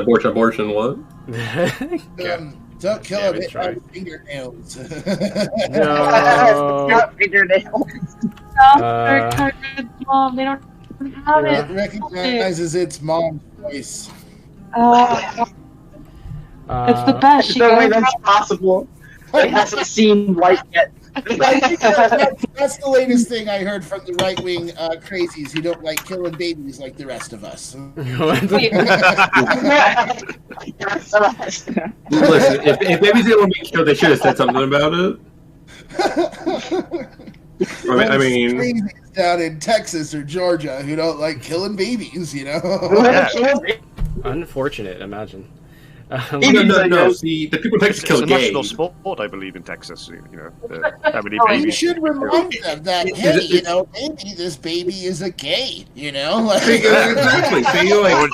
Abortion, what? Don't kill him. It try. has fingernails. No. Not fingernails. Mom, they don't have It it. recognizes its mom's voice. It's the best. There's She no way goes that's possible. It hasn't seen light yet. That's the latest thing I heard from the right-wing crazies who don't like killing babies like the rest of us. Listen, if babies didn't want to be killed, they should have said something about it. I mean, Crazies down in Texas or Georgia who don't like killing babies, you know? Unfortunate, imagine. No. See, the people in Texas kill It's a gays. national sport, I believe, in Texas. You know, how many You babies? should remind them that, hey, you know, maybe this baby is a gay, you know? Like, Exactly. See, like,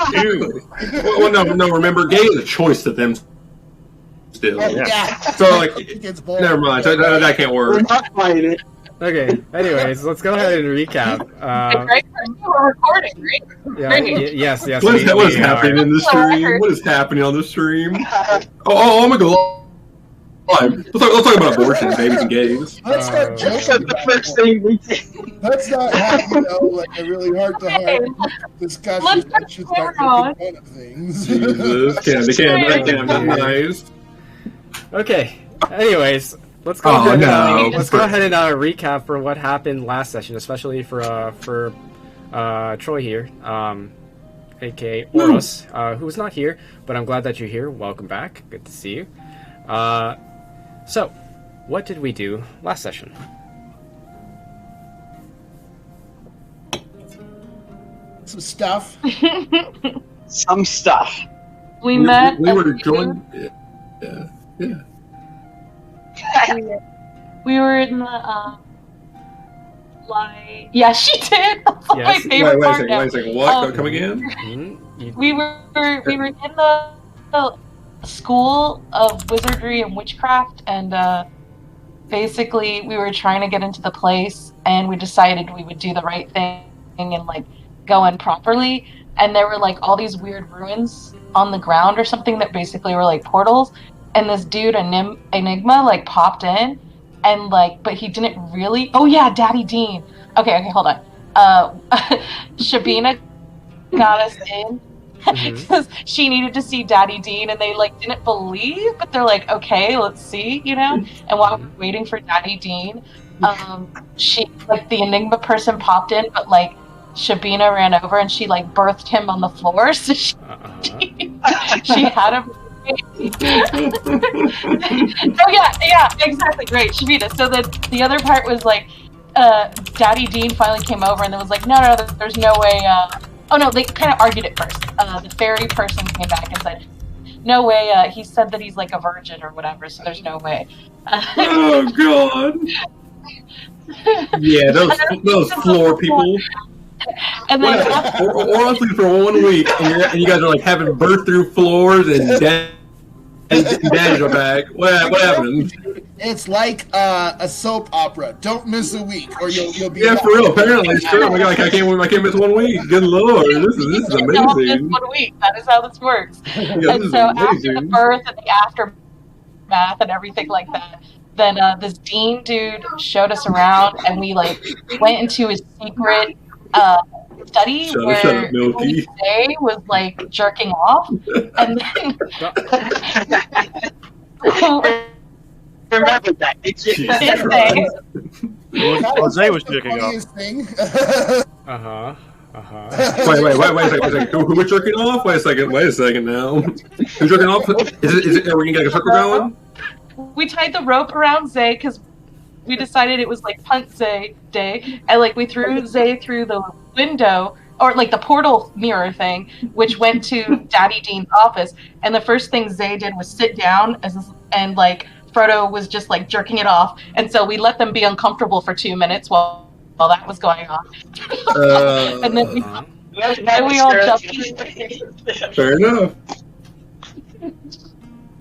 no. Remember, gay is a choice to them. Still, yeah. So, like, It's boring. never mind. That can't We're work. not playing it. Okay, anyways, let's go ahead and recap. We're recording, right? Yes. What is we happening are. in the stream? What is happening on the stream? Oh my god. Let's talk about abortion, babies, and gays. Let's not That's joke the about first it. thing we did. Let's not have, you know, like a really heart-to-heart discussion. Let's just start making fun of things. Jesus, can't be nice. Okay, anyways, let's go ahead and recap for what happened last session, especially for Troy here, aka Oros, who's not here, but I'm glad that you're here. Welcome back. Good to see you. So, what did we do last session? Some stuff. Some stuff. We met. We were joined. Yeah. We were in the like. Yeah, she did. That's my Yes. favorite part. Wait a second. What? Come again? We were in the school of wizardry and witchcraft, and basically we were trying to get into the place, and we decided we would do the right thing and like go in properly. And there were like all these weird ruins on the ground or something that basically were like portals. And this dude, Enigma, like popped in, and like, but he didn't really. Oh yeah, Daddy Dean. Okay, hold on. Shabina got us in because she needed to see Daddy Dean, and they like didn't believe, but they're like, okay, let's see, you know. And while we were waiting for Daddy Dean, she like the Enigma person popped in, but like Shabina ran over and she like birthed him on the floor, so she had him. Oh yeah, exactly. Great, Shabina. So the other part was like, Daddy Dean finally came over and it was like, no, there's no way. Oh no, they kind of argued it first. The fairy person came back and said, no way. He said that he's like a virgin or whatever, so there's no way. Oh god. Yeah, those floor people. And then or honestly, for 1 week, and you guys are like having birth through floors and daddies are back. What happened? It's like a soap opera. Don't miss a week, or you'll be. Yeah, for real. Apparently, it's true. Oh my god, I can't miss 1 week. Good lord, this is don't miss amazing. 1 week. That is how this works. Yeah, And this so is after amazing. the birth and the aftermath and everything like that, then this Dean dude showed us around, and we like went into his secret study Shut where up, Milky. Zay was like jerking off, and then Remember that. Zay, Jose was jerking off. Funniest thing. Wait a second. Who was jerking off? Wait a second now. Who's jerking off? Is it? Are we gonna get a circle going? we tied the rope around Zay because we decided it was like Punt Zay day, and like we threw Zay through the window or like the portal mirror thing, which went to Daddy Dean's office. And the first thing Zay did was sit down and like Frodo was just like jerking it off, and so we let them be uncomfortable for 2 minutes while that was going on. And then we all jumped. Fair enough.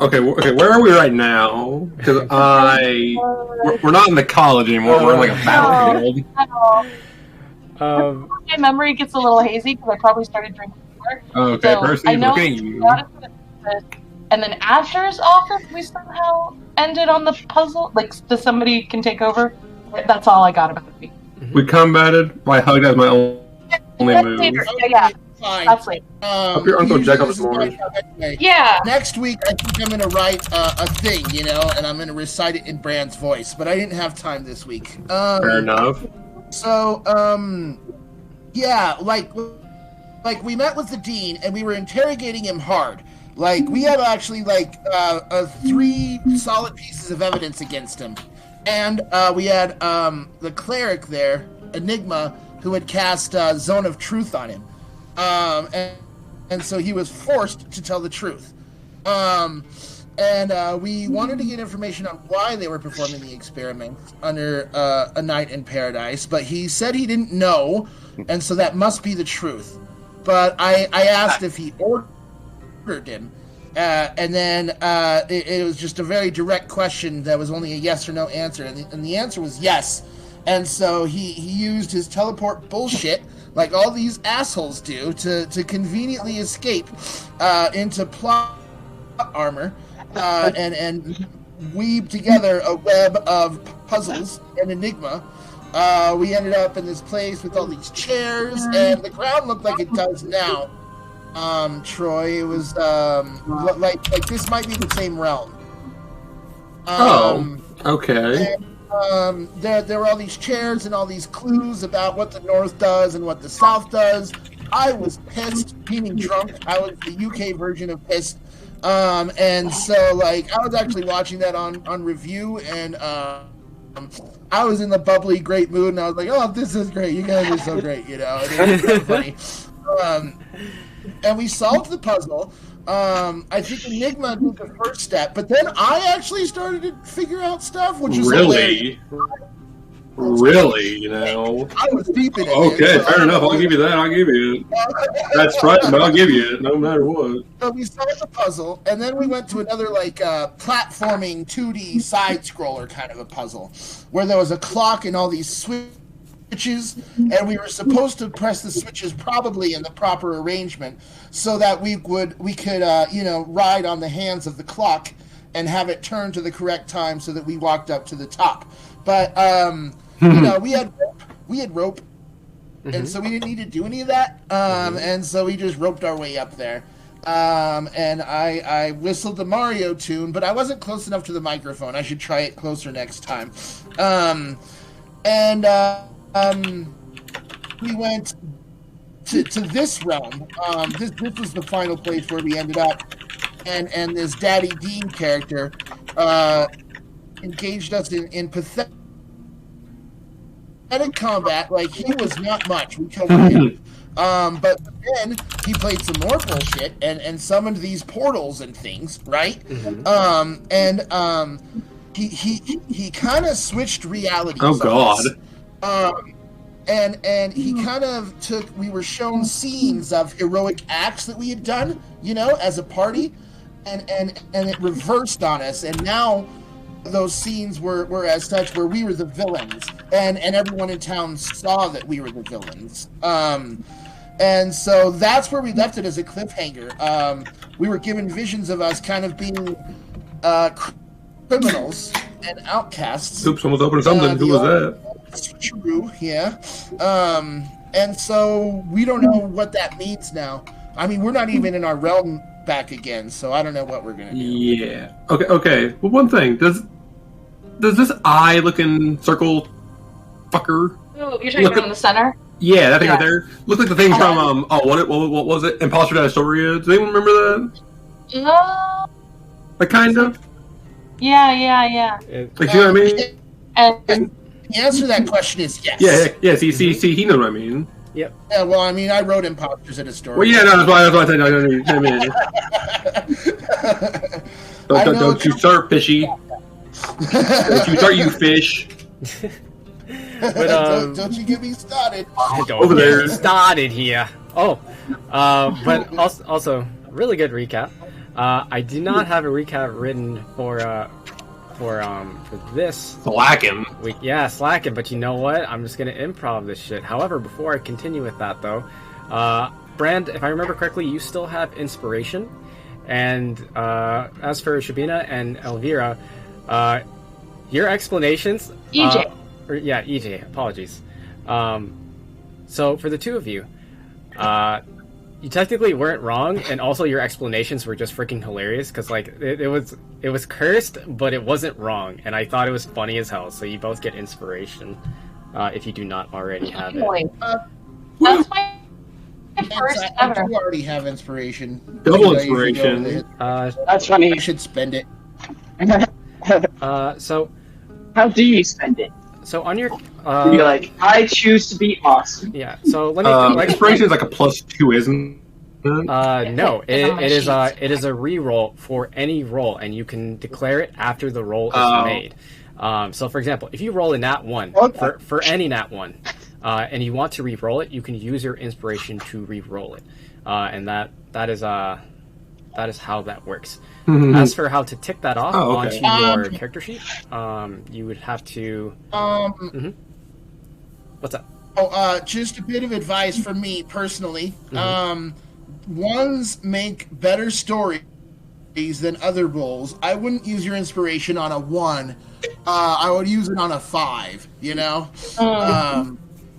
Okay, where are we right now? Because we're not in the college anymore. We're in like a battlefield. My memory gets a little hazy because I probably started drinking Okay, So, Percy, I know look at we you. got into this, and then after his office, we somehow ended on the puzzle. Like, somebody can take over. That's all I got about it. We combated. I hugged as my only move. Later. Yeah, Fine. that's later. Up your Uncle usually Jacob this this is my morning. job anyway. Yeah. Next week, I think I'm going to write a thing, you know, and I'm going to recite it in Brand's voice, but I didn't have time this week. Fair enough. So, yeah, like we met with the dean and we were interrogating him hard. Like, we had actually, like, 3 solid pieces of evidence against him. And we had the cleric there, Enigma, who had cast Zone of Truth on him. And so he was forced to tell the truth. And we wanted to get information on why they were performing the experiment under A Night in Paradise, but he said he didn't know, and so that must be the truth. But I asked if he ordered him, and then it was just a very direct question that was only a yes or no answer, and the answer was yes. And so he used his teleport bullshit, like all these assholes do, to conveniently escape into plot armor and weave together a web of puzzles and enigma. We ended up in this place with all these chairs, and the ground looked like it does now. Troy, it was like this might be the same realm. Okay. And, there were all these chairs and all these clues about what the North does and what the South does. I was pissed, meaning drunk. I was the UK version of pissed. And so, like, I was actually watching that on review, and I was in the bubbly, great mood, and I was like, oh, this is great. You guys are so great, you know. And it was really funny. And we solved the puzzle. I think Enigma did the first step, but then I actually started to figure out stuff, which was hilarious. Really, you know. I was deep in it. Okay, fair enough. I'll give you that. I'll give you it. That's right, but I'll give you it, no matter what. So we solved the puzzle, and then we went to another, like, platforming 2D side-scroller kind of a puzzle, where there was a clock and all these switches, and we were supposed to press the switches probably in the proper arrangement, so that we could, you know, ride on the hands of the clock and have it turn to the correct time so that we walked up to the top. But you know, we had rope, and so we didn't need to do any of that. And so we just roped our way up there. And I whistled the Mario tune, but I wasn't close enough to the microphone. I should try it closer next time. We went to this realm. This was the final place where we ended up, and this Daddy Dean character engaged us in pathetic combat. Like, he was not much. We covered him. But then he played some more bullshit and summoned these portals and things, right? He kind of switched realities. Oh God. And he kind of we were shown scenes of heroic acts that we had done, you know, as a party, and it reversed on us, and now those scenes were as such where we were the villains, and everyone in town saw that we were the villains. And so that's where we left it as a cliffhanger. We were given visions of us kind of being criminals and outcasts. Oops, someone's opening something. Who was that? True, yeah. And so we don't know what that means now. I mean, we're not even in our realm back again, so I don't know what we're gonna do. Yeah. Okay. Well, one thing. Does this eye-looking circle fucker? Oh, you're talking about in the center? Yeah, that thing right there. Looks like the thing from what was it? Imposter Astoria. Does anyone remember that? No. Like, kind of. Yeah. Like, you know what I mean? And the answer to that question is yes. Yeah. See, he knows what I mean. Yep. Yeah, well, I mean, I wrote Imposters at Astoria. Well, yeah, no, that's why I said, don't you start, fishy. Don't you start, you fish. But, don't you get me started. Over there. Started here. Oh, but also really good recap. I do not have a recap written for this Slacking. week. Yeah, slacking. But you know what? I'm just gonna improv this shit. However, before I continue with that though, Brand, if I remember correctly, you still have inspiration, and as for Shabina and Elvira, your explanations. EJ. EJ. Apologies. So for the two of you, you technically weren't wrong, and also your explanations were just freaking hilarious because like it was cursed, but it wasn't wrong, and I thought it was funny as hell. So you both get inspiration if you do not already have it. That's my first ever. I already have inspiration. Double inspiration. That's funny. I should spend it. So how do you spend it? So on your, you're like, I choose to be awesome. Yeah. So let me. Inspiration is like a +2, isn't it? No. It is a reroll for any roll, and you can declare it after the roll is made. So for example, if you roll a nat 1 for any nat 1, and you want to re-roll it, you can use your inspiration to re-roll it, and that is how that works. As for how to tick that off onto your character sheet, you would have to. What's up? Just a bit of advice from me personally. Ones make better stories than other rolls. I wouldn't use your inspiration on a 1. I would use it on a 5. You know,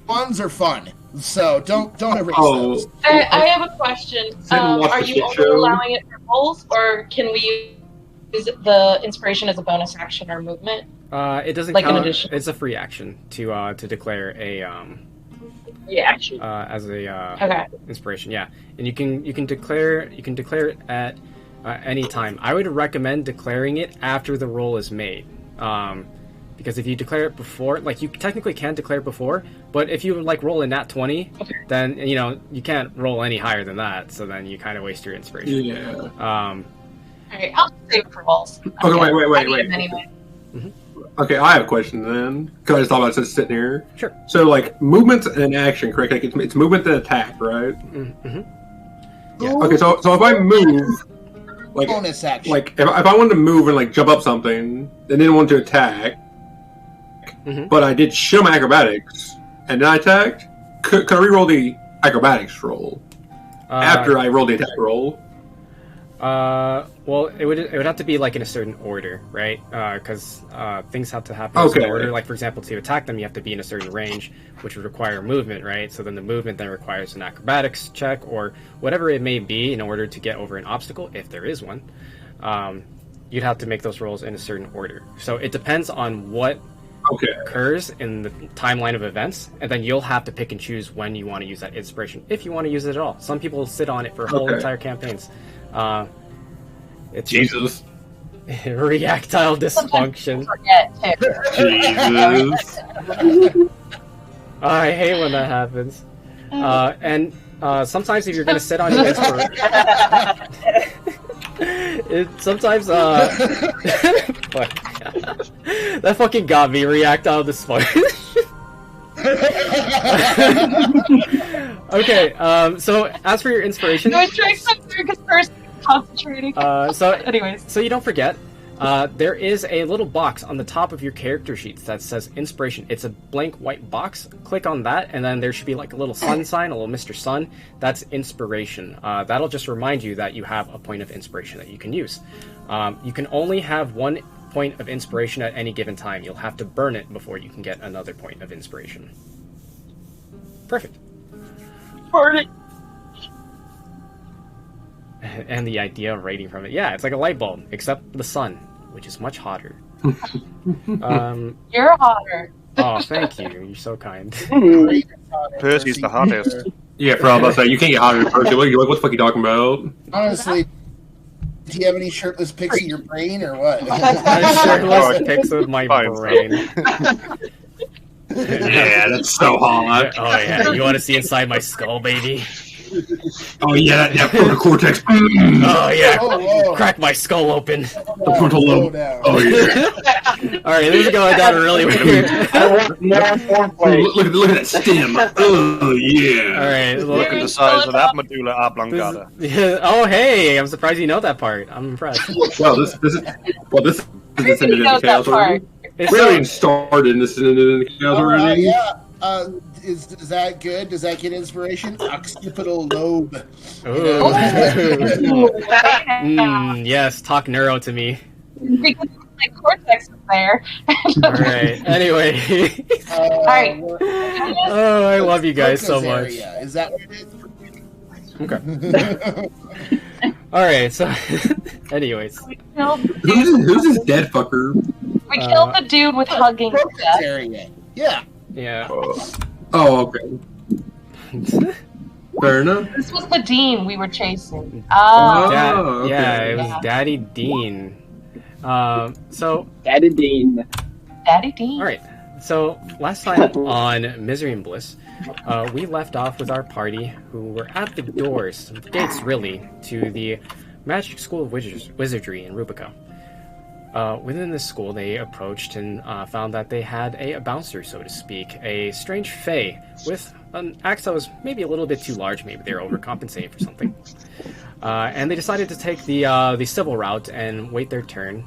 ones are fun. So don't erase those. I have a question. Are you only allowing it for rolls, or can we use the inspiration as a bonus action or movement? It doesn't like count. an addition. It's a free action to declare a action as a inspiration. Yeah, and you can declare it at any time. I would recommend declaring it after the roll is made. Because if you declare it before, like you technically can declare it before, but if you like roll a nat 20, then you can't roll any higher than that. So then you kind of waste your inspiration. Yeah. Alright, I'll save it for rolls. Okay, wait. Anyway. Okay, I have a question then, because I just thought about it just sitting here. Sure. So like movement and action, correct? Like it's movement and attack, right? Yeah. Okay, so if I move, like bonus action. Like if I wanted to move and like jump up something, and didn't want to attack. But I did show my acrobatics, and then I attacked. Could I re-roll the acrobatics roll after I rolled the attack roll? Well, it would have to be like in a certain order, right? Because things have to happen in a certain order. Like for example, to attack them, you have to be in a certain range, which would require movement, right? So then the movement then requires an acrobatics check or whatever it may be in order to get over an obstacle, if there is one. You'd have to make those rolls in a certain order. So it depends on what occurs in the timeline of events, and then you'll have to pick and choose when you want to use that inspiration, if you want to use it at all. Some people sit on it for whole entire campaigns. It's Jesus. Reactile dysfunction. Jesus. I hate when that happens. And sometimes if you're going to sit on your inspiration... sometimes that fucking got me. Reactile dysfunction. Okay, so as for your inspiration, I was trying to first concentrating. So you don't forget, there is a little box on the top of your character sheets that says inspiration. It's a blank white box. Click on that, and then there should be like a little sun sign, a little Mr. Sun. That's inspiration. That'll just remind you that you have a point of inspiration that you can use. You can only have one point of inspiration at any given time. You'll have to burn it before you can get another point of inspiration. Perfect. Burn it. And the idea of writing from it. Yeah, it's like a light bulb, except the sun, which is much hotter. You're hotter. Oh, thank you. You're so kind. Percy's the hottest. Yeah, for all of us, you can't get hotter than Percy. What the fuck are you talking about? Honestly, do you have any shirtless pics of your brain or what? Shirtless pics of my brain. Yeah, that's so hot. Oh yeah, you want to see inside my skull, baby? Oh yeah, that frontal cortex. Oh yeah, crack my skull open. The frontal lobe. Oh yeah. All right, this is going down really weird. Look at that stem. Oh yeah. All right, look at the size of that medulla oblongata. Yeah. Oh hey, I'm surprised you know that part. I'm impressed. Well, this is descended into chaos already. We already started in this into chaos already. Yeah. Is that good? Does that get inspiration? Occipital lobe. Yes, talk neuro to me. Because my cortex is there. All right. Anyway. All right. Oh, I love you guys so much. Area. Is that what it is? Okay. All right. So, anyways, who's this dead fucker? We killed the dude with hugging stuff. Area. Yeah. Yeah. Oh, okay. Fair enough. This was the dean we were chasing. Oh. Okay. Yeah, it was Daddy Dean. So. Daddy Dean. Daddy Dean. All right. So last time on Misery and Bliss, we left off with our party, who were at the doors, gates really, to the Magic School of Wizardry in Rubico. Within this school, they approached and found that they had a bouncer, so to speak, a strange fae with an axe that was maybe a little bit too large. Maybe they were overcompensating for something. And they decided to take the civil route and wait their turn,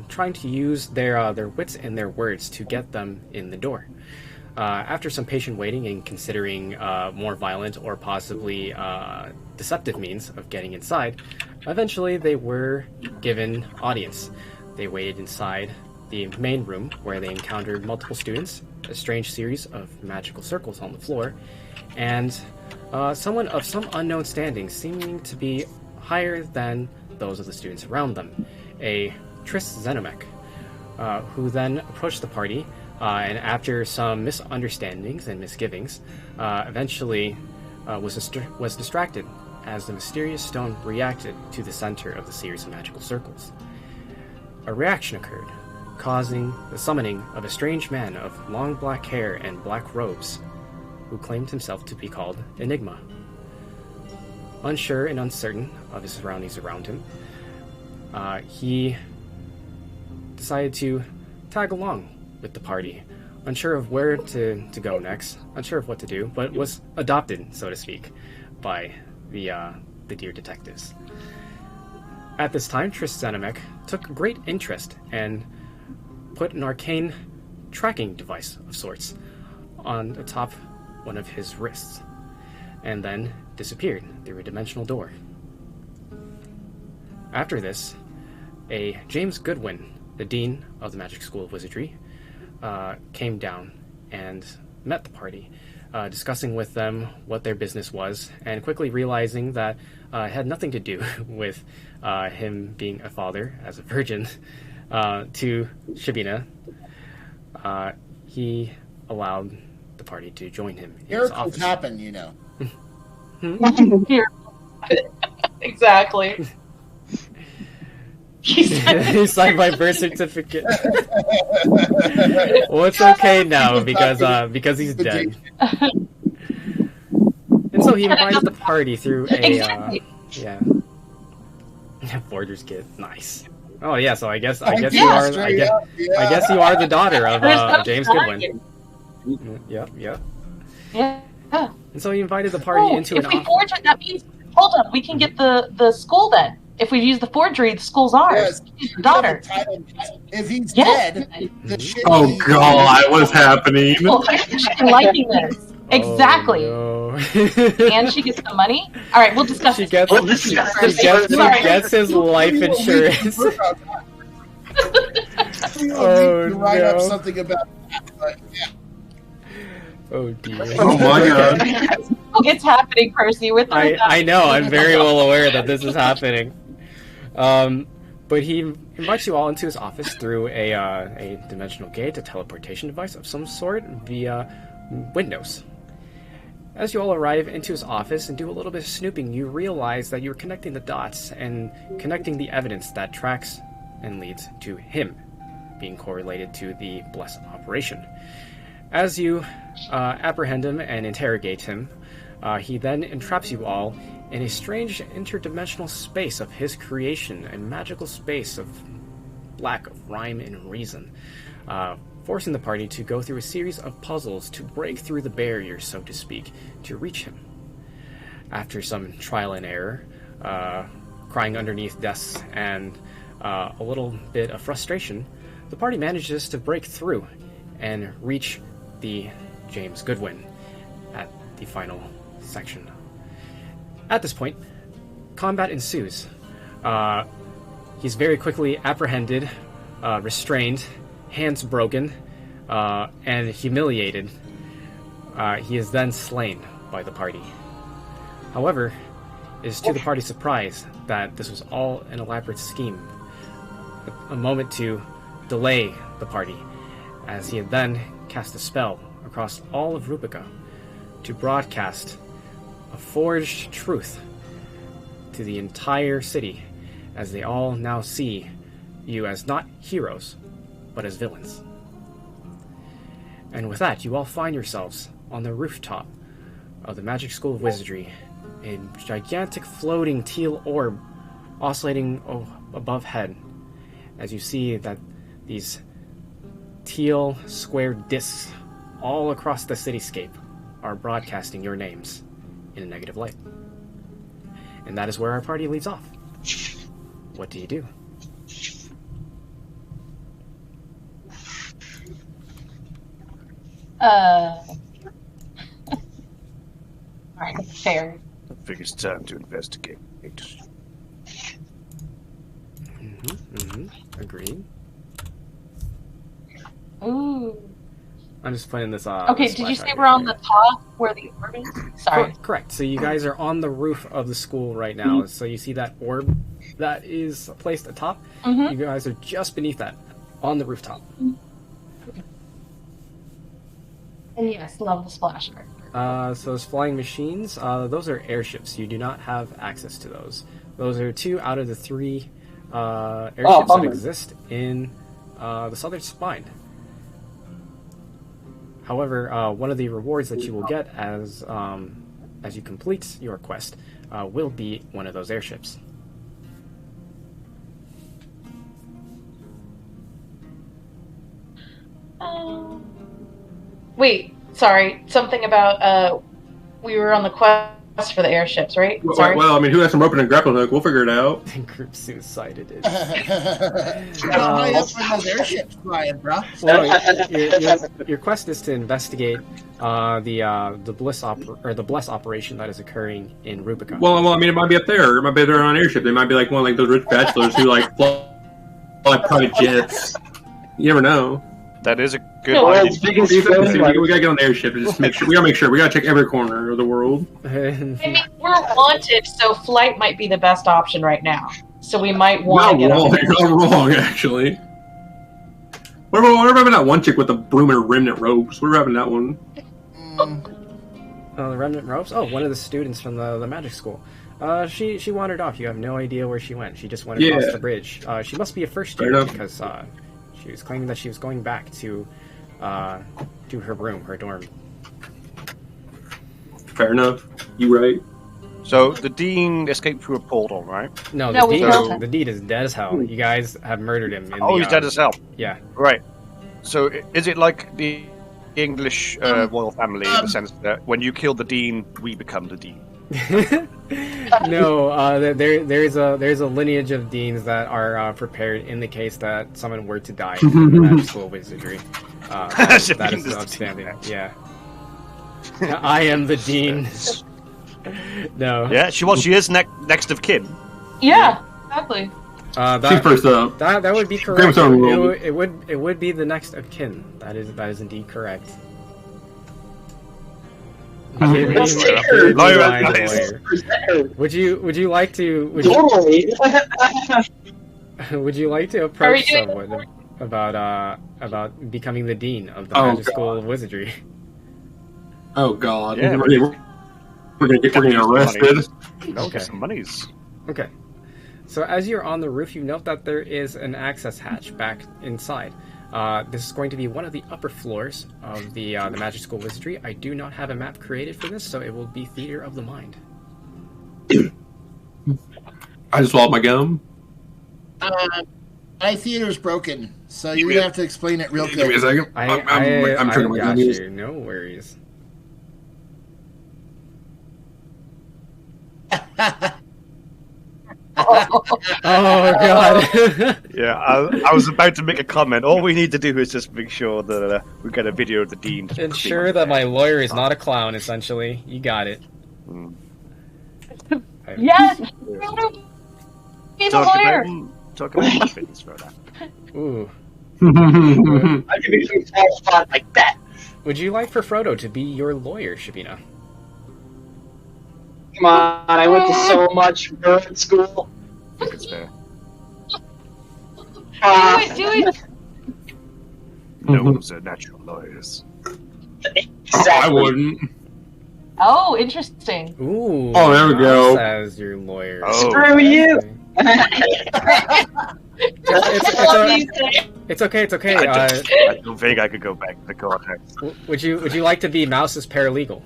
trying to use their wits and their words to get them in the door. After some patient waiting and considering more violent or possibly deceptive means of getting inside, eventually they were given audience. They waited inside the main room where they encountered multiple students, a strange series of magical circles on the floor, and someone of some unknown standing, seeming to be higher than those of the students around them, a Triss Zenomech, who then approached the party, and after some misunderstandings and misgivings, eventually was distracted as the mysterious stone reacted to the center of the series of magical circles. A reaction occurred, causing the summoning of a strange man of long black hair and black robes, who claimed himself to be called Enigma. Unsure and uncertain of his surroundings around him, he decided to tag along with the party, unsure of where to go next, unsure of what to do, but was adopted, so to speak, by the dear detectives. At this time, Triss Zenomech took great interest and put an arcane tracking device of sorts on the top one of his wrists, and then disappeared through a dimensional door. After this, a James Goodwin, the Dean of the Magic School of Wizardry, came down and met the party, discussing with them what their business was, and quickly realizing that it had nothing to do with him being a father as a virgin to Shabina. He allowed the party to join him in his Miracles office. happen, you know. Exactly. He signed my birth certificate. Well, it's okay now because he's dead. And so he invited the party through a Borders kid. Nice. Oh yeah, so I guess you are the daughter of James Goodwin. Yeah. Yeah. And so he invited the party into an office. If we office. forge it, that means, hold on, we can get the school then. If we use the forgery, the school's ours. He's the daughter. If he's dead, the shit. Oh god, what's happening? Well, she's liking this. Exactly. Oh, no. And she gets the money. All right, we'll discuss. She gets his life insurance. To write up something about that, but yeah. Oh dear. Oh my god. It's happening, Percy. With I know. I'm very well aware that this is happening. But he invites you all into his office through a dimensional gate, a teleportation device of some sort, via windows. As you all arrive into his office and do a little bit of snooping, you realize that you're connecting the dots and connecting the evidence that tracks and leads to him being correlated to the Bliss operation. As you apprehend him and interrogate him, he then entraps you all in a strange interdimensional space of his creation, a magical space of lack of rhyme and reason, forcing the party to go through a series of puzzles to break through the barrier, so to speak, to reach him. After some trial and error, crying underneath desks, and a little bit of frustration, the party manages to break through and reach the James Goodwin. the final section. At this point, combat ensues. He's very quickly apprehended, restrained, hands broken, and humiliated. He is then slain by the party. However, it is to the party's surprise that this was all an elaborate scheme, a moment to delay the party, as he had then cast a spell across all of Rubica to broadcast a forged truth to the entire city, as they all now see you as not heroes, but as villains. And with that, you all find yourselves on the rooftop of the Magic School of Wizardry, a gigantic floating teal orb oscillating above head, as you see that these teal square discs all across the cityscape are broadcasting your names in a negative light. And that is where our party leaves off. What do you do? Alright, fair. I think it's time to investigate. Agreed. Ooh. I'm just playing this Okay, this did you flash say out we're here. on the top where the orb is? Sorry. Correct. So you guys are on the roof of the school right now. So you see that orb that is placed atop? You guys are just beneath that, on the rooftop. And yes, love the splash art. So those flying machines, those are airships. You do not have access to those. Those are 2 out of the 3 airships that exist in the southern spine. However, one of the rewards that you will get as you complete your quest will be one of those airships. Wait, sorry. Something about we were on the quest for the airships, right? Sorry. Well, I mean, who has some rope and a grappling hook? We'll figure it out. Group suicided it. How high up are those airships flying, bro? Well, your quest is to investigate the Bliss the Bless operation that is occurring in Rubica. Well, I mean, it might be up there. It might be there on an airship. They might be like one of like those rich bachelors who like fly private jets. You never know. That is a good The idea. world's biggest We film. gotta get on the airship and just make sure. We gotta make sure. We gotta check every corner of the world. I mean, we're wanted, so flight might be the best option right now. So we might want to get Not on. wrong. You're not wrong, actually. What about that one chick with the broom and her remnant ropes? What about that one? The remnant ropes. Oh, one of the students from the magic school. She wandered off. You have no idea where she went. She just went across the bridge. She must be a first year because she was claiming that she was going back to her room, her dorm. Fair enough. You right. So the dean escaped through a portal, right? No, No, we killed the him. deed is dead as hell. You guys have murdered him. He's dead as hell. Yeah. Right. So is it like the English royal family in the sense that when you kill the dean, we become the dean? No, there's a lineage of deans that are prepared in the case that someone were to die in the magic school of wizardry. That is outstanding. Yeah. I am the dean. No. Yeah, she is next of kin. Yeah, exactly. She's first up. That would be correct. Graham's own It would be the next of kin. That is indeed correct. Let's take her. Would you like to Totally. would you like to approach someone about becoming the dean of the Magic School of Wizardry? Oh God! Yeah, we're gonna get arrested. Okay. Some monies. Okay. So as you're on the roof, you note that there is an access hatch back inside. This is going to be one of the upper floors of the Magic School Wizardry. I do not have a map created for this, so it will be Theater of the Mind. I just swallowed my gum. My theater's broken, so you're gonna have to explain it real Give me a quick. second. I'm turning my got gum. you. No worries. Oh god. Yeah, I was about to make a comment. All we need to do is just make sure that we get a video of the dean. Ensure that my lawyer is not a clown, essentially. You got it. Mm. Yes! He's a lawyer! Talk about muffins, Rhoda. Ooh. I can be some false spot like that. Would you like for Frodo to be your lawyer, Shabina? Come on, I went to so much bird school. It's fair. Do it! No one's a natural lawyers. Exactly. I wouldn't. Oh, interesting. Ooh. Oh, there we go. As your lawyer. Oh. Screw you. It's okay. It's okay. I don't think I could go back to the courthouse. Would you like to be Mouse's paralegal?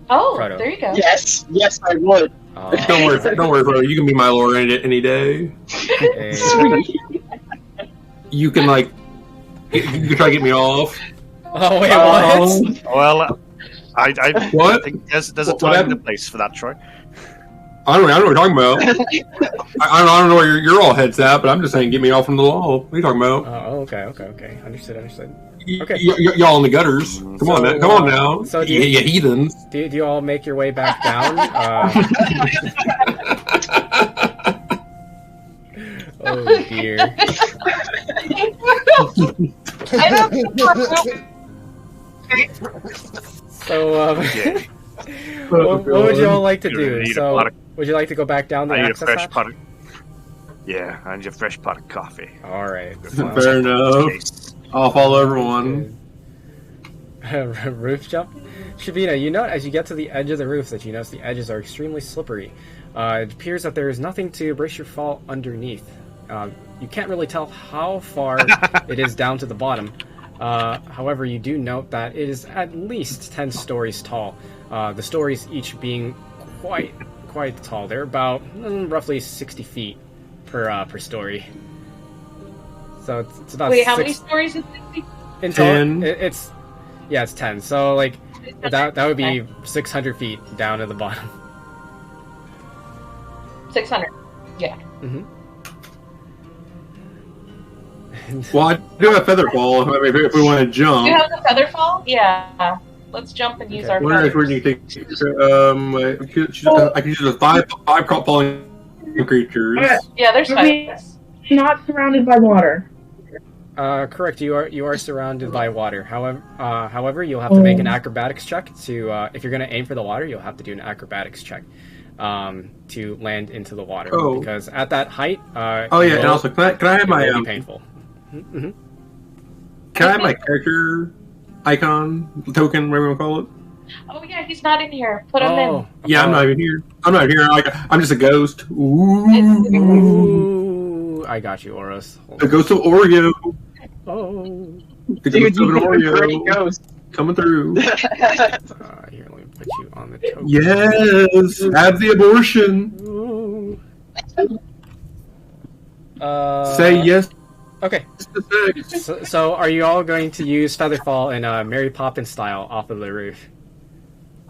Oh, Frodo. there you go. Yes, I would. Don't worry, Frodo. You can be my lawyer any day. Sweet. You can you can try to get me off. Oh wait, what? Well, I What? think there's a What time and a happened? place for that, Troy. I don't know what you're talking about. I don't know where you're all heads at, but I'm just saying, get me off from the law. What are you talking about? Oh, okay. Understood. Y- Okay. y'all in the gutters. Come on now. So do you you- heathens. Do you all make your way back down? Oh dear. I don't So, Yeah. what would you all like to You do? need a So, pot of- would you like to go back down the I need a access fresh hatch? pot of... Yeah, I need a fresh pot of coffee. All right. Fair enough. I'll follow everyone. Roof jump? Shabina, you note as you get to the edge of the roof that you notice the edges are extremely slippery. It appears that there is nothing to brace your fall underneath. You can't really tell how far it is down to the bottom. However, you do note that it is at least 10 stories tall. The stories each being quite tall. They're about roughly 60 feet per story. So it's about Wait, how many stories is it? in total. 10. It's 10. So like that would be 600 feet down to the bottom. 600. Yeah. Mm-hmm. Well, I do have feather ball. If we want to jump. Do you have the feather fall? Yeah. Let's jump and use Okay. our Where feathers. do you think? I can use the five crop falling creatures. Yeah, there's Okay. spiders. Not surrounded by water. Correct. You are surrounded by water. However, you'll have to make an acrobatics check to if you're going to aim for the water. You'll have to do an acrobatics check to land into the water Oh. because at that height. Oh yeah, and also can I have my it will be painful. Mm-hmm. can I have my character icon token, whatever you want to call it? Oh yeah, he's not in here. Put him in. Yeah, I'm not even here. I'm just a ghost. Ooh, Ooh, I got you, Oros. the ghost of Oreo. Oh. The Dude, ghost of you an a great Oreo ghost. coming through. Here, let me put you on the token. Yes, have the abortion. Ooh. Say yes. Okay. To sex. So, are you all going to use Featherfall in Mary Poppins style off of the roof?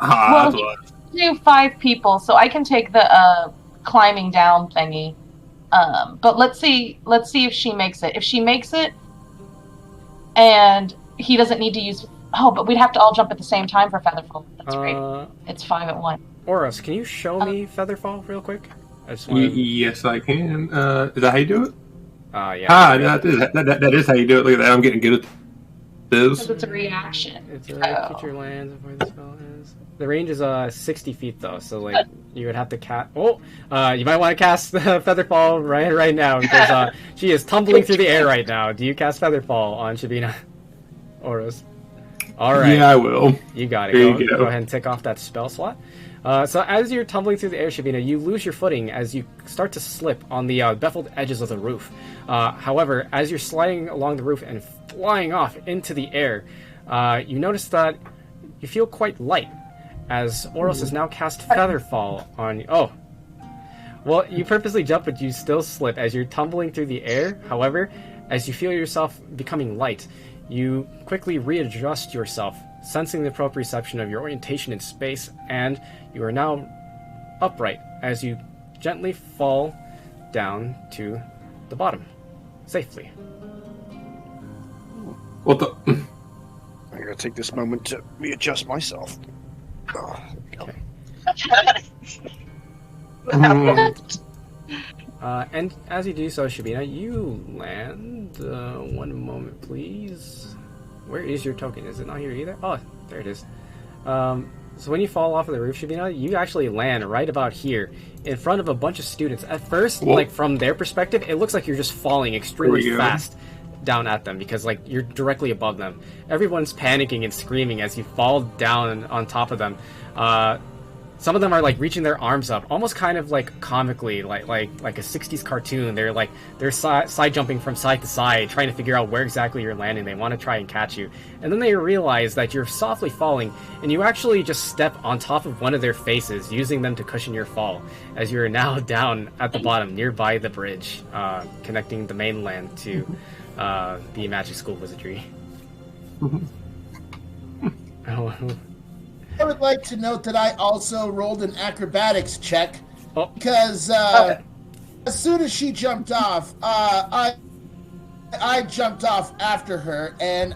Well, That's what. do 5 people, so I can take the climbing down thingy. But let's see if she makes it. If she makes it, and he doesn't need to use. Oh, but we'd have to all jump at the same time for Featherfall. That's great. It's 5 at 1. Oros, can you show me Featherfall real quick? I just want. Yes, I can. Is that how you do it? Yeah. That is how you do it. Look at that. I'm getting good at Because this. it's a reaction. It's a creature lands of where the spell is. The range is 60 feet though, so like you would have to cast. Oh, you might want to cast Featherfall right now because she is tumbling through the air right now. Do you cast Featherfall on Shabina? Oros. All right. Yeah, I will. You got it. There you go. Go ahead and tick off that spell slot. So as you're tumbling through the air, Shabina, you lose your footing as you start to slip on the beveled edges of the roof. However, as you're sliding along the roof and flying off into the air, you notice that you feel quite light, as Oros has now cast Featherfall on you. Oh. Well, you purposely jump, but you still slip as you're tumbling through the air. However, as you feel yourself becoming light, you quickly readjust yourself, sensing the proprioception of your orientation in space, and you are now upright as you gently fall down to the bottom, safely. What the? I'm gonna take this moment to readjust myself. Oh, Okay. What? And as you do so, Shabina, you land. One moment, please. Where is your token? Is it not here either? Oh, there it is. So when you fall off of the roof, Shabina, you actually land right about here, in front of a bunch of students. At first, like from their perspective, it looks like you're just falling extremely fast down at them because like you're directly above them. Everyone's panicking and screaming as you fall down on top of them. Some of them are like reaching their arms up, almost kind of like comically, like a 60s cartoon. They're side jumping from side to side, trying to figure out where exactly you're landing. They want to try and catch you, and then they realize that you're softly falling, and you actually just step on top of one of their faces, using them to cushion your fall, as you are now down at the bottom, nearby the bridge, connecting the mainland to the Magic School Wizardry. I would like to note that I also rolled an acrobatics check because as soon as she jumped off, I jumped off after her and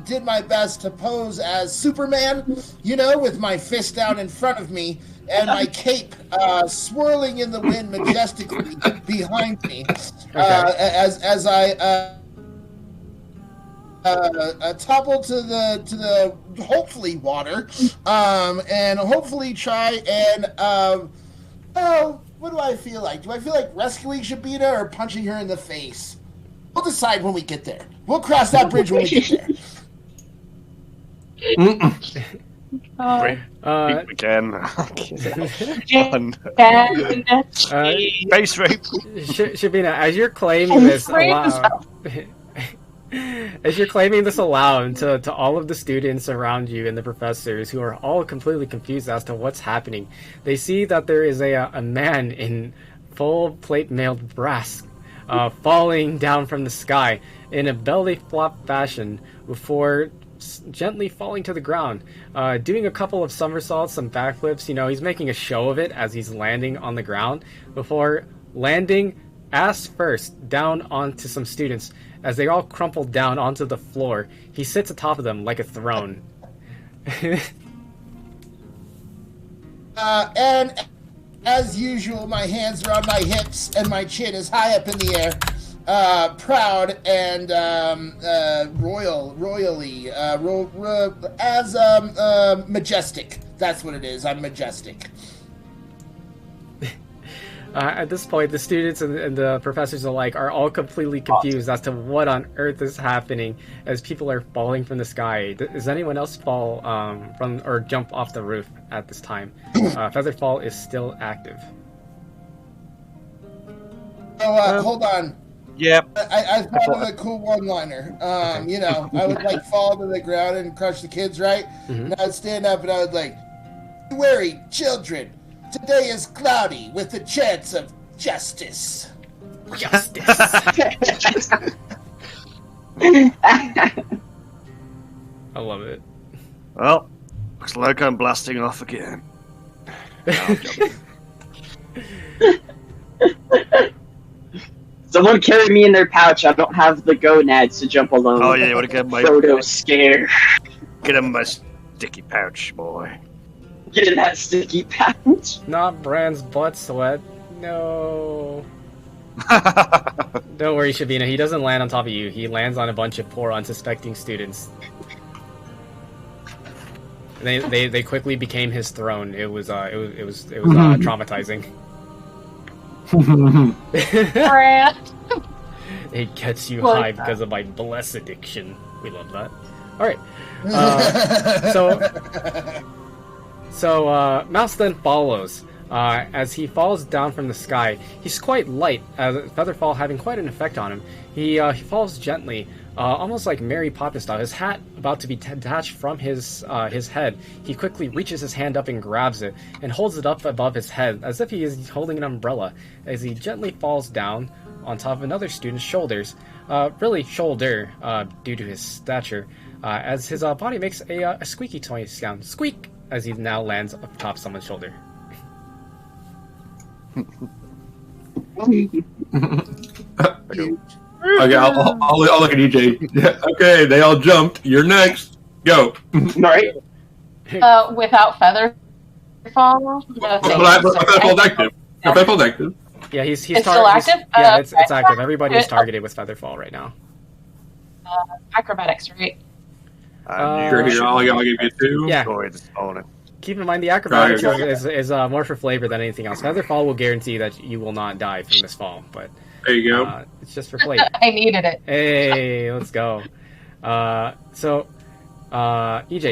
did my best to pose as Superman, with my fist down in front of me and my cape swirling in the wind majestically behind me as I topple to the hopefully water, and hopefully try and what do I feel like? Do I feel like rescuing Shabina or punching her in the face? We'll decide when we get there. We'll cross that bridge when we get there. Again. Base rape. Shabina, as you're claiming this aloud, to all of the students around you and the professors who are all completely confused as to what's happening, they see that there is a man in full plate mailed brass falling down from the sky in a belly flop fashion before gently falling to the ground, doing a couple of somersaults, some backflips. He's making a show of it as he's landing on the ground before landing ass first down onto some students. As they all crumple down onto the floor, he sits atop of them like a throne. And as usual, my hands are on my hips and my chin is high up in the air, proud and majestic. That's what it is. I'm majestic. At this point, the students and the professors alike are all completely confused as to what on earth is happening as people are falling from the sky. Does anyone else fall from or jump off the roof at this time? Featherfall is still active. Hold on. Yep. I thought of a cool one-liner. I would fall to the ground and crush the kids, right? Mm-hmm. And I'd stand up and I would be wary, children. Today is cloudy with a chance of justice. Justice. I love it. Well, looks like I'm blasting off again. Someone carry me in their pouch. I don't have the gonads to jump alone. Oh yeah, you want to get my Frodo's scared. Get him my sticky pouch, boy. Get in that sticky pouch. Not Bran's butt sweat. No. Don't worry, Shabina. He doesn't land on top of you. He lands on a bunch of poor, unsuspecting students. They quickly became his throne. It was traumatizing. Bran. It gets you high because of my bless addiction. We love that. All right. So Mouse then follows. As he falls down from the sky, he's quite light, Featherfall having quite an effect on him. He falls gently, almost like Mary Poppins style. His hat about to be detached from his head. He quickly reaches his hand up and grabs it, and holds it up above his head, as if he is holding an umbrella, as he gently falls down on top of another student's shoulders. Really shoulder, due to his stature, as his body makes a squeaky toy sound. Squeak! As he now lands atop someone's shoulder. Okay, I'll look at EJ. Okay, they all jumped. You're next. Go. All right. Without feather fall. No, Featherfall's active. Featherfall's active. Yeah, he's still active. Yeah, it's active. Everybody is targeted with Featherfall right now. Acrobatics, right? Here, I'll give you 2. Yeah. Keep in mind the acrobatics is more for flavor than anything else. Featherfall will guarantee that you will not die from this fall, but there you go. It's just for flavor. I needed it. Hey, let's go. EJ,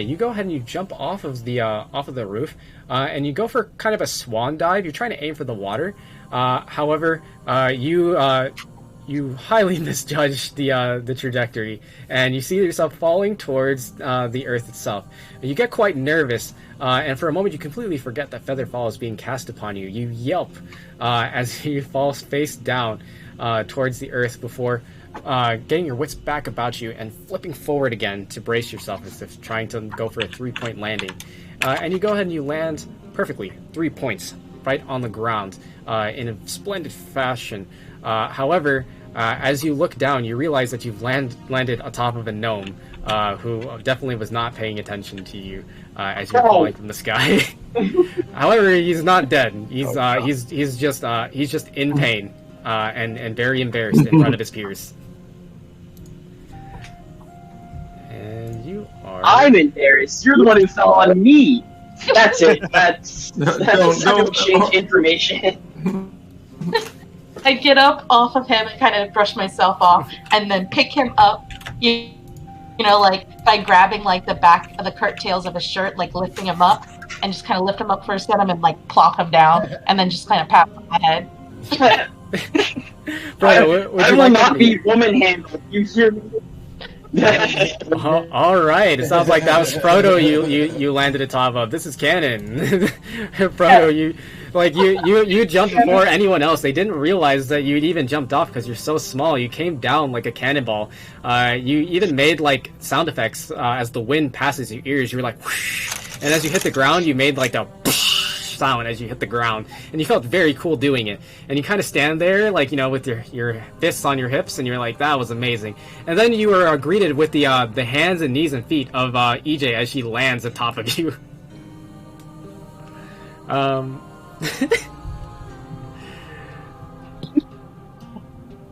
you go ahead and you jump off of the roof, and you go for kind of a swan dive. You're trying to aim for the water. However, you highly misjudged the trajectory, and you see yourself falling towards the earth itself. You get quite nervous, and for a moment you completely forget that Featherfall is being cast upon you. You yelp as you fall face down towards the earth before getting your wits back about you and flipping forward again to brace yourself as if trying to go for a 3-point landing. And you go ahead and you land perfectly, 3 points, right on the ground in a splendid fashion. However, as you look down, you realize that you've landed atop of a gnome who definitely was not paying attention to you as you're falling from the sky. However, he's not dead. He's just in pain and very embarrassed in front of his peers. And you are. I'm embarrassed. You're the one who fell on me. That's it. That's exchange information. I get up off of him and kind of brush myself off, and then pick him up. You know, like by grabbing like the back of the curtails of his shirt, like lifting him up, and just kind of lift him up for a second and like plop him down, and then just kind of pat on my head. I will not be woman handled. You hear me? All right. It sounds like that was Frodo. You landed atop of. This is canon. Frodo, you jumped before anyone else. They didn't realize that you'd even jumped off because you're so small. You came down like a cannonball. You even made like sound effects as the wind passes your ears. You were like, whoosh, and as you hit the ground, you made like a sound as you hit the ground, and you felt very cool doing it. And you kind of stand there, like, you know, with your fists on your hips, and you're like, that was amazing. And then you were greeted with the hands and knees and feet of EJ as she lands atop of you.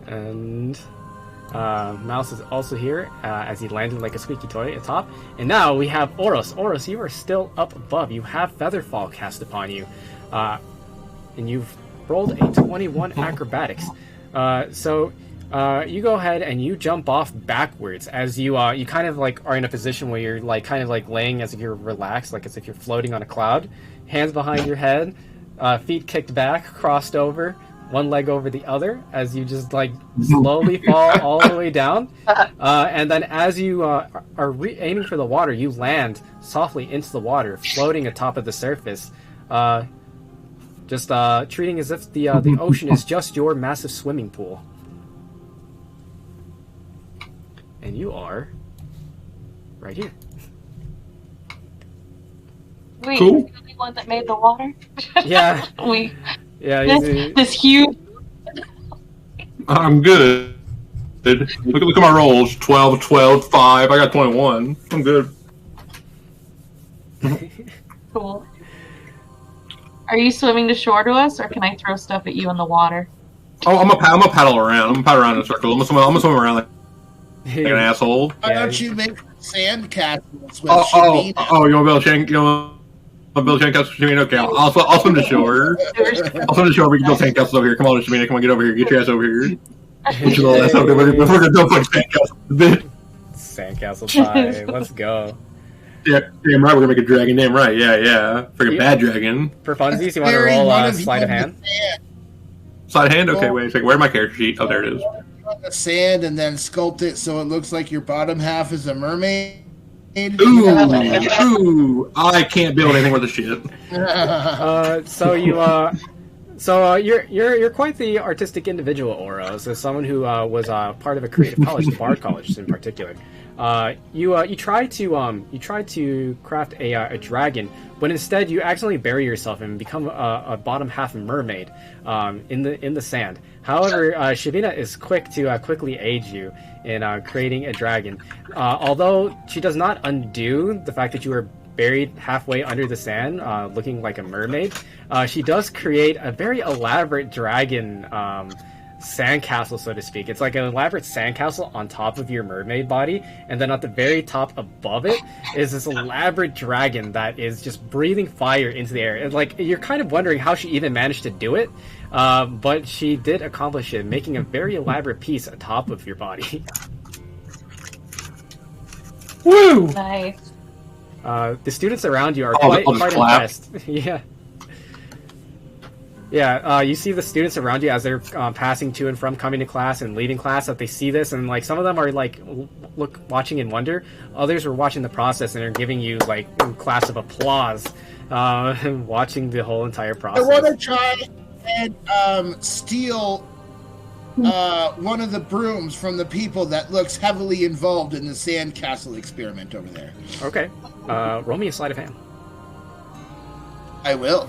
And Mouse is also here as he landed like a squeaky toy atop. And now we have Oros. Oros, you are still up above. You have Featherfall cast upon you. And you've rolled a 21 acrobatics. So you go ahead and you jump off backwards as you kind of like are in a position where you're like kind of like laying as if you're relaxed, like as if you're floating on a cloud. Hands behind your head, feet kicked back, crossed over. One leg over the other as you just like slowly fall all the way down, and then as you are aiming for the water, you land softly into the water, floating atop of the surface, just treating as if the ocean is just your massive swimming pool. And you are right here. Wait, cool. you're the only one that made the water? Yeah. Yeah, this huge. I'm good. Look at my rolls. 12, 12, 5. I got 21. I'm good. Cool. Are you swimming to shore to us, or can I throw stuff at you in the water? Oh, I'm a paddle around. I'm gonna paddle around in a circle. I'm gonna swim around like an asshole. Why don't you make sand castles with You want to build sand? You want to build sandcastles? Shemina? Okay, I'll swim to shore. I'll swim to shore. We can build sandcastles over here. Come on, Shemina. Come on, get over here. Get your ass over here. Get your little ass over here. We're gonna build like sandcastles. Sandcastle time. Let's go. Yeah, damn right. We're gonna make a dragon. Damn right. Yeah. Freaking bad dragon. For funsies, you want to roll sleight of hand? Sleight of hand. Okay, wait a second. Where's my character sheet? Oh, there it is. The sand and then sculpt it so it looks like your bottom half is a mermaid. Ooh! I can't build anything with the shit. You're quite the artistic individual, Oros. As someone who was part of a creative college, the Bard College in particular. You try to craft a dragon, but instead you accidentally bury yourself and become a bottom half mermaid in the sand. However, Shabina is quick to quickly aid you in creating a dragon. Although she does not undo the fact that you were buried halfway under the sand, looking like a mermaid, she does create a very elaborate dragon sandcastle, so to speak. It's like an elaborate sandcastle on top of your mermaid body, and then at the very top above it is this elaborate dragon that is just breathing fire into the air. And like, you're kind of wondering how she even managed to do it, but she did accomplish it, making a very elaborate piece atop of your body. Woo! Nice. The students around you are quite impressed. Yeah, you see the students around you as they're passing to and from, coming to class and leaving class, that they see this, and like some of them are like watching in wonder. Others are watching the process and are giving you like class of applause, watching the whole entire process. I want to try and steal one of the brooms from the people that looks heavily involved in the sandcastle experiment over there. Okay, roll me a sleight of hand. I will.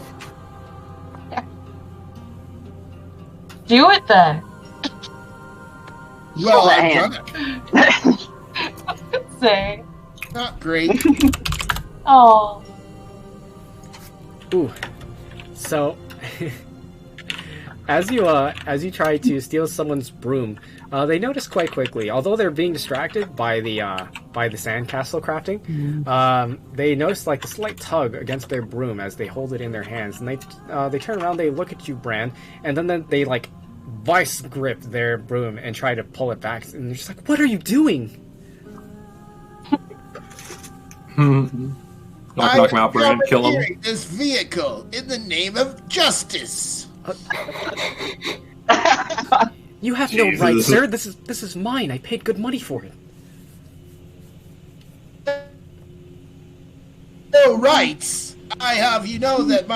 Do it then. Well, I've done it. Say. Not great. Oh. Ooh. So, as you try to steal someone's broom, they notice quite quickly. Although they're being distracted by the sandcastle crafting, they notice like a slight tug against their broom as they hold it in their hands, and they turn around, they look at you, Bran, and then they like vice grip their broom and try to pull it back, and they're just like, "What are you doing?" Knock him out, Bran. Kill him. This vehicle in the name of justice. You have no right, sir. This is mine. I paid good money for it. No rights. I have you know that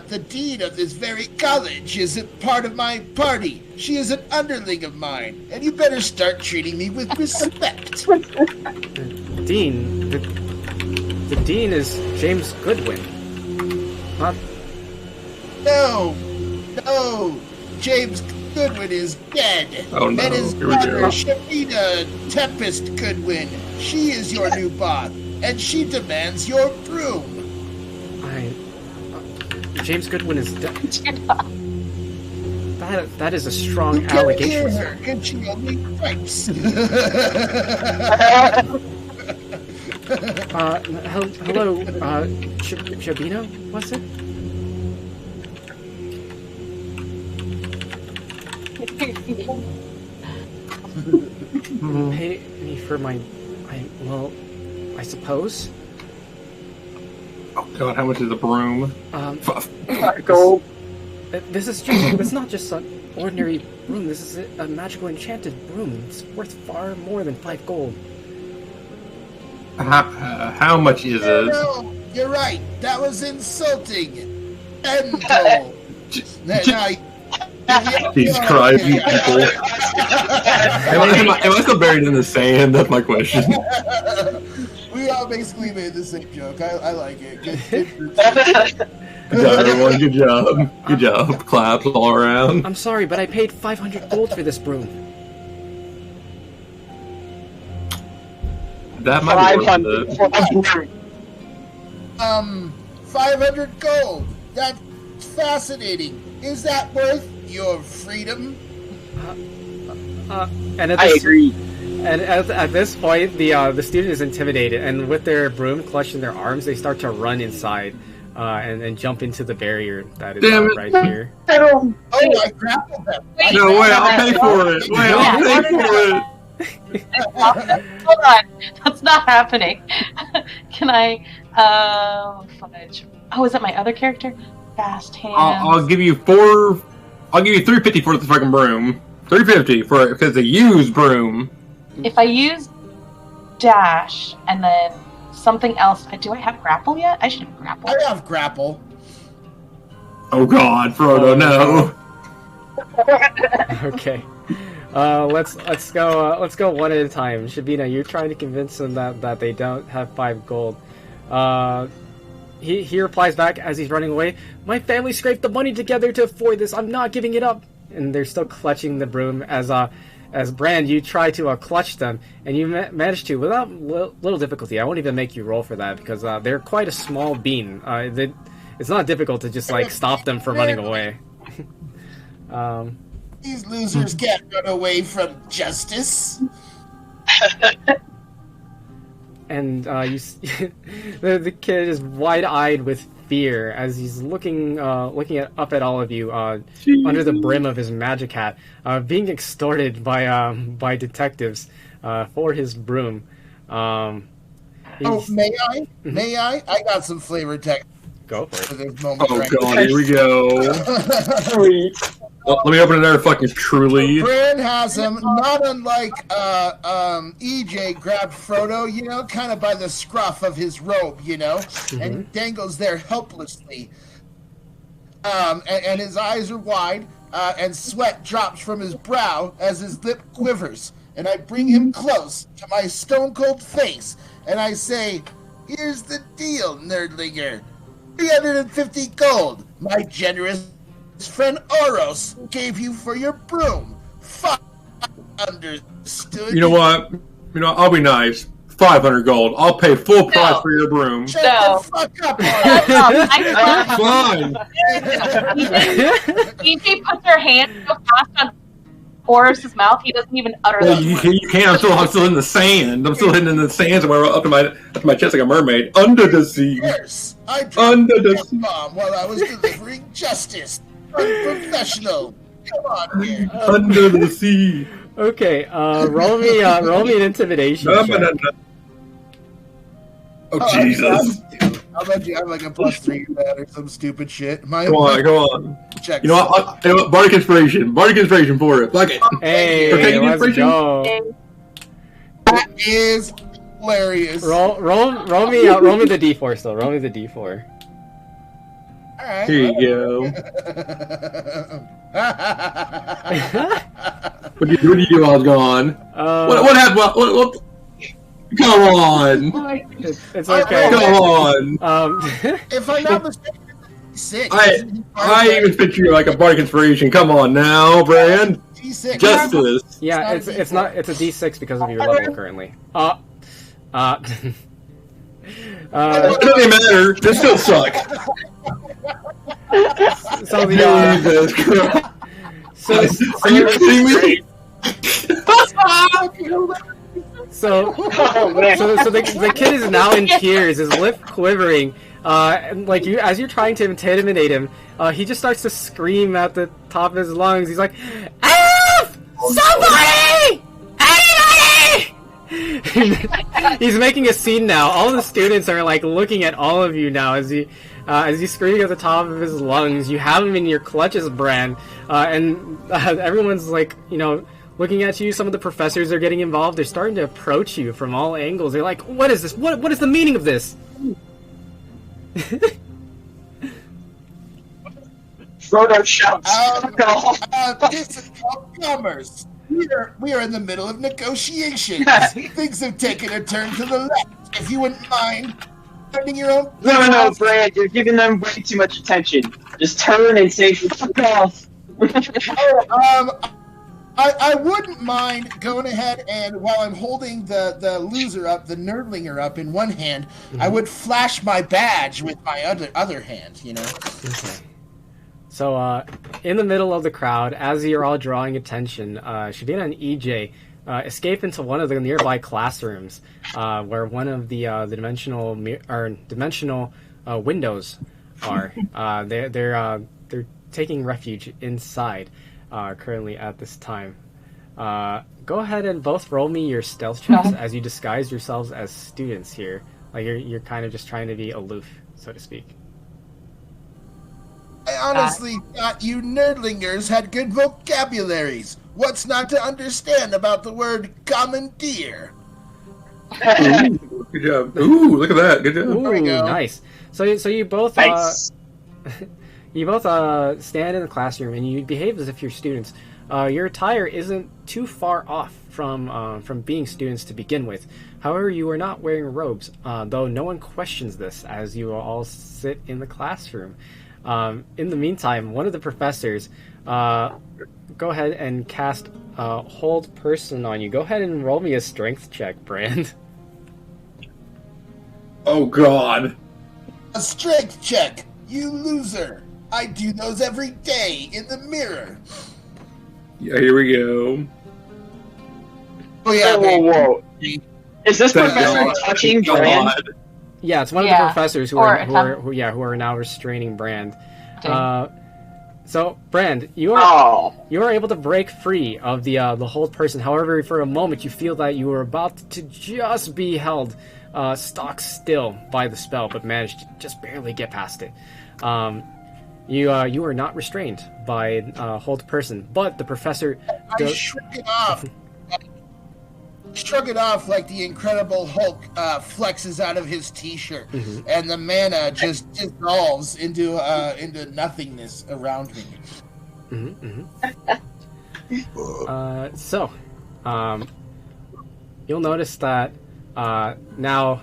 the dean of this very college is a part of my party. She is an underling of mine, and you better start treating me with respect. Dean, the dean is James Goodwin. Not. No, James Goodwin is dead. Oh no! And his daughter, Shabina Tempest Goodwin, she is your new boss, and she demands your broom. James Goodwin is dead. That is a strong allegation, sir. And she only fights. Hello, Shabino, what's it? Pay me for my... I suppose. Oh god, how much is a broom? 5 gold. This is not just an ordinary broom. This is a magical enchanted broom. It's worth far more than 5 gold. How much is it? No, you're right. That was insulting. End gold. Jesus Christ, you people. Am I still buried in the sand? That's my question. We all basically made the same joke. I like it. Good job, everyone. Good job. Good job. Claps all around. I'm sorry, but I paid 500 gold for this broom. That might be worth it. 500 gold. That's fascinating. Is that worth your freedom? I agree. And at this point, the student is intimidated, and with their broom clutched in their arms, they start to run inside and jump into the barrier that is right here. Oh, I grappled them. No, wait, I'll pay for it. Wait, I'll pay for it. Hold on, that's not happening. Can I? Fudge. Oh, is that my other character? Fast hands. I'll give you 4. I'll give you 350 for the fucking broom. 350 for because a used broom. If I use dash and then something else, do I have grapple yet? I should have grapple. I have grapple. Oh god, Frodo, no. Okay. Let's go one at a time. Shabina, you're trying to convince them that they don't have 5 gold. He replies back as he's running away. My family scraped the money together to afford this. I'm not giving it up. And they're still clutching the broom as Brand, you try to clutch them, and you manage to without little difficulty. I won't even make you roll for that because they're quite a small bean. It's not difficult to just like stop them from running away. These losers can't run away from justice. And the kid is wide-eyed with fear as he's looking up at all of you under the brim of his magic hat, being extorted by detectives for his broom. May I? May I? I got some flavor text. Go for it. This moment God, here we go. Let me open another fucking Truly. Brand has him, not unlike EJ grabbed Frodo, kind of by the scruff of his robe, and dangles there helplessly. And his eyes are wide, and sweat drops from his brow as his lip quivers. And I bring him close to my stone-cold face, and I say, here's the deal, nerdlinger. 350 gold, my generous friend Oros gave you for your broom. Fuck, understood. You know what? I'll be nice. 500 gold. I'll pay full price for your broom. Shut the fuck up, Fine. EJ puts her hand so fast on Horus's mouth, he doesn't even utter Well, them. you can't. I'm still in the sand. I'm still hidden in the sand somewhere up to my chest like a mermaid. Under the sea. Yes, I dropped Under the sea. bomb while I was delivering justice. Unprofessional. Come on here. Under the sea. Okay, roll me an intimidation check. Oh, Jesus. How about you have like a +3 to that or some stupid shit? Come on. Check. You know what? Bardic inspiration for it. Fuck it. Hey, Okay, let's go. That is hilarious. Roll me the D4 still. Roll me the D4. All right. Here you go. What did you do while I was gone? What happened? What? Come on. It's okay. Come on. If I'm not mistaken, it's 6. I even picture you like a bardic inspiration. Come on now, Brand. D6. Justice. Yeah, it's a D6 because of your level currently. It doesn't matter. This still suck. So Jesus Christ. Are you kidding me? So the kid is now in tears, his lip quivering, and like as you're trying to intimidate him, he just starts to scream at the top of his lungs. He's like, "Help! Somebody! Anybody!" He's making a scene now. All the students are like looking at all of you now as he's screaming at the top of his lungs. You have him in your clutches, Bran, and everyone's like, looking at you. Some of the professors are getting involved. They're starting to approach you from all angles. They're like, what is this? What is the meaning of this? Frodo shouts. This is called commerce. We are in the middle of negotiations. Things have taken a turn to the left. If you wouldn't mind turning your own... No, Brad, you're giving them way too much attention. Just turn and say, fuck off. I wouldn't mind going ahead and while I'm holding the loser up, the nerdlinger up in one hand, I would flash my badge with my other hand, Okay. So, in the middle of the crowd, as you're all drawing attention, Shabina and EJ escape into one of the nearby classrooms, where one of the dimensional windows are. They're taking refuge inside. Currently at this time. Go ahead and both roll me your stealth checks as you disguise yourselves as students here. Like you're kind of just trying to be aloof, so to speak. I honestly thought you nerdlingers had good vocabularies. What's not to understand about the word commandeer? Good job. Ooh, look at that. Good job. Ooh, nice. So you both Nice. you both stand in the classroom and you behave as if you're students. Your attire isn't too far off from being students to begin with. However, you are not wearing robes, though no one questions this as you all sit in the classroom. In the meantime, one of the professors, go ahead and cast Hold Person on you. Go ahead and roll me a strength check, Brand. Oh, God. A strength check, you loser. I do those every day in the mirror. Yeah, here we go. Oh, yeah, whoa. Is this Thank professor God. touching God. Brand? Yeah, it's one of the professors who are now restraining Brand. So, Brand, you are able to break free of the hold person. However, for a moment, you feel that you are about to just be held stock still by the spell, but managed to just barely get past it. You are not restrained by hold person, but the professor. I shrug it off. Shrug it off like the Incredible Hulk flexes out of his T-shirt, and the mana just dissolves into nothingness around me. You'll notice that now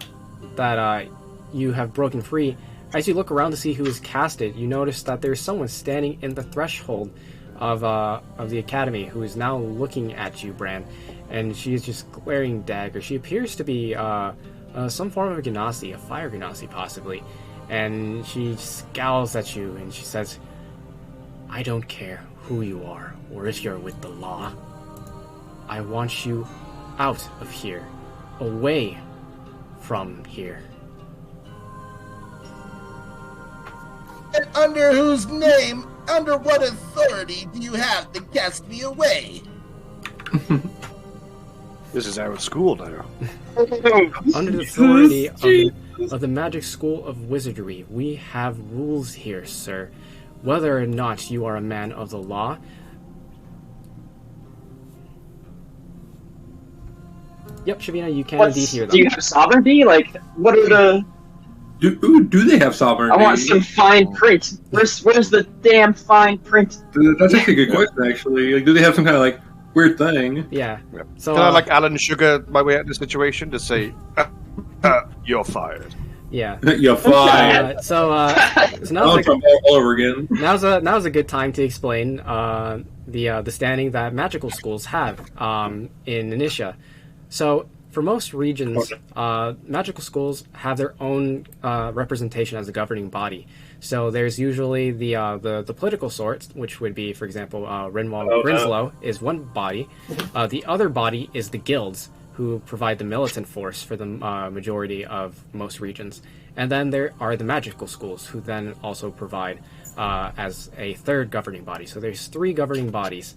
that you have broken free, as you look around to see who is casted, you notice that there's someone standing in the threshold of the academy who is now looking at you, Bran, and she is just glaring dagger. She appears to be some form of a Ganassi, a fire Ganassi possibly, and she scowls at you and she says, "I don't care who you are or if you're with the law. I want you out of here, away from here." And under whose name, under what authority do you have to cast me away? This is our school now. Under the authority of the Magic School of Wizardry, we have rules here, sir. Whether or not you are a man of the law. Yep, Shavina, you can indeed hear them. Do you have sovereignty? Like, what are the... Do they have sovereignty? I want some fine print. Where's the damn fine print? That's actually a good question, actually. Like, do they have some kind of, like, weird thing? Yeah. So, Can I, like, Alan Sugar my way out of the situation to say, you're fired? Yeah. You're fired. So now's all over again. Now's a good time to explain the standing that magical schools have in Initia. So, for most regions, magical schools have their own representation as a governing body. So there's usually the political sort, which would be, for example, Rinslow is one body. The other body is the guilds, who provide the militant force for the majority of most regions. And then there are the magical schools, who then also provide as a third governing body. So there's 3 governing bodies.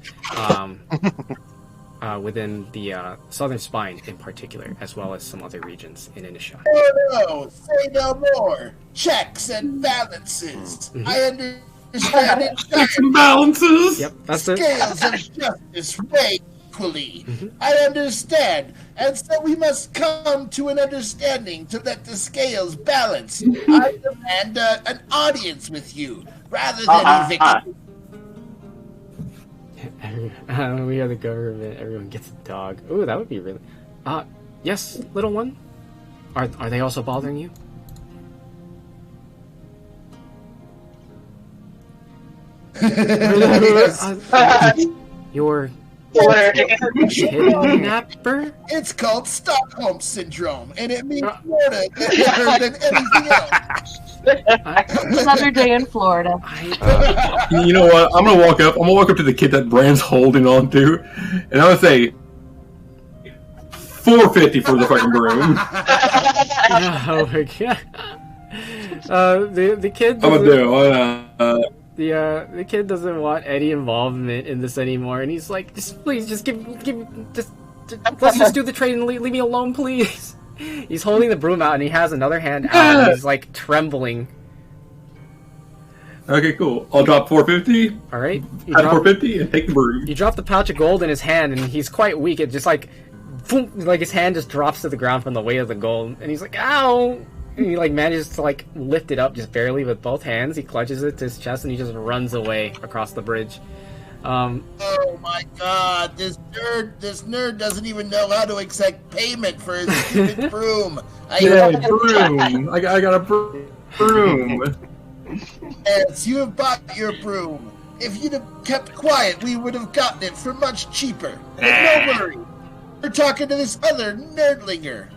Within the Southern Spine in particular, as well as some other regions in Initia. Oh no, say no more. Checks and balances. I understand it. Checks and balances. Yep, that's Scales of justice weigh equally. I understand, and so we must come to an understanding to let the scales balance. I demand an audience with you rather than eviction. We are the government. Everyone gets a dog. Ooh, that would be really. Yes, little one. Are they also bothering you? Your kidnapper? It's called Stockholm Syndrome, and it means Florida better than anything else. Another day in Florida. You know what? I'm gonna walk up to the kid that Brand's holding on to, and I'm gonna say $4.50 for the fucking broom. Oh my god. The kid. I'm gonna do. The kid doesn't want any involvement in this anymore, and he's like, please, let's just do the trade and leave me alone, please. He's holding the broom out, and he has another hand out, and he's like trembling. Okay, cool. I'll drop $4.50. All right, $4.50 and take the broom. You drop the pouch of gold in his hand, and he's quite weak. It just like, boom, like his hand just drops to the ground from the weight of the gold, and he's like, ow! And he like manages to like lift it up just barely with both hands. He clutches it to his chest, and he just runs away across the bridge. Oh my God! This nerd doesn't even know how to accept payment for his stupid broom. Broom. I got a broom. Yes, you have bought your broom. If you'd have kept quiet, we would have gotten it for much cheaper. But no worry. We're talking to this other nerdlinger.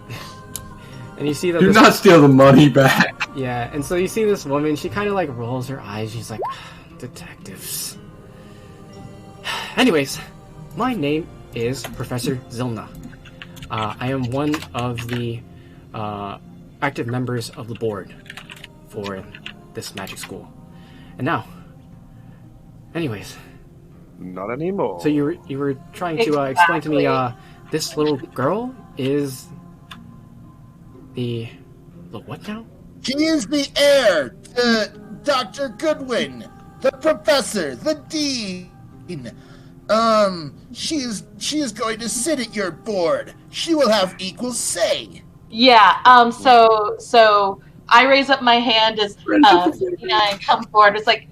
And you see that do not steal the money back. Yeah, and so you see this woman, she kind of like rolls her eyes. She's like, detectives. Anyways, my name is Professor Zilna. I am one of the active members of the board for this magic school. And now, anyways. Not anymore. So you were trying to explain to me, this little girl is the what now? She is the heir to Dr. Goodwin, the professor, the dean. She is going to sit at your board. She will have equal say. Yeah. So I raise up my hand as I come forward. It's like,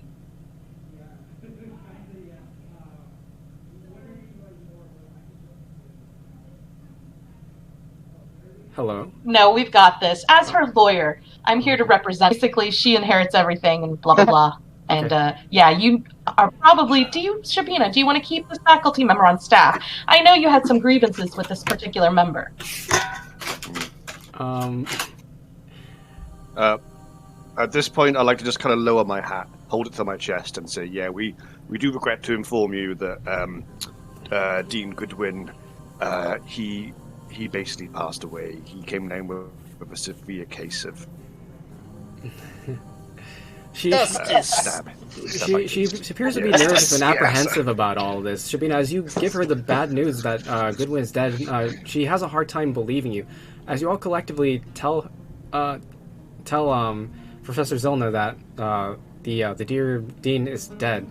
hello. No, we've got this. As her lawyer, I'm here to represent. Basically, she inherits everything and blah blah blah. And yeah, you are probably. Shabina, do you want to keep this faculty member on staff? I know you had some grievances with this particular member. At this point, I like to just kind of lower my hat, hold it to my chest, and say, "Yeah, we do regret to inform you that Dean Goodwin, he basically passed away. He came down with a severe case of." She appears to be nervous and apprehensive about all this. Shabina, as you give her the bad news that Goodwin is dead, she has a hard time believing you. As you all collectively tell Professor Zilna that the dear Dean is dead,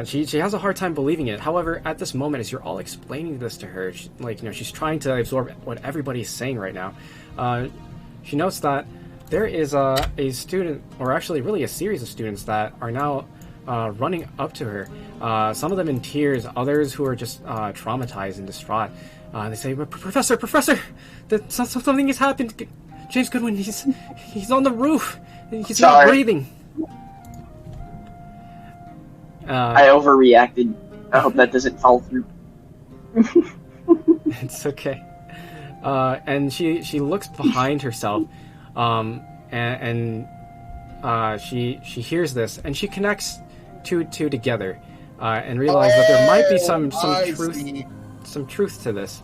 she has a hard time believing it. However, at this moment, as you're all explaining this to her, she's trying to absorb what everybody's saying right now. She notes that there is a student, or actually really a series of students that are now running up to her. Some of them in tears, others who are just traumatized and distraught. They say, Professor, something has happened. James Goodwin, he's on the roof. He's not breathing. I overreacted. I hope that doesn't fall through. It's okay. And she looks behind herself. She hears this, and she connects two together, and realizes that there might be some truth to this.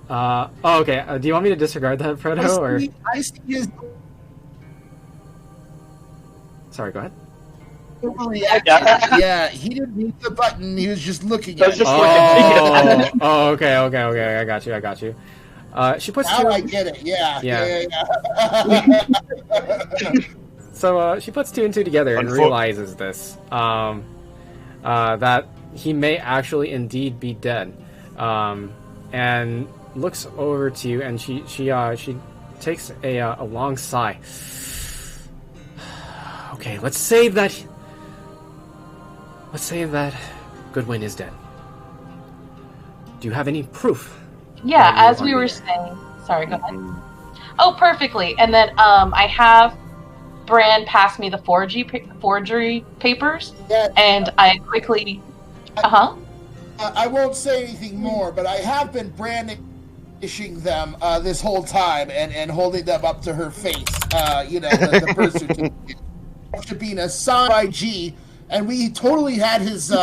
Okay. Do you want me to disregard that, Fredo, or? I see his. Sorry, go ahead. Yeah, he didn't hit the button. He was just looking at it. Okay. I got you. She puts now two. I get it. Yeah. So she puts two and two together and realizes this, that he may actually indeed be dead, and looks over to you, and she takes a long sigh. Okay, let's say that Goodwin is dead. Do you have any proof? Yeah, as we were saying. Sorry, go ahead. Oh, perfectly. And then I have Bran pass me the forgery papers, and I quickly. I won't say anything more, but I have been brandishing them this whole time and holding them up to her face. The birth certificate. Shabina signed by G, and we totally had his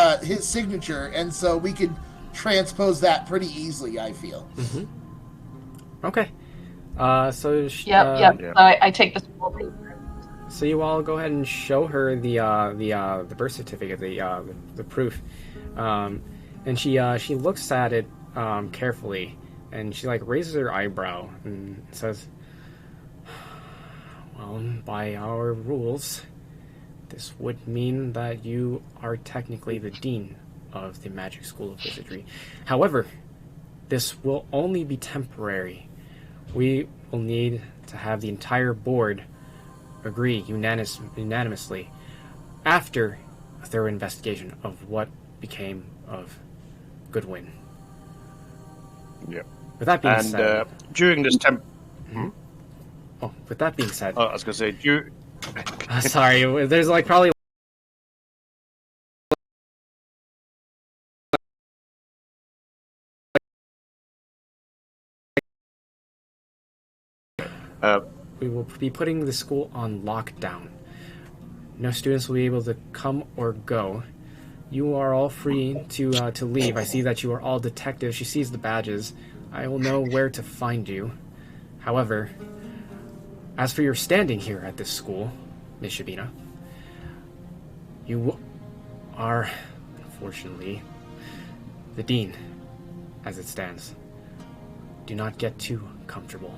signature, and so we could transpose that pretty easily, I feel. Mm-hmm. Okay. So Yep. So I take this whole paper. So you all go ahead and show her the birth certificate, the proof, and she looks at it carefully, and she raises her eyebrow and says, "Well, by our rules, this would mean that you are technically the dean of the Magic School of Wizardry. However, this will only be temporary. We will need to have the entire board agree unanimously after a thorough investigation of what became of Goodwin. Yep. With that being said, during this with that being said, I was going to say, sorry, there's like probably. We will be putting the school on lockdown. No students will be able to come or go. You are all free to leave. I see that you are all detectives. She sees the badges. I will know where to find you. However, as for your standing here at this school, Miss Shabina, you are, unfortunately, the dean, as it stands. Do not get too comfortable.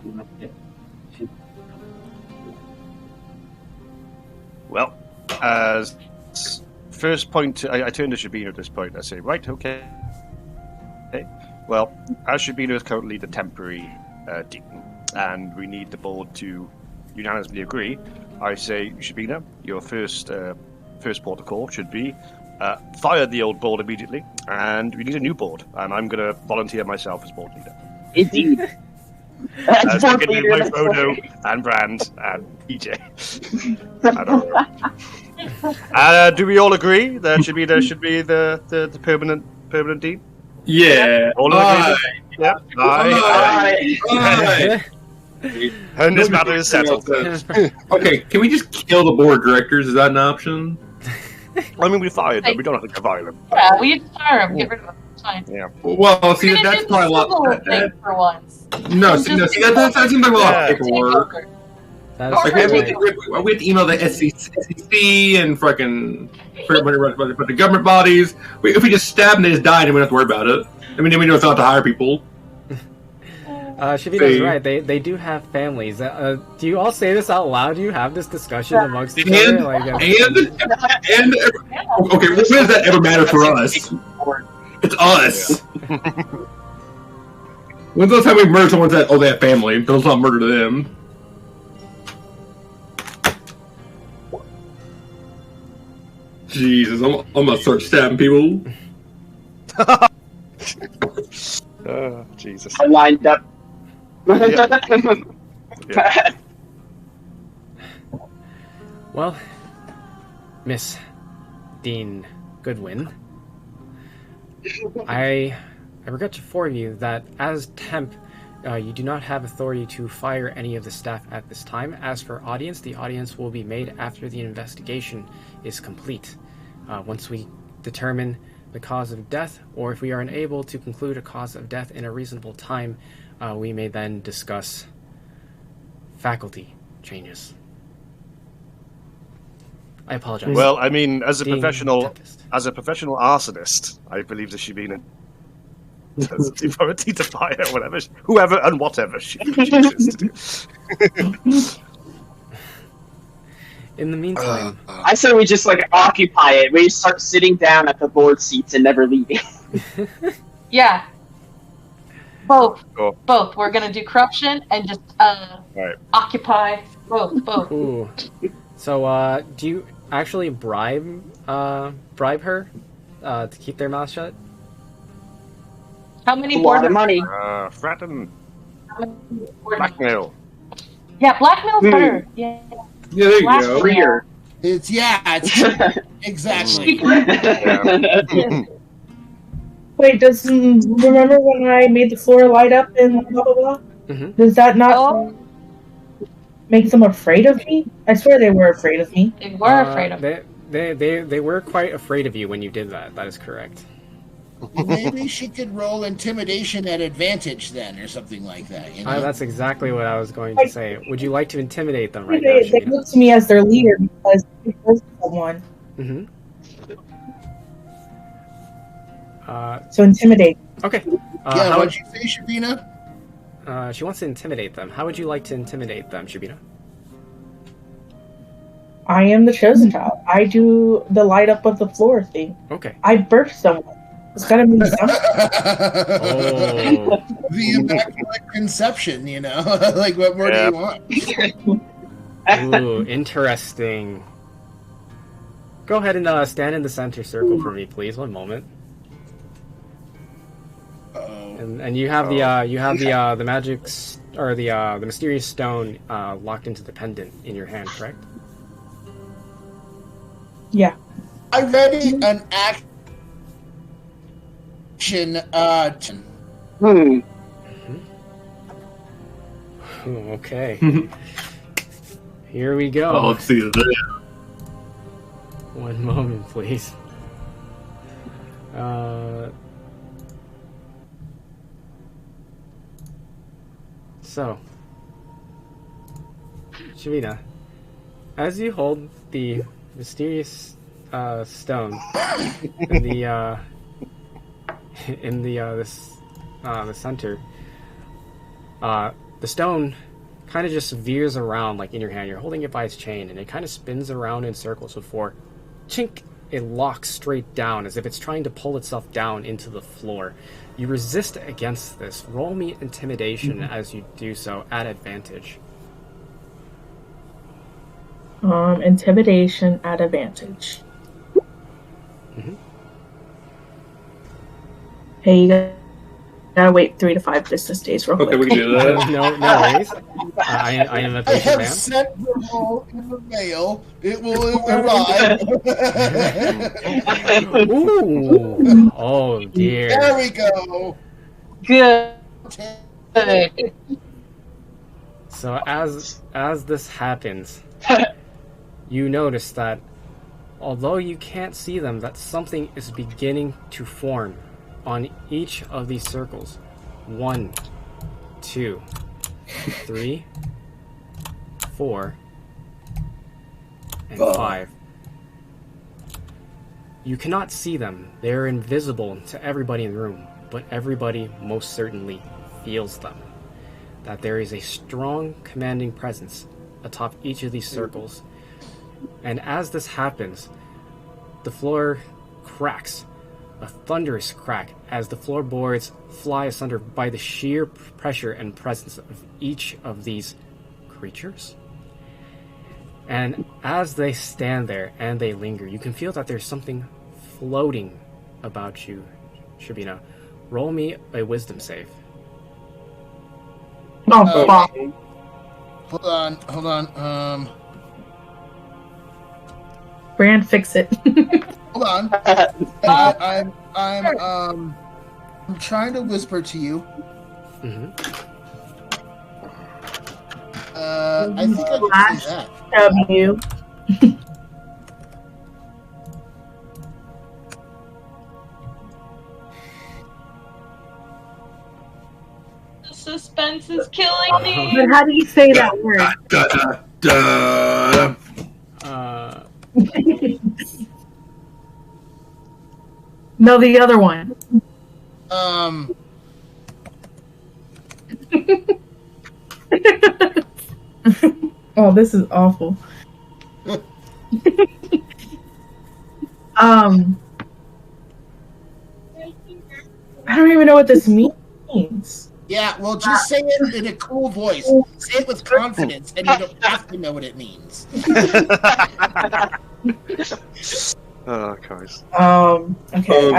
Well, as first point, I turn to Shabina at this point. I say, right, okay. Well, as Shabina is currently the temporary dean, and we need the board to unanimously agree, I say, Shabina, your first port of call should be fire the old board immediately, and we need a new board, and I'm going to volunteer myself as board leader. Indeed. That's board leader. Like Frodo and Brand and EJ. I don't know. Do we all agree that Shabina should be the permanent dean? Yeah. All agree? Yeah. Aye. And this matter is settled. Okay, can we just kill the board of directors? Is that an option? I mean, we fired them. We don't have to fire them. Yeah, we just fire them. Get rid of them. It's fine. Yeah. Well, see, that's probably a lot. For once. No, see, that seems like a lot of paperwork. That Like, is we have to email the SEC and fucking the government bodies. If we just stab them, they just die, and we don't have to worry about it. I mean, then we don't have to hire people. Shabina's right. They do have families. Do you all say this out loud? Do you have this discussion amongst each other? Like, okay, when does that ever matter for us? It's us. When's the last time we murdered someone that they have family? Don't not murder them. Jesus, I'm gonna start stabbing people. Jesus. I lined up. Yeah. Well, Miss Dean Goodwin, I regret to inform you that as temp, you do not have authority to fire any of the staff at this time. As for audience, the audience will be made after the investigation is complete. Once we determine the cause of death, or if we are unable to conclude a cause of death in a reasonable time, we may then discuss faculty changes. I apologize. Well, I mean, as a Dean professional Tempest. arsonist, I believe that Shabina has the authority to fire whoever and whatever she chooses to do. In the meantime, I say we just occupy it. We start sitting down at the board seats and never leaving. Yeah. Both. Cool. Both. We're gonna do corruption and just Right. occupy both. ooh. So, do you actually bribe her to keep their mouth shut? How many A lot board of money. Fratten. how many board- Blackmail. Yeah, blackmail's better. Yeah. Yeah, there you Last go. Freer. It's exactly. Yeah. Wait, remember when I made the floor light up and blah blah blah? Mm-hmm. Does that not Oh, make them afraid of me? I swear they were afraid of me. they were afraid of it. They were quite afraid of you when you did that. That is correct. Maybe she could roll intimidation at advantage then, or something like that. You know? That's exactly what I was going to say. Would you like to intimidate them right They now? look to me as their leader because they killed someone. Mm-hmm. So intimidate. Okay. Yeah, how what'd you say, Shabina? she wants to intimidate them. How would you like to intimidate them, Shabina? I am the chosen child. I do the light up of the floor thing. Okay. I birthed someone. It's gotta mean something. Oh. The immaculate conception, you know? Like, what more do you want? Ooh, interesting. Go ahead and stand in the center circle for me, please. One moment. And you have the magic or the mysterious stone locked into the pendant in your hand, correct? Yeah. I ready an action. Okay. Here we go. Oh, let's see this. One moment, please. So, Shavina, as you hold the mysterious stone in the the center, the stone kind of just veers around like in your hand. You're holding it by its chain, and it kind of spins around in circles before, chink, it locks straight down as if it's trying to pull itself down into the floor. You resist against this. Roll me intimidation as you do so at advantage. Intimidation at advantage. Hey, you gotta wait 3 to 5 business days real quick. Okay, we can do that. No worries. I am a I patient have man. sent the roll in the mail. It will arrive. Ooh. Oh dear. There we go. Good. So as this happens, you notice that although you can't see them, that something is beginning to form on each of these circles. 1, 2, 3, 4, and 5. You cannot see them. They're invisible to everybody in the room, but everybody most certainly feels them. That there is a strong, commanding presence atop each of these circles. And as this happens, the floor cracks, a thunderous crack, as the floorboards fly asunder by the sheer pressure and presence of each of these creatures. And as they stand there and they linger, you can feel that there's something floating about you, Shabina. Roll me a wisdom save. Oh, fuck. Hold on. Brand, fix it. Hold on. I'm trying to whisper to you. I think I can say that. W. The suspense is killing me. But how do you say that word? No, the other one. Oh, this is awful. I don't even know what this means. Yeah, well, just say it in a cool voice. Say it with confidence, and you don't have to know what it means. Oh, Christ. Okay.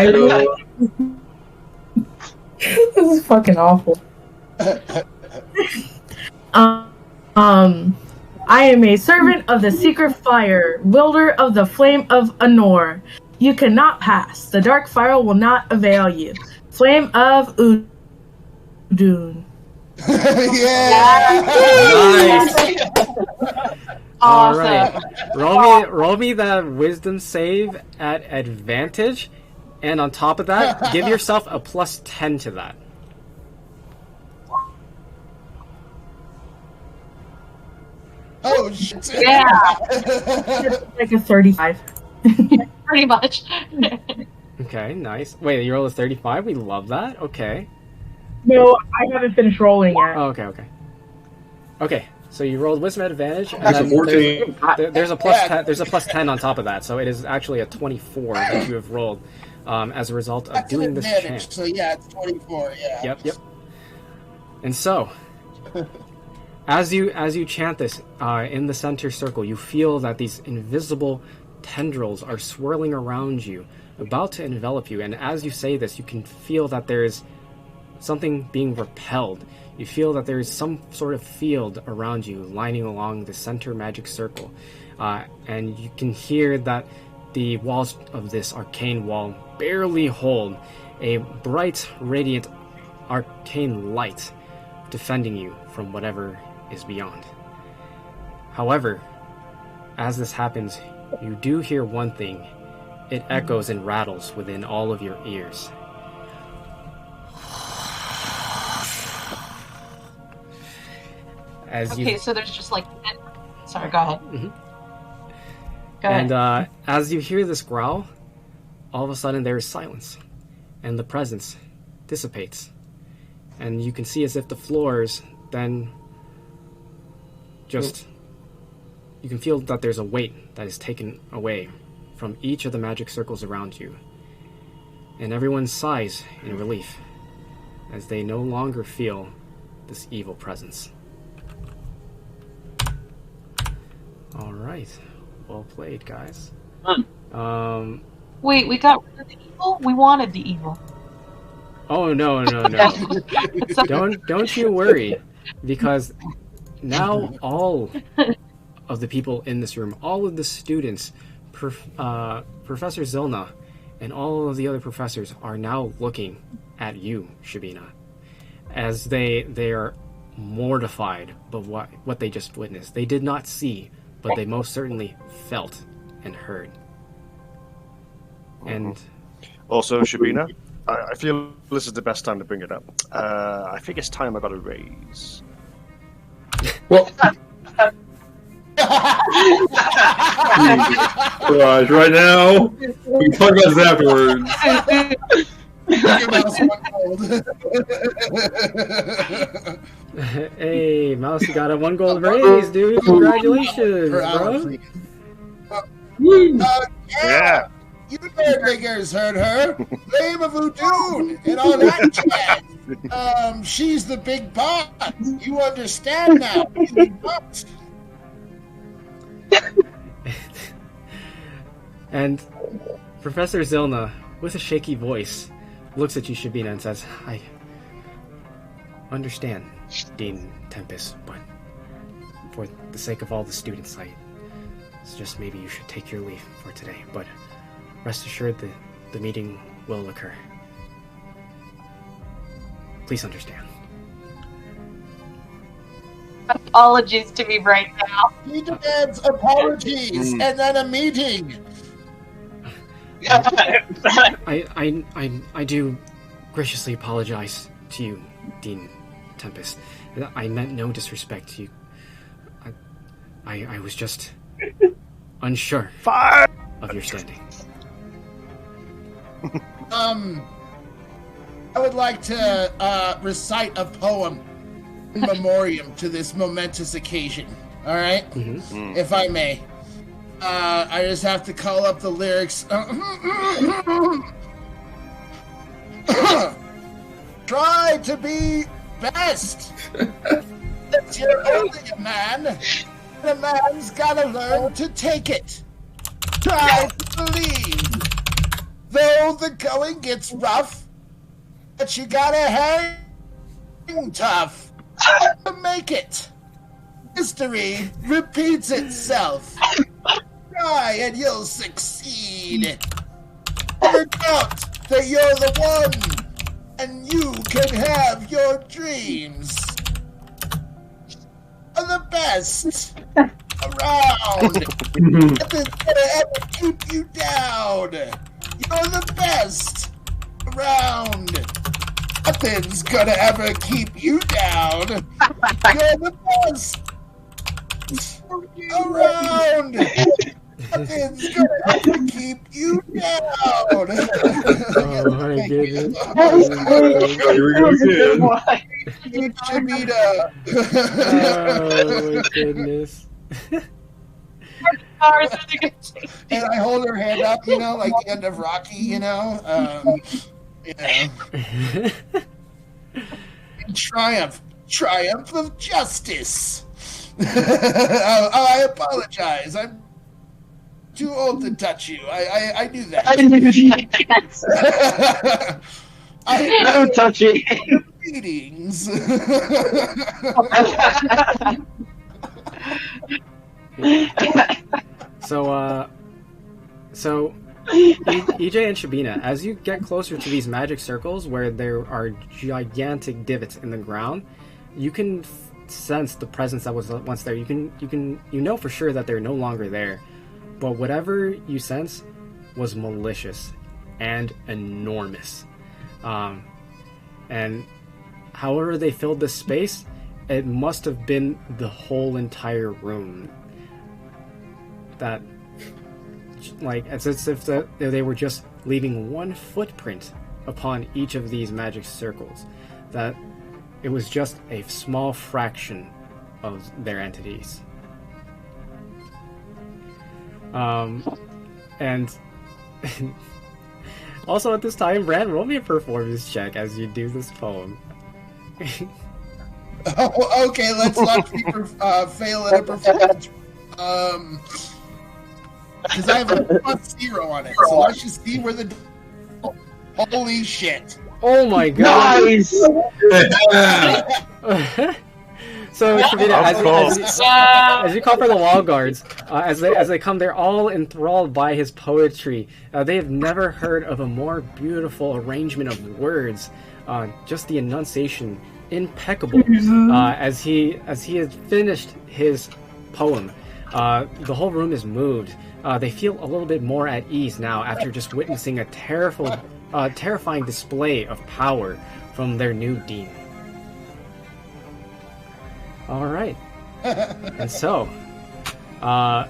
This is fucking awful. I am a servant of the secret fire, wielder of the flame of Anor. You cannot pass. The dark fire will not avail you. Flame of Udun. Yeah! Nice. All right. Roll me that wisdom save at advantage, and on top of that, give yourself a plus 10 to that. Oh, shit. Yeah, Like a 35. pretty much. Okay, nice. Wait, you rolled a 35? We love that. Okay. No, I haven't finished rolling yet. Oh, okay. Okay, so you rolled wisdom at advantage, and That's a then 14. there's a plus 10. There's a plus 10 on top of that, so it is actually a 24 that you have rolled as a result of That's doing an this advantage, chant. so yeah, it's 24, yeah. Yep. And so, as you chant this in the center circle, you feel that these invisible tendrils are swirling around you, about to envelop you, and as you say this, you can feel that there is something being repelled. You feel that there is some sort of field around you lining along the center magic circle, and you can hear that the walls of this arcane wall barely hold a bright, radiant, arcane light defending you from whatever is beyond. However, as this happens, you do hear one thing. It echoes and rattles within all of your ears. So there's just like... Sorry, go ahead. Mm-hmm. Go ahead. And as you hear this growl, all of a sudden there is silence, and the presence dissipates. And you can see as if the floors then just... You can feel that there's a weight that is taken away from each of the magic circles around you. And everyone sighs in relief as they no longer feel this evil presence. Alright. Well played, guys. Wait, we got rid of the evil? We wanted the evil. Oh, no. Don't you worry. Because now all of the people in this room, all of the students, Professor Zilna, and all of the other professors are now looking at you, Shabina, as they are mortified by what they just witnessed. They did not see, but they most certainly felt and heard. And also, Shabina, I feel this is the best time to bring it up. I think it's time I got a raise. Well, Raj, right now, we can talk about this afterwards. Hey, Mouse, you got a 1 gold raise, dude. Congratulations, bro. Yeah. You nerdliggers heard her. Flame of Udun and all that chat. She's the big boss. You understand now. You must. And Professor Zilna, with a shaky voice, looks at you, Shabina, and says, I understand, Dean Tempest, but for the sake of all the students, I suggest maybe you should take your leave for today, but rest assured the meeting will occur. Please understand. Apologies to me right now. He demands apologies and then a meeting. I do graciously apologize to you, Dean Tempest. I meant no disrespect to you. I was just unsure of your standing. I would like to recite a poem in memoriam to this momentous occasion. All right, if I may. I just have to call up the lyrics. Try to be best. You're only a man, and a man's gotta learn to take it. Try to believe, though the going gets rough, but you gotta hang tough to make it. History repeats itself. Try and you'll succeed. Never doubt that you're the one, and you can have your dreams. Are the best around. Nothing's gonna ever keep you down. You're the best around. Nothing's gonna ever keep you down. You're the best around. Nothing's gonna ever keep you down. Oh my goodness. Shabina. Oh my goodness. And I hold her hand up, like the end of Rocky, Triumph of justice. I apologize. I'm too old to touch you. I knew that. I knew that. Don't touch it. Greetings. So EJ and Shabina, as you get closer to these magic circles where there are gigantic divots in the ground, you can sense the presence that was once there. You know for sure that they're no longer there, but whatever you sense was malicious and enormous. And however they filled this space, it must have been the whole entire room. That, like, it's as if they were just leaving one footprint upon each of these magic circles. That it was just a small fraction of their entities. And also at this time, Brand, roll me a performance check as you do this poem. Oh, okay, let's watch me fail at a performance. Because I have a +0 on it, so let's just see where the... Holy shit. Oh my god! Nice! So, Shavina, as you call for the wall guards, as they come, they're all enthralled by his poetry. They have never heard of a more beautiful arrangement of words. Just the enunciation, impeccable. As he has finished his poem, the whole room is moved. They feel a little bit more at ease now after just witnessing a terrifying display of power from their new dean. Alright. And so, like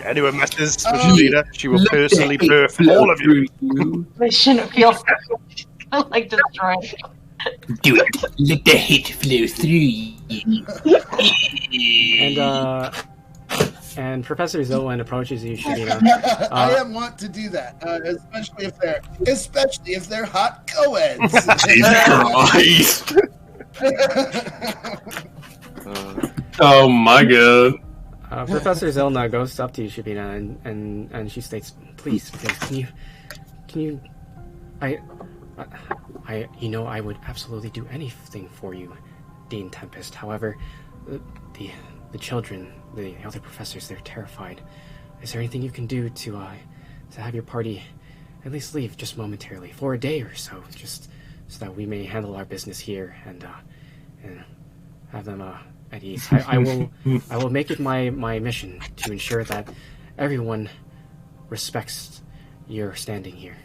anyone messes with Shalina, she will personally birth all of you. They shouldn't feel like destroyed. Do it. Let the hate flow through you. And Professor Zolan approaches you, Shavina. I am want to do that, especially if they're hot co-eds. Jesus Christ! Oh my god. Professor Zelna goes up to you, Shabina, and she states, please, can you, I would absolutely do anything for you, Dean Tempest. However, the children, the other professors, they're terrified. Is there anything you can do to have your party at least leave just momentarily for a day or so, just so that we may handle our business here and have them at ease. I will make it my mission to ensure that everyone respects your standing here.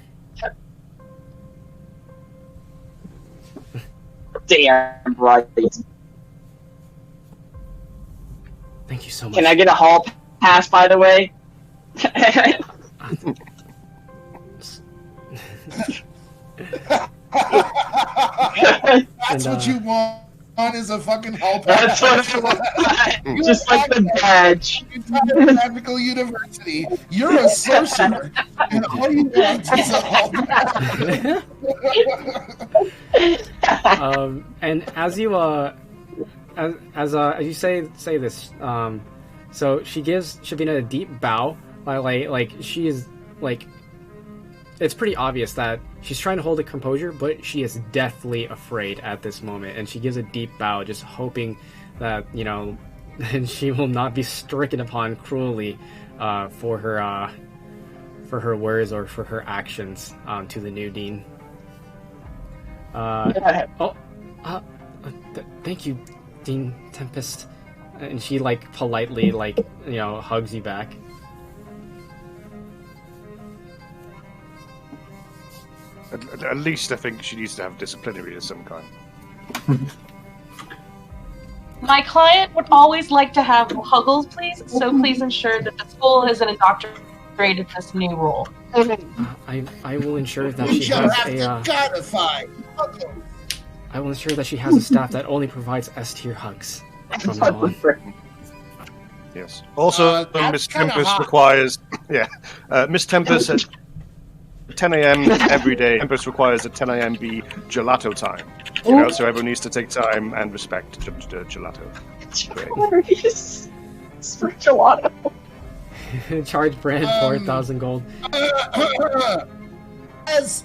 Damn right. Thank you so much. Can I get a hall pass, by the way? That's what you want is a fucking hall pass. That's what I want. Just like the badge. Entire magical university. You're a sorcerer, and all you want is a hall pass. And as you as you say this, so she gives Shavina a deep bow, like she is like. It's pretty obvious that she's trying to hold a composure, but she is deathly afraid at this moment, and she gives a deep bow, just hoping that, and she will not be stricken upon cruelly for her words or for her actions to the new dean. Thank you, Dean Tempest. And she politely hugs you back. At least I think she needs to have disciplinary of some kind. My client would always like to have huggles, please. So please ensure that the school has indoctrinated this new rule. I will ensure that We she shall has have to codify huggles. I will ensure that she has a staff that only provides S-tier hugs from now on. Yes. Also, Miss Tempest requires... Miss Tempest at 10 a.m. every day. Tempest requires that 10 a.m. be gelato time. So everyone needs to take time and respect gelato. Glorious. For gelato. Charge Brand 4,000 gold. As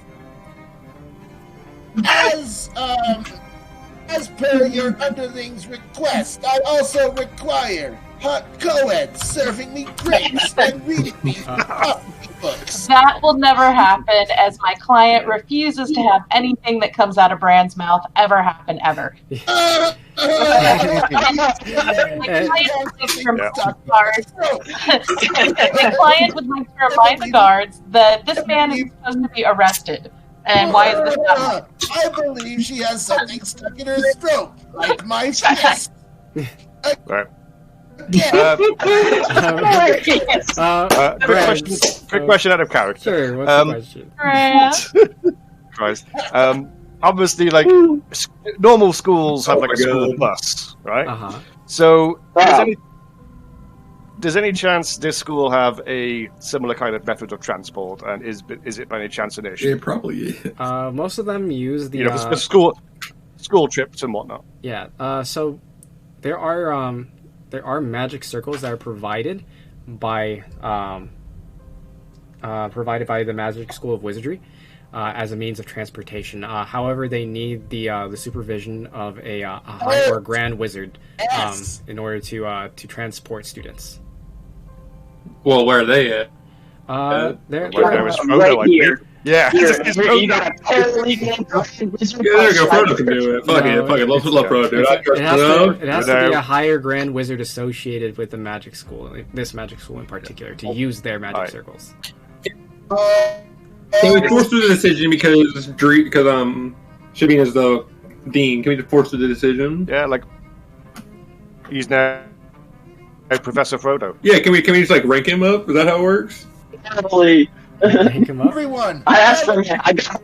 per your underling's request, I also require hot co-ed serving me drinks and reading me coffee books. That will never happen, as my client refuses to have anything that comes out of Brand's mouth ever happen ever. My client would like to remind the guards that this man is supposed to be arrested. And why is this not? I believe she has something stuck in her throat, like my fist. Right. Quick question out of character. Sure, what's the question? Christ. Obviously, like, normal schools have, like, a school bus, right? Uh-huh. So, does any chance this school have a similar kind of method of transport, and is it by any chance an issue? It probably is. Most of them use the... the school trips and whatnot. Yeah, so there are magic circles that are provided by the Magic School of Wizardry as a means of transportation. However, they need the supervision of a high or grand wizard in order to transport students. Well, where are they at? They're right here. Yeah. You got a paralegal. There you go. Frodo can do it. Fuck it. Let's love Frodo, dude. It has to be a higher grand wizard associated with the magic school, this magic school in particular, to use their magic circles. Can we force through the decision because Shabine is the dean? Can we just force through the decision? Yeah, like he's now Professor Frodo. Yeah, can we just like rank him up? Is that how it works? Totally. Rank him up. Everyone, I asked for him. I got come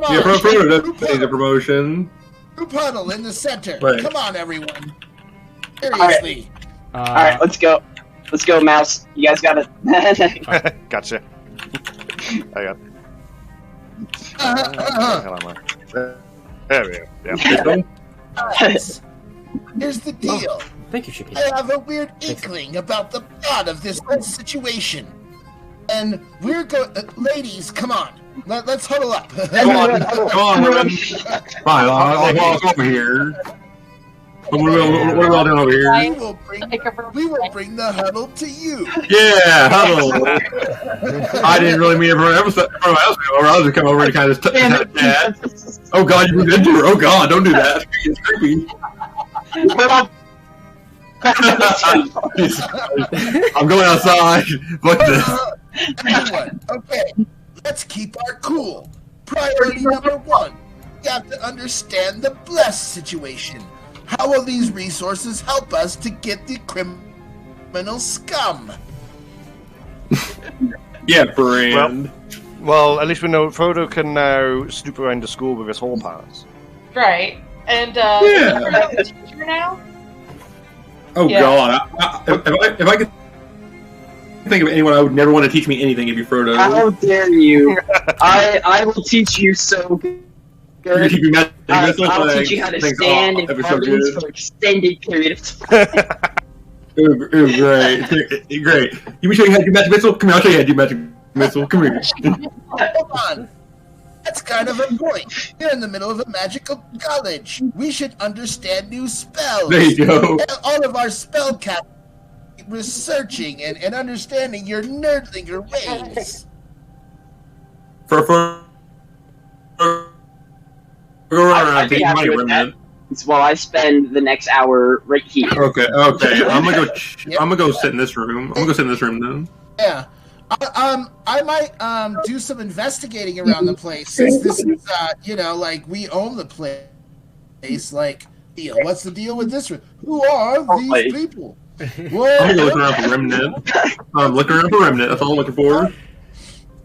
on. Yeah, Frodo does need a promotion. Group huddle in the center. Right. Come on, everyone. Seriously. All right, let's go. Let's go, Mouse. You guys got it. Gotcha. I got. Hell am I? There we go. Yeah. Here's the deal. Thank you, Chippy. I have a weird inkling about the plot of this whole situation. And we're going... ladies, come on. Let's huddle up. Come on, women. Fine, I'll walk over here. What are we all doing over here? We will bring the huddle to you. Yeah, huddle. I didn't really mean everyone else to come over. I was just come over and kind of touch that. Oh God, you moved into her. Oh God, don't do that. It's creepy. I'm going outside. Fuck this. Everyone, okay. Let's keep our cool. Priority number 1. We have to understand the Bliss situation. How will these resources help us to get the criminal scum? Yeah, Brand. Well, at least we know Frodo can now snoop around the school with his hall pass. Right. And, Yeah. like a teacher now? Oh Yeah. God! If I could think of anyone I would never want to teach me anything, it'd be Frodo. How dare you? I will teach you so good. You're teaching me magic. I'll teach you how to stand in gardens for extended period of time. It was great. Great. You mean show you how to do magic missile? Come here, I'll show you how to do magic missile. Come here. Hold on. That's kind of a point. You're in the middle of a magical college. We should understand new spells. There you go. All of our spell cap researching and understanding your nerdlinger ways. For go around. Take money for a minute. It's while I spend the next hour right here. Okay. I'm gonna go sit in this room. I'm gonna go sit in this room then. Yeah. I might do some investigating around the place since this is like we own the place. Like, what's the deal with this room? Who are these people? I'm gonna go look around for Remnant. Looking around for Remnant. That's all I'm looking for.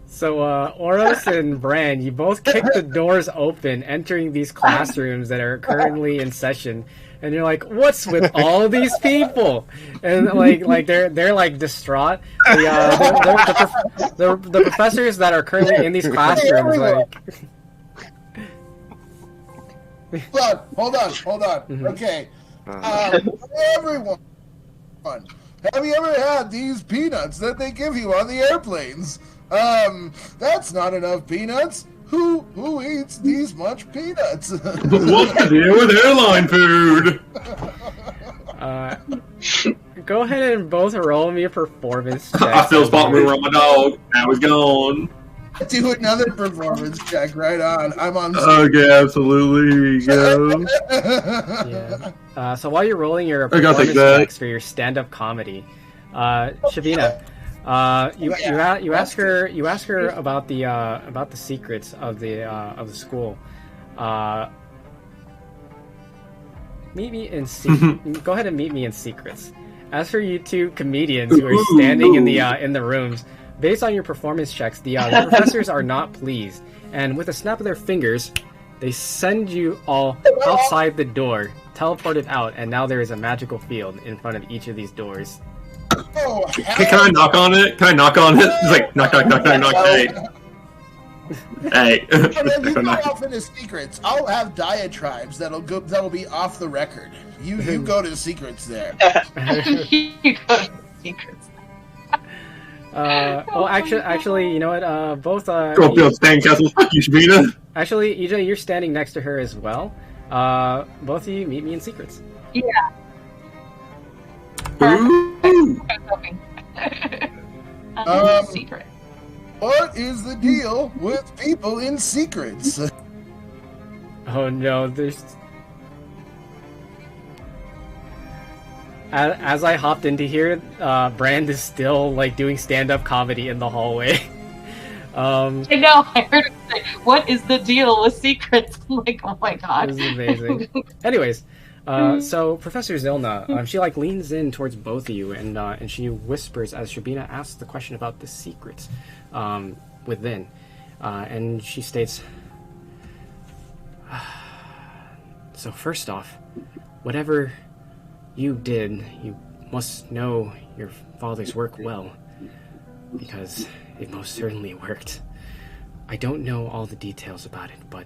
So, Oros and Bran, you both kick the doors open, entering these classrooms that are currently in session, and you're like, "What's with all these people?" And like they're like distraught. The professors that are currently in these classrooms, like. Hold on. Mm-hmm. Okay, everyone, have you ever had these peanuts that they give you on the airplanes? That's not enough peanuts. Who eats these much peanuts? What's the deal with airline food? Go ahead and both roll me a performance check. I feel spot rumor on my dog. Now he's gone. Do another performance check. Right on. I'm on. Okay, absolutely. Go. Yeah. So while you're rolling your performance checks for your stand-up comedy, Shabina, you ask her about the secrets of the school. Meet me in go ahead and meet me in secrets. As for you two comedians who are standing in the rooms, based on your performance checks, the professors are not pleased, and with a snap of their fingers, they send you all outside the door, teleported out, and now there is a magical field in front of each of these doors. Oh, can I knock on it? Can I knock on it? It's like knock. Hey. And you go off into secrets. I'll have diatribes that'll be off the record. You go to secrets there. You go to secrets. Well, actually, you know what? Both. Go build sandcastles. Fuck you, Shabina. Actually, EJ, you're standing next to her as well. Both of you meet me in secrets. Yeah. Secret. What is the deal with people in secrets? Oh no, there's... As I hopped into here, Brand is still, like, doing stand-up comedy in the hallway. I know, I heard him say, what is the deal with secrets? I'm like, oh my god. This is amazing. Anyways, so Professor Zilna, she, like, leans in towards both of you, and she whispers as Shabina asks the question about the secrets within. And she states, so first off, whatever you did, you must know your father's work well, because it most certainly worked. I don't know all the details about it, but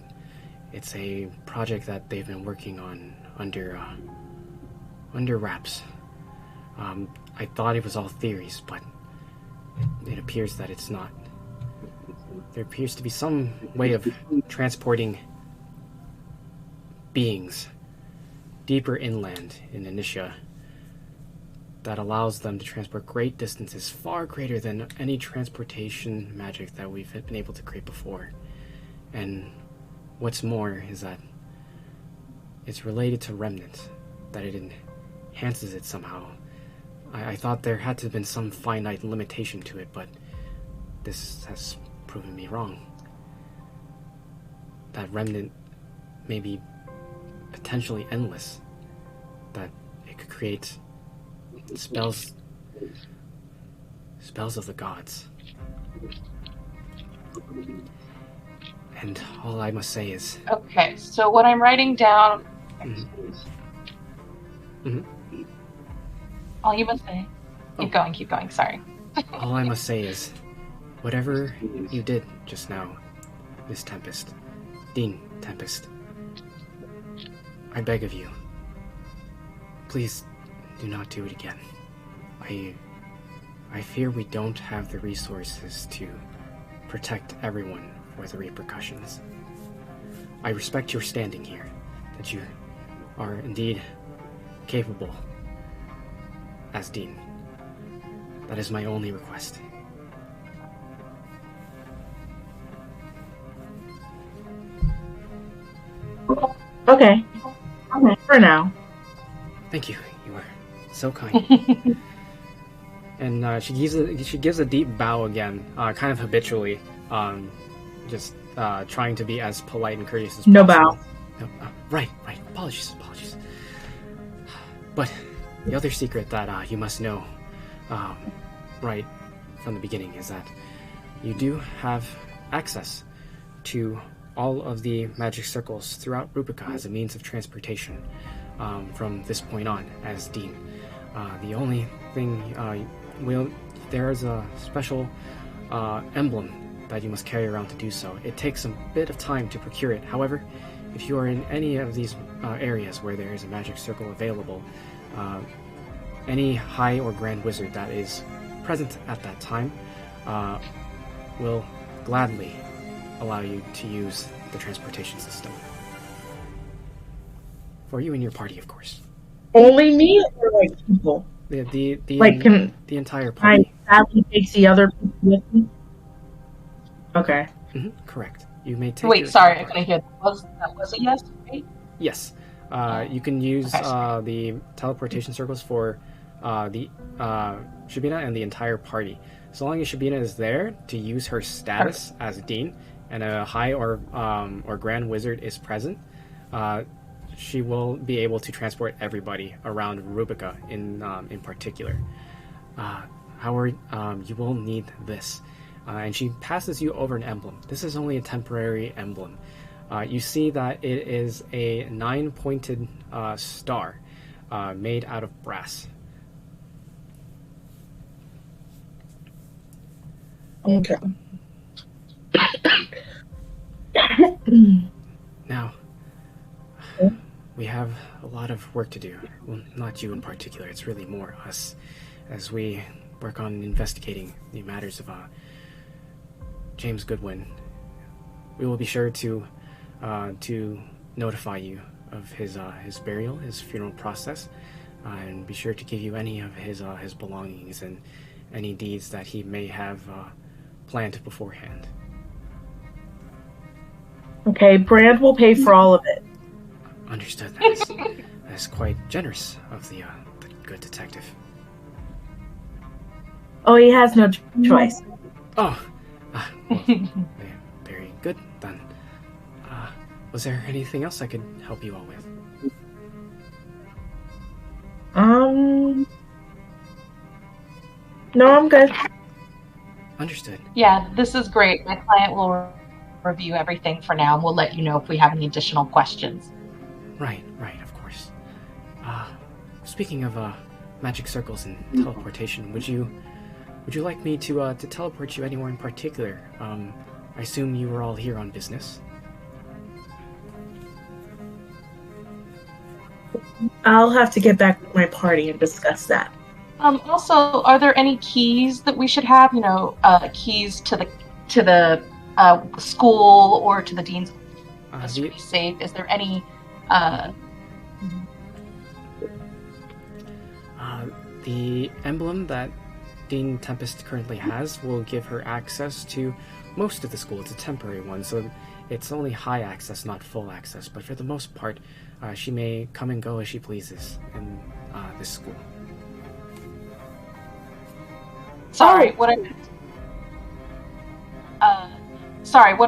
it's a project that they've been working on under wraps. I thought it was all theories, but it appears that it's not. There appears to be some way of transporting beings deeper inland in Initia that allows them to transport great distances, far greater than any transportation magic that we've been able to create before. And what's more is that it's related to Remnant, that it enhances it somehow. I thought there had to have been some finite limitation to it, but this has proven me wrong. That Remnant may be potentially endless, that it could create spells of the gods. And all I must say is... Okay, so what I'm writing down... All you must say... Keep going, sorry. All I must say is, whatever you did just now, Miss Tempest, Dean Tempest, I beg of you, please do not do it again. I fear we don't have the resources to protect everyone for the repercussions. I respect your standing here, that you are indeed capable as Dean. That is my only request. Okay. For now. Thank you. You are so kind. And she gives a deep bow again, kind of habitually, just trying to be as polite and courteous as possible. No bow. No, right. Apologies. But the other secret that you must know, right from the beginning, is that you do have access to all of the magic circles throughout Rubica as a means of transportation from this point on as Dean. The only thing, there is a special emblem that you must carry around to do so. It takes a bit of time to procure it. However, if you are in any of these areas where there is a magic circle available, any high or grand wizard that is present at that time will gladly allow you to use the transportation system. For you and your party, of course. Only me or like people? The entire party. I sadly take the other people with me? Okay. Correct. You may take. Wait, sorry, I couldn't hear. That was a yes, right? Yes. You can use the teleportation circles for the Shabina and the entire party. So long as Shabina is there to use her status as Dean, and a high or grand wizard is present, she will be able to transport everybody around Rubica in particular. However, you will need this. And she passes you over an emblem. This is only a temporary emblem. You see that it is a 9-pointed star made out of brass. Okay. Now, we have a lot of work to do. Well, not you in particular. It's really more us, as we work on investigating the matters of James Goodwin. We will be sure to notify you of his burial, his funeral process, and be sure to give you any of his belongings and any deeds that he may have planned beforehand. Okay, Brand will pay for all of it. Understood. That is quite generous of the good detective. Oh, he has no choice. Oh, well, very good then. Was there anything else I could help you all with? No, I'm good. Understood. Yeah, this is great. My client will review everything for now, and we'll let you know if we have any additional questions. Right, of course. Speaking of magic circles and teleportation, would you like me to teleport you anywhere in particular? I assume you were all here on business. I'll have to get back with my party and discuss that. Also, are there any keys that we should have? You know, keys to the school or to the dean's office to be safe? Is there any? The emblem that Dean Tempest currently has will give her access to most of the school. It's a temporary one, so it's only high access, not full access. But for the most part, she may come and go as she pleases in this school. Sorry, what I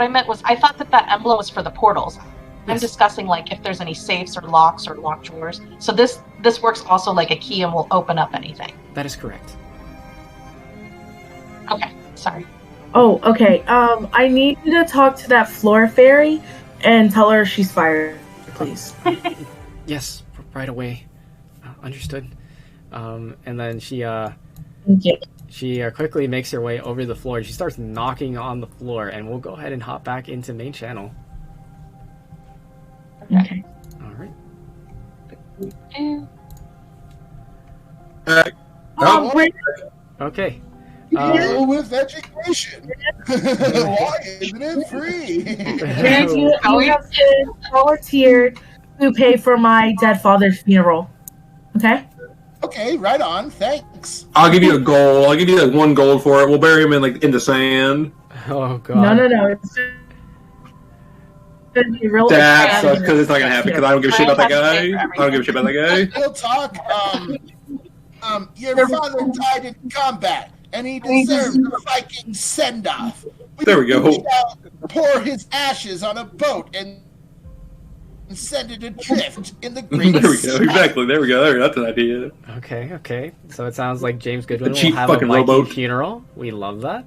meant was I thought that emblem was for the portals. I'm discussing like if there's any safes or locks or locked drawers. So this works also like a key and will open up anything. That is correct. Okay, sorry. Oh, okay. I need you to talk to that floor fairy and tell her she's fired, please. Yes, right away. Understood. And then she Thank you. She quickly makes her way over the floor. She starts knocking on the floor, and we'll go ahead and hop back into main channel. Okay. All right. Okay. Deal with education. Why isn't it free? You have to volunteer to pay for my dead father's funeral. Okay? Okay, right on. Thanks. I'll give you a gold. I'll give you like 1 gold for it. We'll bury him in the sand. Oh god. No. It's gonna be real. That sucks because it's not gonna happen. Because I don't give a shit about that guy. I don't give a shit about that guy. We'll talk. Your father died in combat, and he deserved a Viking send-off. There we go. Shall pour his ashes on a boat and send it adrift in the Great There we go. Sea. Exactly. There we go. That's an idea. Okay. So it sounds like James Goodwin will cheap have a fucking Viking rowboat. funeral. We love that.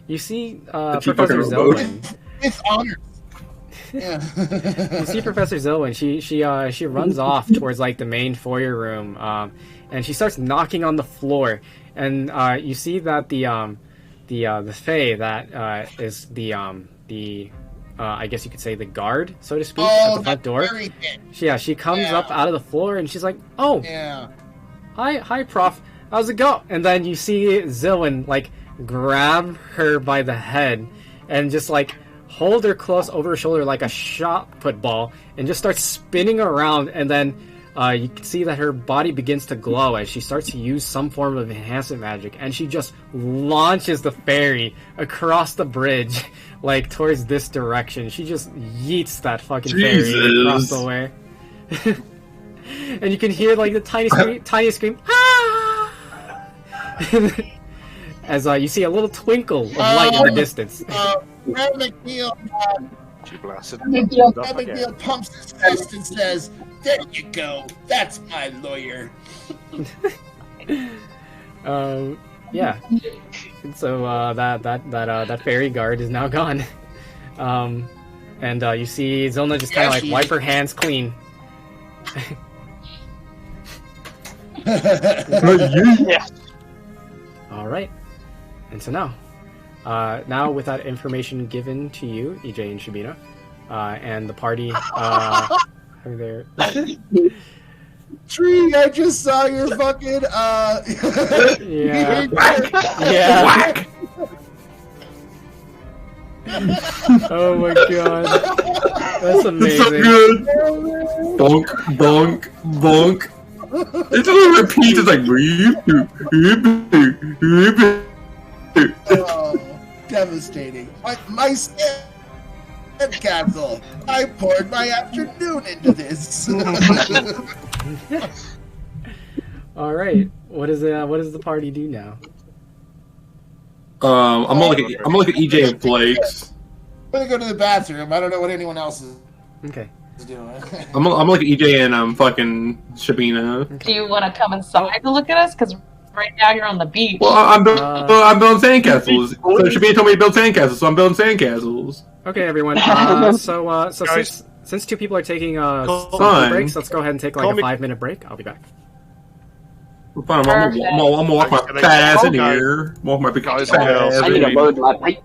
You see cheap Professor fucking rowboat. Zilwin. With honor. Yeah. You see Professor Zilwin. She runs off towards like the main foyer room, and she starts knocking on the floor. And you see that the Fae that is the I guess you could say the guard, so to speak, at the front door. She comes up out of the floor and she's like, "Oh, yeah. hi, Prof. How's it go? And then you see Zillin, like, grab her by the head and just, like, hold her close over her shoulder like a shot put ball and just start spinning around, and then you can see that her body begins to glow as she starts to use some form of enhancement magic, and she just launches the fairy across the bridge, like, towards this direction. She just yeets that fucking fairy across the way. And you can hear, like, the tiny scream, ah! As you see a little twinkle of light in the distance. Brad McNeil pumps his fist and says, "There you go. That's my lawyer." Yeah. And so that fairy guard is now gone. And you see Zilna just kind of like wipe her hands clean. Yeah. All right. And so now with that information given to you, EJ and Shabina, and the party are there. Tree, I just saw your fucking Yeah. Yeah. Oh my god. That's amazing. It's so good. Bonk, bonk, bonk. It just repeats. It's like. Oh, devastating. My skin capsule. I poured my afternoon into this. All right. What does the party do now? I'm gonna look at EJ and Flakes. I'm gonna go to the bathroom. I don't know what anyone else is doing. I'm gonna look at EJ and fucking Shabina. Do you want to come inside to look at us? Because right now you're on the beach. Well, I'm building sandcastles. So Shabina told me to build sandcastles, so I'm building sandcastles. Okay, everyone. So since two people are taking breaks, let's go ahead and take like a 5-minute break. I'll be back. Fine, I'm gonna walk my fat ass in here. Walk my big fat ass I in need to here. load my pipe.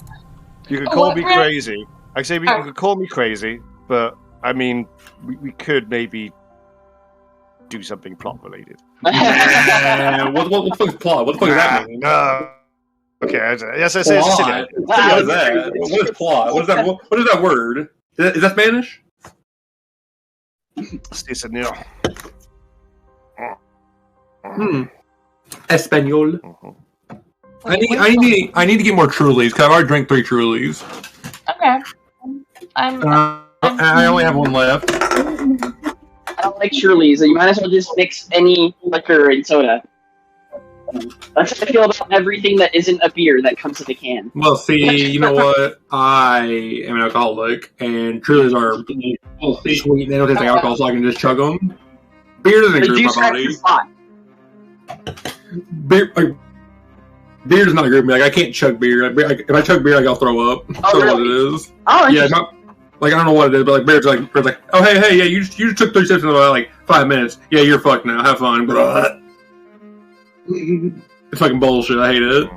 You can call me crazy. I say you can call me crazy, but I mean, we could maybe do something plot related. What the fuck is plot? What the fuck does that mean? Okay, yes, I say Plot? silly. What is that? What is plot? What is that? What is that word? Is that Spanish? Sí, señor. Espanol. I need to get more Trulies because I've already drank 3 Trulies. Okay. I only have one left. I don't like Shirley's, so you might as well just mix any liquor and soda. That's how I feel about everything that isn't a beer that comes in a can. Well, see, you know what? I am an alcoholic, and Trulies are sweet. They don't taste like alcohol, so I can just chug them. Beer doesn't agree with my body. Beer does not agree with me. Like, I can't chug beer. If I chug beer, I'll throw up. Oh, That's really? what it is. Oh, yeah. Like, I don't know what it is, but like beer's like, oh hey, yeah, you just took 3 sips in like 5 minutes. Yeah, you're fucked now. Have fun. It's fucking bullshit. I hate it.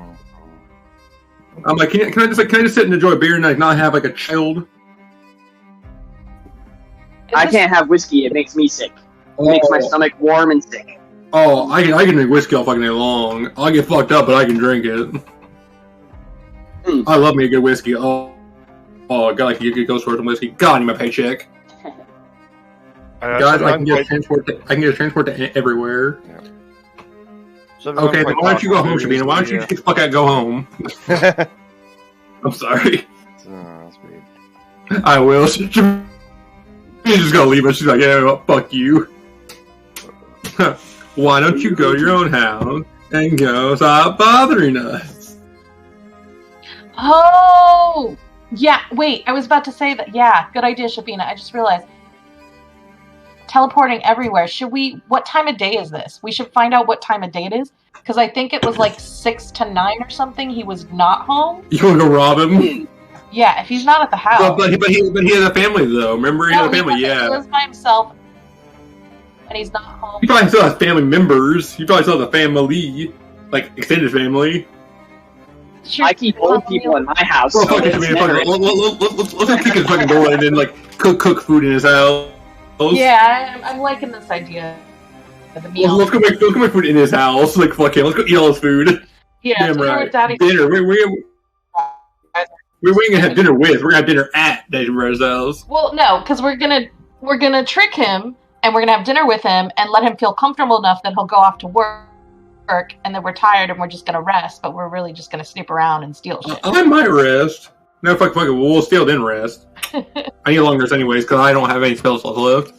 I'm like, can I just sit and enjoy a beer and like not have like a chilled? I can't have whiskey. It makes me sick. It makes my stomach warm and sick. Oh, I can drink whiskey all fucking day long. I'll get fucked up, but I can drink it. I love me a good whiskey. Oh, God, I can get Ghost Wars and whiskey. God, I need my paycheck. Guys, I can get a transport to everywhere. Yeah. So okay, then why don't you go home, Shabina? Why don't you get the fuck out and go home? I'm sorry. That's weird. I will. She's just gonna leave us. She's like, yeah, well, fuck you. Why don't you go to your own house and go stop bothering us? Oh! Yeah, wait, I was about to say that. Yeah, good idea, Shabina. I just realized. Teleporting everywhere. What time of day is this? We should find out what time of day it is. Because I think it was like 6 to 9 or something. He was not home. You want to go rob him? Yeah, if he's not at the house. But he has a family, though. Remember, he has a family, He lives by himself. And he's not home. He probably still has family members. He probably still has a family. Like, extended family. I keep old people in my house. Well, fuck it, let's just kick his fucking door and then, like, cook food in his house. Yeah, I'm liking this idea. the meal. Let's go make food in his house. Like, fuck him. Let's go eat all his food. Yeah, Damn dinner right. with Daddy. Dinner. We ain't gonna have dinner with. We're gonna have dinner at Daddy Supervisor's house. Well, no, because we're gonna trick him, and we're gonna have dinner with him, and let him feel comfortable enough that he'll go off to work, and then we're tired, and we're just gonna rest. But we're really just gonna snoop around and steal shit. I might rest. No, fuck it. We'll steal then rest. I need long rest anyways because I don't have any spell slots left.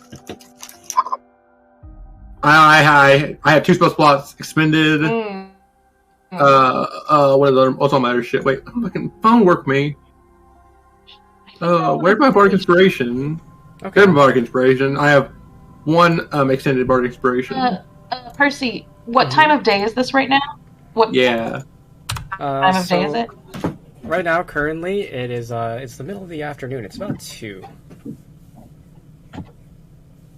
I have 2 spell slots expended. What's all matter shit? Wait, fucking phone work me. Where's my bardic inspiration? Okay. There's my bardic inspiration. I have 1 extended bardic inspiration. Percy, what time of day is this right now? What Yeah. time of day is it? Right now, currently, it is. It's the middle of the afternoon. It's about 2.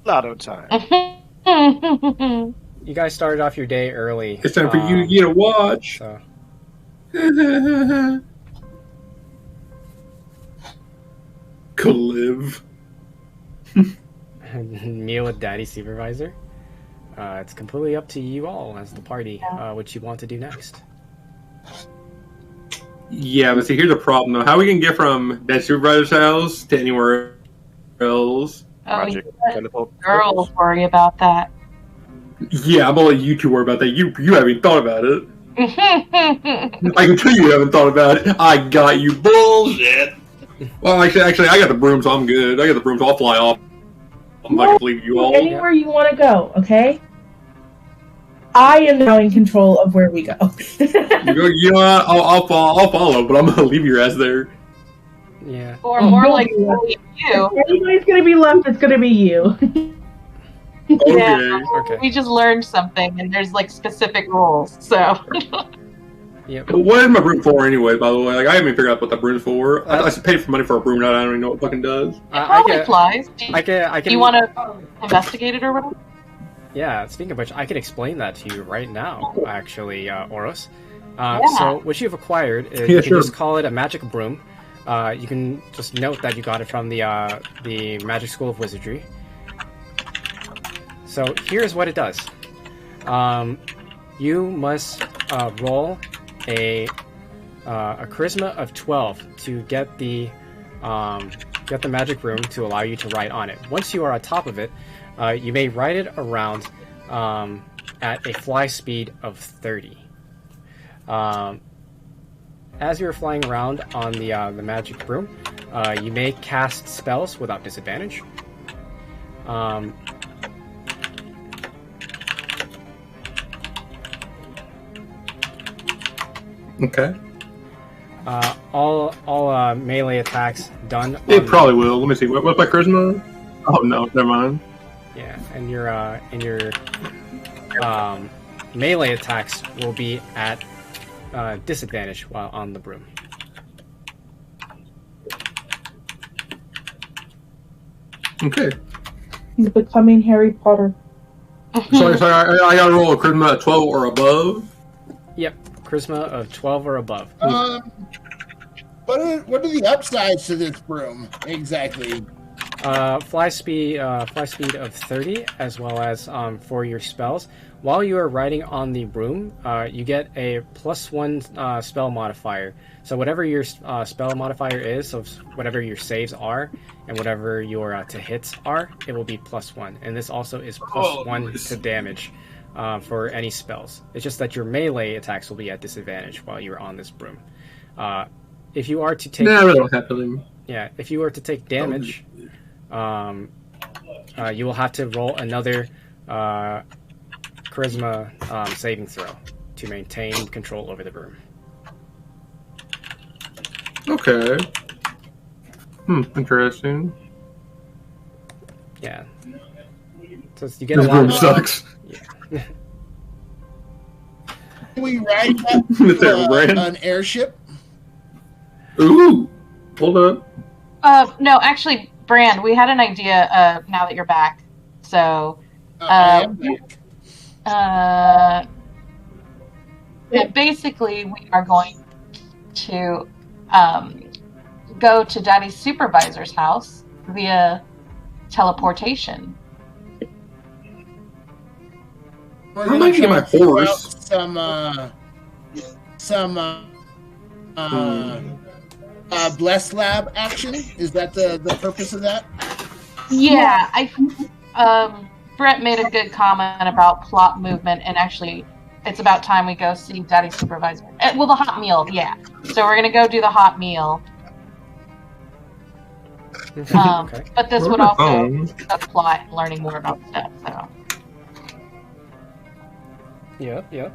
Lotto time. You guys started off your day early. It's time for you to get a watch. So. Could live. Meal with Daddy Supervisor. It's completely up to you all as the party what you want to do next. Yeah, but see, here's the problem though. How are we can get from Daddy Supervisor's house to anywhere else? Magic. Girls worry about that. Yeah, I'm gonna let you 2 worry about that. You haven't thought about it. I can tell you haven't thought about it. I got you bullshit. Well, actually, I got the broom, so I'm good. I got the broom, so I'll fly off. I'm not gonna leave you all. Anywhere you want to go, okay? I am now in control of where we go. You know what? I'll follow, but I'm gonna leave your ass there. Yeah. Or more like you. If anybody's gonna be left, it's gonna be you. Okay. Yeah, Okay. we just learned something, and there's like specific rules. So. Yep. But what is my broom for anyway? By the way, like I haven't even figured out what that broom's for. I paid for money for a broom, now I don't even know what it fucking does. It probably flies. Do I you want to investigate it or whatever? Yeah, speaking of which, I can explain that to you right now, actually, Oros. Yeah. So, what you've acquired is Yeah, you can sure. just call it a magic broom. You can just note that you got it from the Magic School of Wizardry. So, here's what it does. You must roll a charisma of 12 to get the magic broom to allow you to ride on it. Once you are on top of it, you may ride it around at a fly speed of 30. As you're flying around on the magic broom, you may cast spells without disadvantage. Okay. All melee attacks done. It probably will. Let me see. What's my charisma? Oh no, never mind. Yeah, and your melee attacks will be at disadvantage while on the broom. Okay. He's becoming Harry Potter. Sorry, I gotta roll a charisma at 12 or above. Yep, charisma of 12 or above. What are the upsides to this broom exactly? Fly speed of 30, as well as for your spells. While you are riding on the broom, you get a +1 spell modifier. So whatever your spell modifier is, so whatever your saves are, and whatever your to hits are, it will be +1. And this also is +1 to damage for any spells. It's just that your melee attacks will be at disadvantage while you're on this broom. If you are to take, No, that don't happen. yeah, if you were to take damage, you will have to roll another charisma saving throw to maintain control over the broom. Okay. Interesting. Yeah. So you get a This lot broom of, sucks. Yeah. Can we ride It's that a brand. an airship? Ooh, hold up. No, actually, Brand, we had an idea now that you're back. So, I am back. basically, we are going to go to Daddy's supervisor's house via teleportation. I'm not getting my horse. Some Bless Lab action. Is that the purpose of that? Yeah, Brett made a good comment about plot movement, and actually, it's about time we go see Daddy's supervisor. Well, the hot meal, yeah. So we're gonna go do the hot meal. Okay. But this would also apply learning more about stuff. So. Yep.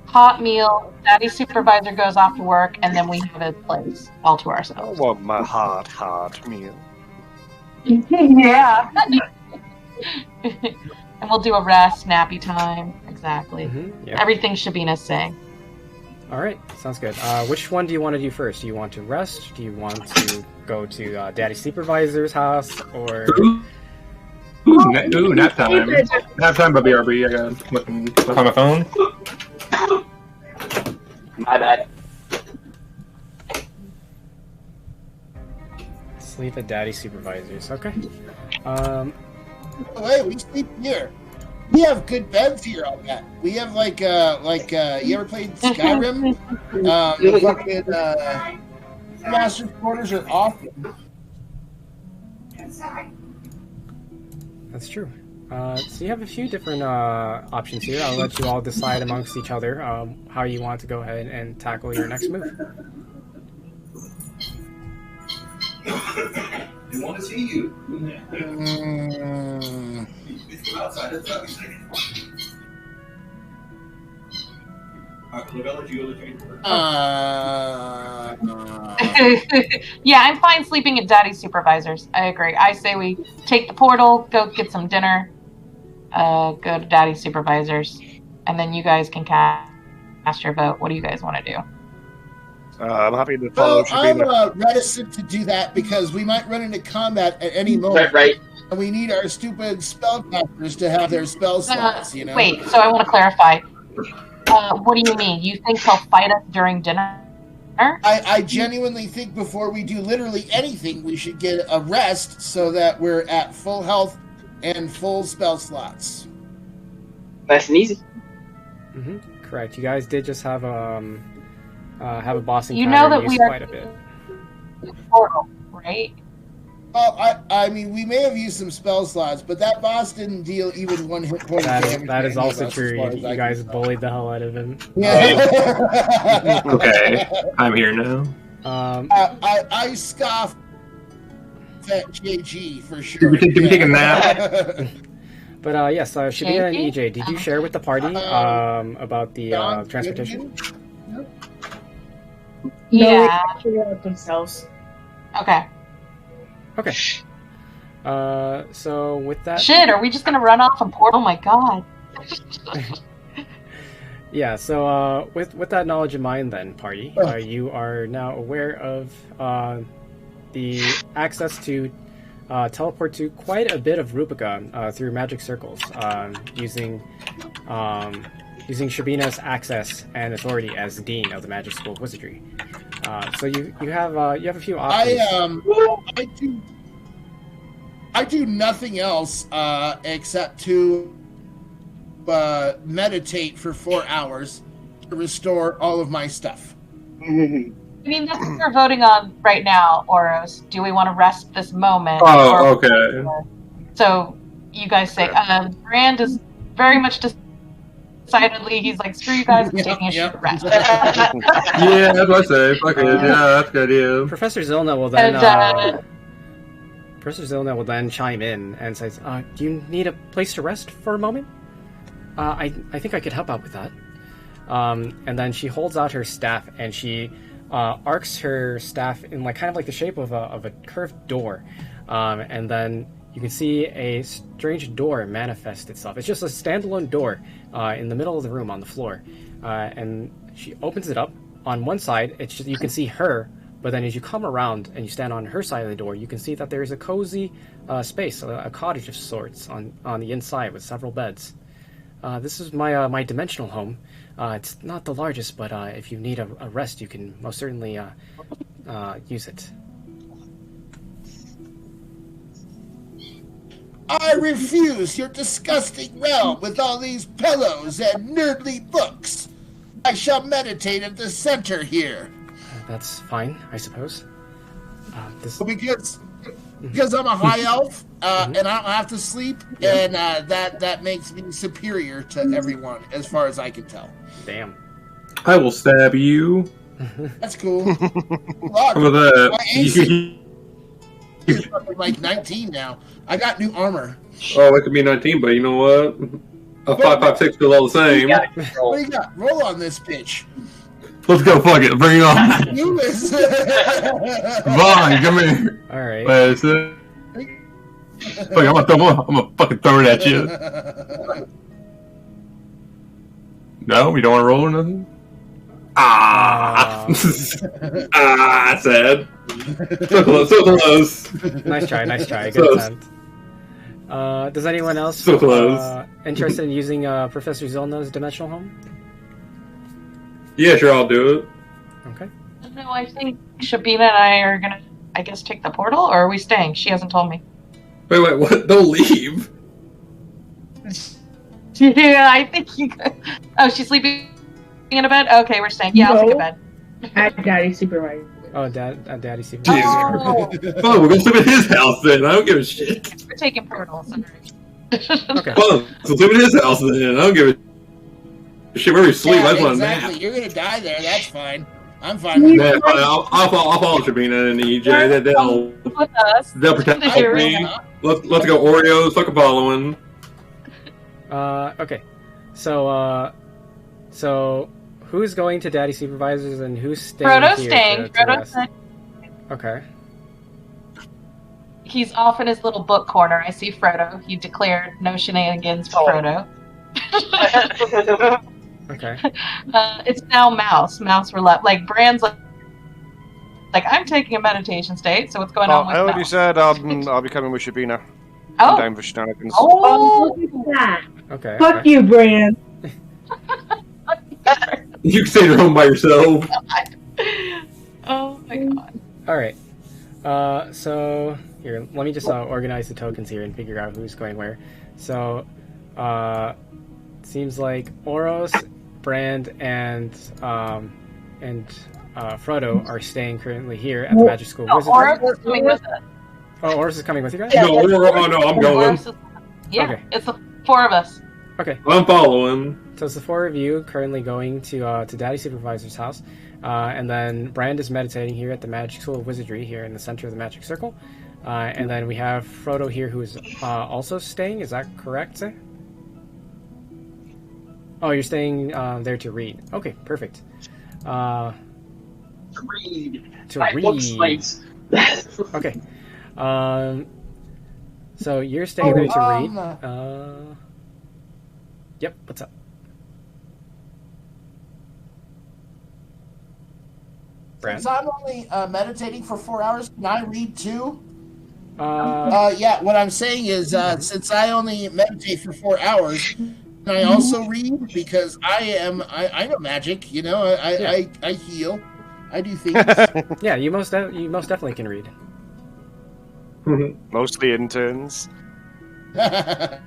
Hot meal. Daddy's supervisor goes off to work, and then we have a place all to ourselves. I want my hot meal. Yeah. And we'll do a rest, nappy time. Exactly. Yep. Everything Shabina's saying. All right, sounds good. Which one do you want to do first? Do you want to rest? Do you want to go to Daddy's supervisor's house, or? Ooh, nap time. Nap time by BRB. I got look on my phone. My bad. Sleep at Daddy's supervisors. Okay. Wait, we sleep here. We have good beds here on that. We have you ever played Skyrim? Master's quarters are awesome. That's true. So you have a few different options here. I'll let you all decide amongst each other how you want to go ahead and tackle your next move. They want to see you. Yeah, I'm fine sleeping at Daddy's supervisors. I agree. I say we take the portal, go get some dinner, go to Daddy's supervisors, and then you guys can cast your vote. What do you guys want to do? I'm happy to follow Shabina. I'm reticent to do that because we might run into combat at any moment. Right. And we need our stupid spellcasters to have their spell slots, you know? Wait, so I want to clarify. What do you mean? You think he'll fight us during dinner? I genuinely think before we do literally anything, we should get a rest so that we're at full health and full spell slots. Nice and easy. Correct. You guys did just have a boss encounter. You know that we are quite a bit. Portal, right? Well, I mean, we may have used some spell slots, but that boss didn't deal even one hit point. That is also true. You guys bullied the hell out of him. Yeah. Okay, I'm here now. I scoff at JG for sure. Did we take a nap? But yes, Shabina and EJ, did you share with the party about the transportation? Yeah. No, they figure out themselves. Okay. So with that... Shit, are we just gonna run off a portal? Oh my god. Yeah, so with that knowledge in mind then, party, you are now aware of the access to teleport to quite a bit of Rupica through magic circles, using Shabina's access and authority as Dean of the Magic School of Wizardry. So you have a few options. I do nothing else except to meditate for 4 hours to restore all of my stuff. I mean, that's what we're voting on right now, Oros. Do we want to rest this moment? Oh, okay. So you guys say, Brand is very much decidedly, he's like, screw you guys, I'm taking a short rest. Yeah, that's what I say. Fuck it. Yeah, that's a good idea. Professor Zilna will then chime in and says, do you need a place to rest for a moment? I think I could help out with that. And then she holds out her staff and she arcs her staff in kind of like the shape of a curved door. And then you can see a strange door manifest itself. It's just a standalone door in the middle of the room on the floor. And she opens it up. On one side, it's just, you can see her, but then as you come around and you stand on her side of the door, you can see that there is a cozy space, a cottage of sorts on the inside with several beds. This is my dimensional home. It's not the largest, but if you need a rest, you can most certainly use it. I refuse your disgusting realm with all these pillows and nerdly books. I shall meditate at the center here. That's fine, I suppose. Because I'm a high elf, and I don't have to sleep, and that makes me superior to everyone, as far as I can tell. Damn. I will stab you. That's cool. Look, How about that? my AC is like 19 now. I got new armor. Oh, it could be 19, but you know what? A 5.56 is all the same. What do you got? Roll on this bitch. Let's go, fuck it. Bring it on. Do this. Vaughn, come here. Alright. Fuck, I'm gonna fucking throw it at you. No, you don't want to roll or nothing? Sad. So close. Nice try. Good attempt. Does anyone else So close. Interested in using Professor Zilna's dimensional home? Yeah, sure, I'll do it. Okay. No, I think Shabina and I are gonna, I guess, take the portal, or are we staying? She hasn't told me. Wait, what? Don't leave. Yeah, I think you could. Oh, she's sleeping in a bed? Okay, we're staying. Yeah, I'll take a bed. At Daddy's supervisor. Oh, Daddy's super. Oh. Oh, we're gonna sleep at his house then. I don't give a shit. We're taking portals. Okay. Well, so sleep at his house then. I don't give a shit. Where we sleep, I just want a exactly. nap. You're gonna die there. That's fine. I'm fine with Yeah, that. fine. I'll follow Shabina and EJ. With us. They'll protect Sure. me. Let's go Oreos. Fuck a following. Okay. So who's going to Daddy Supervisors and who's staying Frodo's here staying. to Frodo's rest? staying. Okay. He's off in his little book corner. I see Frodo. He declared no shenanigans for Frodo. Okay. It's now Mouse. Mouse were left. Like, Bran's like I'm taking a meditation state, so what's going on with I already Mouse? said I'll be coming with Shabina. Oh. I'm down for shenanigans. Oh. Look at that. Okay. Fuck you, Bran. You can stay at home by yourself. Oh my god. All right. So here, let me just organize the tokens here and figure out who's going where. So, seems like Oros, Brand, and Frodo are staying currently here at the Magic School No, Wizardry. Oros is coming with us. Oh, Oros is coming with you guys? No, I'm going. Oros is, yeah, Okay. it's the four of us. Okay. I'm following. So it's the four of you currently going to Daddy Supervisor's house, and then Brand is meditating here at the Magic School of Wizardry here in the center of the Magic Circle, and then we have Frodo here who is also staying. Is that correct, sir? Oh, you're staying there to read. Okay, perfect. Read. To My read. books, mates. Okay. So you're staying there to read. Yep. What's up? Brand? Since I'm only meditating for 4 hours, can I read too? Yeah. What I'm saying is, since I only meditate for 4 hours, can I also read? Because I know magic, you know, I heal, I do things. Yeah, you most definitely can read. Mostly interns. I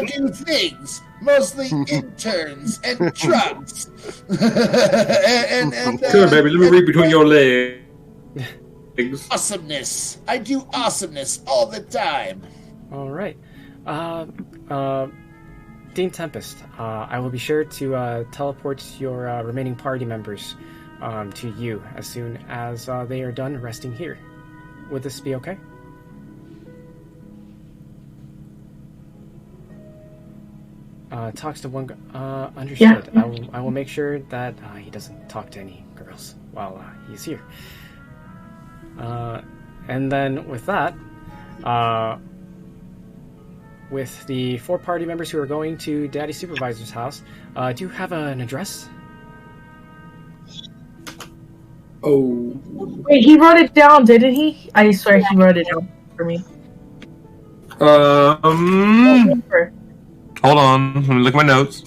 do things, mostly interns and drugs. and Come on, baby, let me read between your legs. Awesomeness. I do awesomeness all the time. All right. Dean Tempest, I will be sure to teleport your remaining party members to you as soon as they are done resting here. Would this be okay? Talks to one. Understood. Yeah. I will make sure that he doesn't talk to any girls while he's here. And then with that, with the 4 party members who are going to Daddy Supervisor's house, do you have an address? Oh. Wait, he wrote it down, didn't he? I swear he wrote it down for me. Hold on. Let me look at my notes.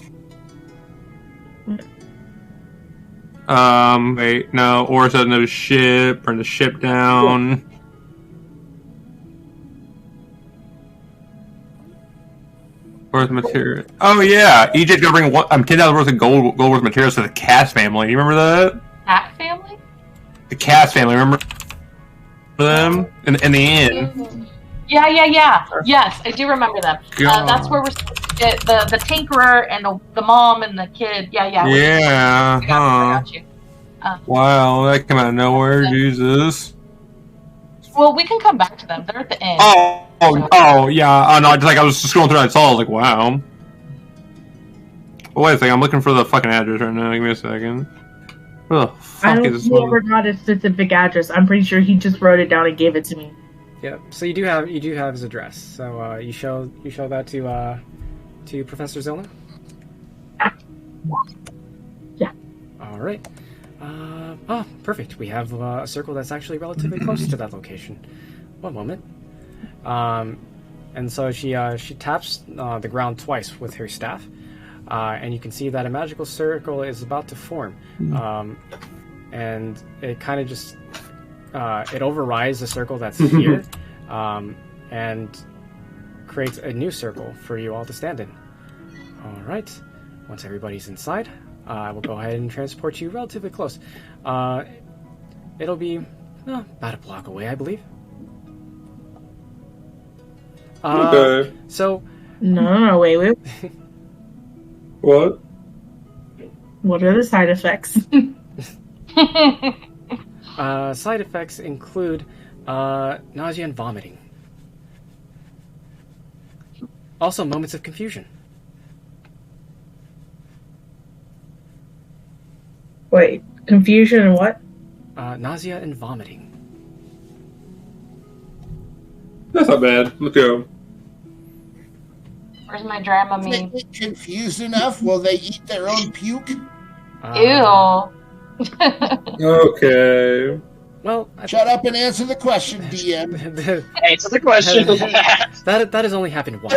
Wait, no. Oris doesn't know the ship. Burn the ship down. Worth material. Oh yeah, EJ's gonna bring 10,000 worth of gold worth materials to the Cass family. You remember that? Cat family? The Cass family. Remember them in the inn? Yeah. Yes, I do remember them. That's where we're supposed to get the tinkerer and the mom and the kid. Yeah. Yeah. I got you. Wow, that came out of nowhere. Jesus. Well, we can come back to them. They're at the end. Oh, yeah. Oh, no, I was just scrolling through and I saw. I was like, wow. Well, wait a second. I'm looking for the fucking address right now. Give me a second. Where the fuck is this? I don't forgot a specific address. I'm pretty sure he just wrote it down and gave it to me. Yeah. So you do have his address. So you show that to Professor Zilna. Yeah. All right. Perfect. We have a circle that's actually relatively close to that location. One moment. And so she taps the ground twice with her staff, and you can see that a magical circle is about to form. And it kind of just it overrides the circle that's here, and creates a new circle for you all to stand in. All right. Once everybody's inside, I will go ahead and transport you relatively close. It'll be about a block away, I believe. Okay. So. No, wait. What? What are the side effects? Side effects include nausea and vomiting. Also, moments of confusion. Wait, confusion and what? Nausea and vomiting. That's not bad. Let's go. Where's my Dramamine? They get confused enough? Will they eat their own puke? Ew. Okay. Well, Shut up and answer the question, DM. Answer the question. that has only happened once.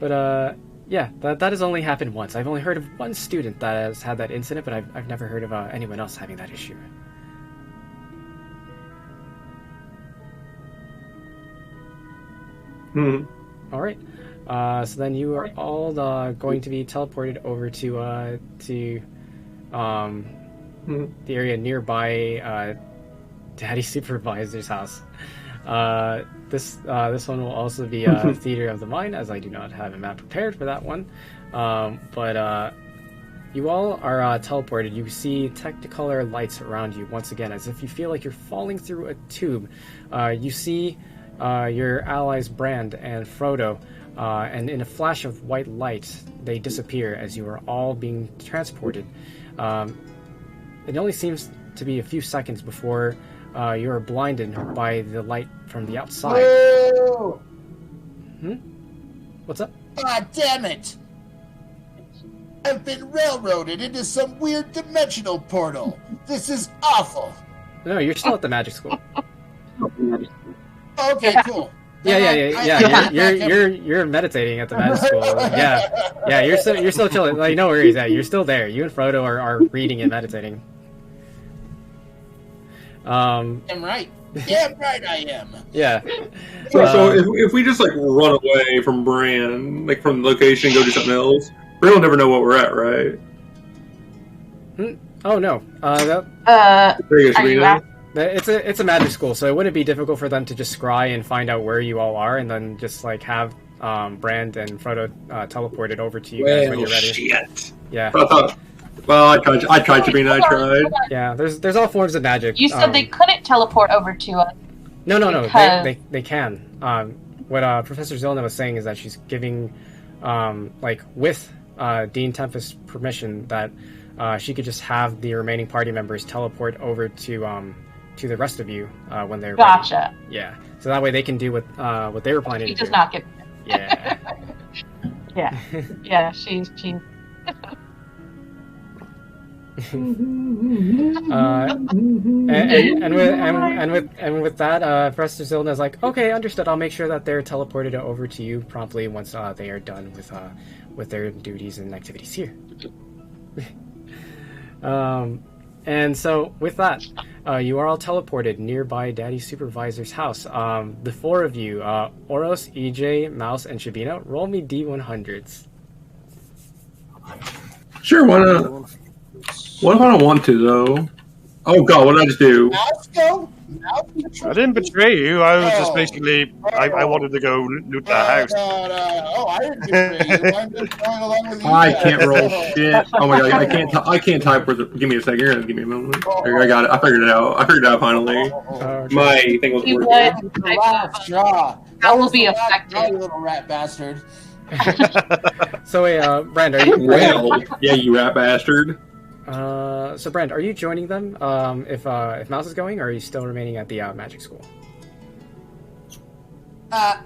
But yeah, that has only happened once. I've only heard of one student that has had that incident, but I've never heard of anyone else having that issue. All right. So then you are all going to be teleported over to the area nearby Daddy Supervisor's house. This one will also be Theater of the Mind, as I do not have a map prepared for that one. But you all are teleported. You see Technicolor lights around you once again, as if you feel like you're falling through a tube. You see your allies Brand and Frodo, and in a flash of white light, they disappear as you are all being transported. It only seems to be a few seconds before you are blinded by the light from the outside. Whoa! What's up? God damn it! I've been railroaded into some weird dimensional portal. This is awful. No, you're still at the magic school. Okay, cool. Yeah. You're meditating at the magic school. Yeah. You're still chilling. Like, no worries. Yeah, you're still there. You and Frodo are reading and meditating. I'm right. Damn right I am. Yeah. So if we just like run away from Bran, like from the location, and go do something else, Bran will never know what we're at, right? Oh no. It's a magic school, so it wouldn't be difficult for them to just scry and find out where you all are, and then just like have Brand and Frodo teleported over to you guys when you're ready. Shit. Yeah. Well, I tried to be, and I tried. Yeah, there's all forms of magic. You said they couldn't teleport over to us. No. They can. What Professor Zilna was saying is that she's giving, with Dean Tempest's permission, that she could just have the remaining party members teleport over to the rest of you when they're Gotcha. ready. Yeah. So that way they can do what they were planning to do. She does not get. Yeah. Yeah. She's. And with that, Professor Zilna is like, okay, understood. I'll make sure that they're teleported over to you promptly once they are done with their duties and activities here. And so, with that, you are all teleported nearby Daddy's supervisor's house. The four of you, Oros, EJ, Mouse, and Shabina, roll me D100s. Sure, why not? What if I don't want to, though? Oh, God, what did I just do? I didn't betray you. I was just basically... I wanted to go loot the house. Oh, I didn't betray you. I'm just going along with you. I can't roll shit. Oh, my God, I can't type with it. Give me a second. You're gonna give me a moment. I got it. I figured it out. Finally. My thing was working. The last straw. That will be effective. You little rat bastard. So, wait, Brand, are you... Well, yeah, you rat bastard. So Brand, are you joining them if Mouse is going, or are you still remaining at the magic school?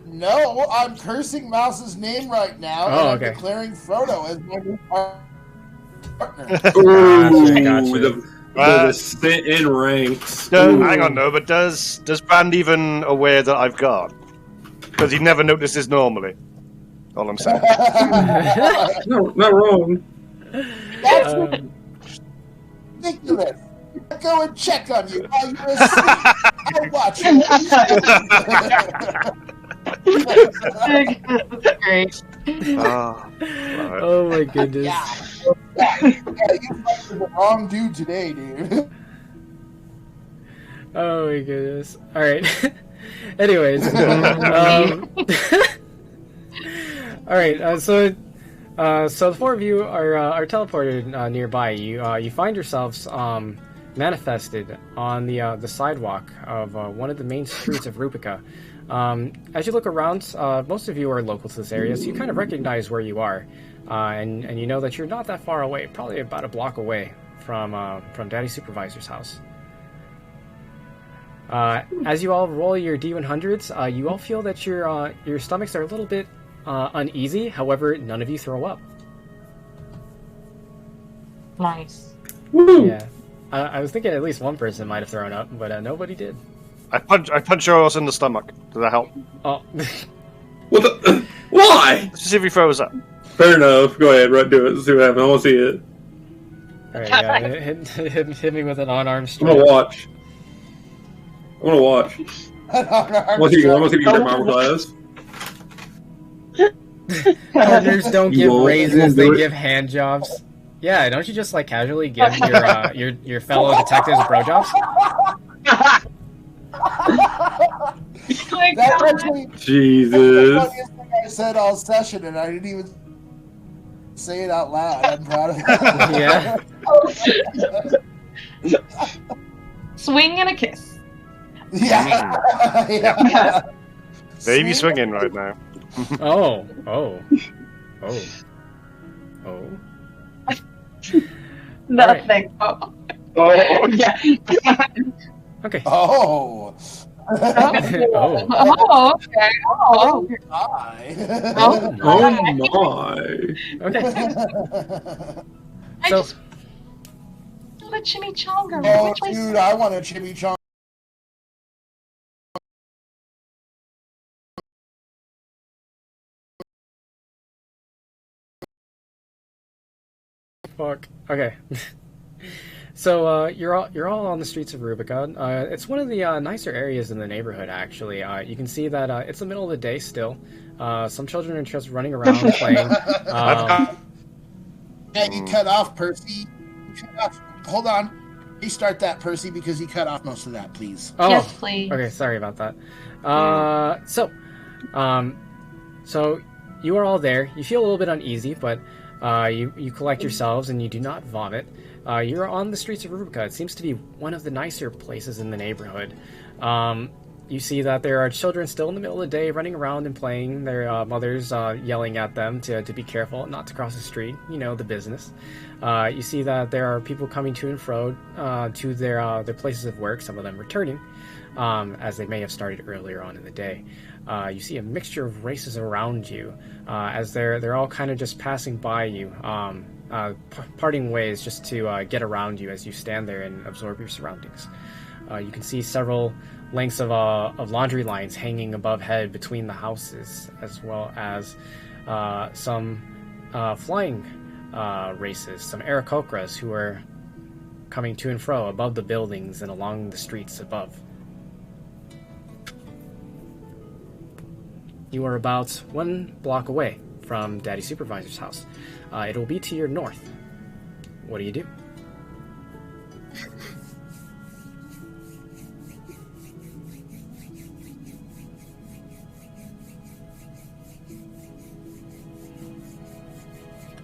No, I'm cursing Mouse's name right now, and I'm declaring Frodo as my new partner. Ooh, the stint in ranks. Hang on, no, but does Brand even aware that I've gone? Because he never notices normally. All I'm saying. No, not wrong. That's ridiculous. I'll go and check on you while you're asleep. I'll watch you. Great. Oh my goodness. Yeah, you fucked the wrong dude today, dude. Oh my goodness. Alright. Anyways. Alright, so the four of you are teleported nearby. You find yourselves manifested on the sidewalk of one of the main streets of Rupica. As you look around, most of you are local to this area, so you kind of recognize where you are, and you know that you're not that far away, probably about a block away from Daddy's supervisor's house. As you all roll your D100s, you all feel that your stomachs are a little bit uneasy. However, none of you throw up. Nice. Woo. Yeah, I was thinking at least one person might have thrown up, but nobody did. I punch Oros in the stomach. Does that help? Oh. What the? Why? Let's see if he throws up. Fair enough. Go ahead, do it. Let's see what happens. I want to see it. Alright, hit me with an unarmed I'm strike. gonna watch. I want to see if you get my class. Partners don't give raises; they do it. give hand jobs. Yeah, don't you just like casually give your fellow detectives blowjobs? That's actually Jesus. the funniest thing I said all session, and I didn't even say it out loud. I'm proud of it. Yeah. Swing and a kiss. Yeah. Baby swinging right now. Oh. Nothing. Right. Oh, yeah. Okay. Oh. Oh. Oh, okay. Oh, My. Oh my. Okay. I So- just want a chimichanga. Oh, Which way? dude, I want a chimichanga. Fuck. Okay. So you're all on the streets of Rubica. It's one of the nicer areas in the neighborhood, actually. You can see that it's the middle of the day still. Some children are just running around playing. Yeah, you cut off, Percy. You cut off. Hold on. Restart that, Percy, because you cut off most of that, please. Oh, Yes, please. okay. Sorry about that. So you are all there. You feel a little bit uneasy, but you collect yourselves and you do not vomit. You're on the streets of Rubica. It seems to be one of the nicer places in the neighborhood. You see that there are children still in the middle of the day running around and playing. Their mothers yelling at them to be careful not to cross the street. You know, the business. You see that there are people coming to and fro to their places of work, some of them returning, as they may have started earlier on in the day. You see a mixture of races around you, as they're all kind of just passing by you, parting ways just to get around you as you stand there and absorb your surroundings. You can see several lengths of laundry lines hanging above head between the houses, as well as some flying races, some Aarakocras who are coming to and fro above the buildings and along the streets above. You are about 1 block away from Daddy Supervisor's house. It will be to your north. What do you do?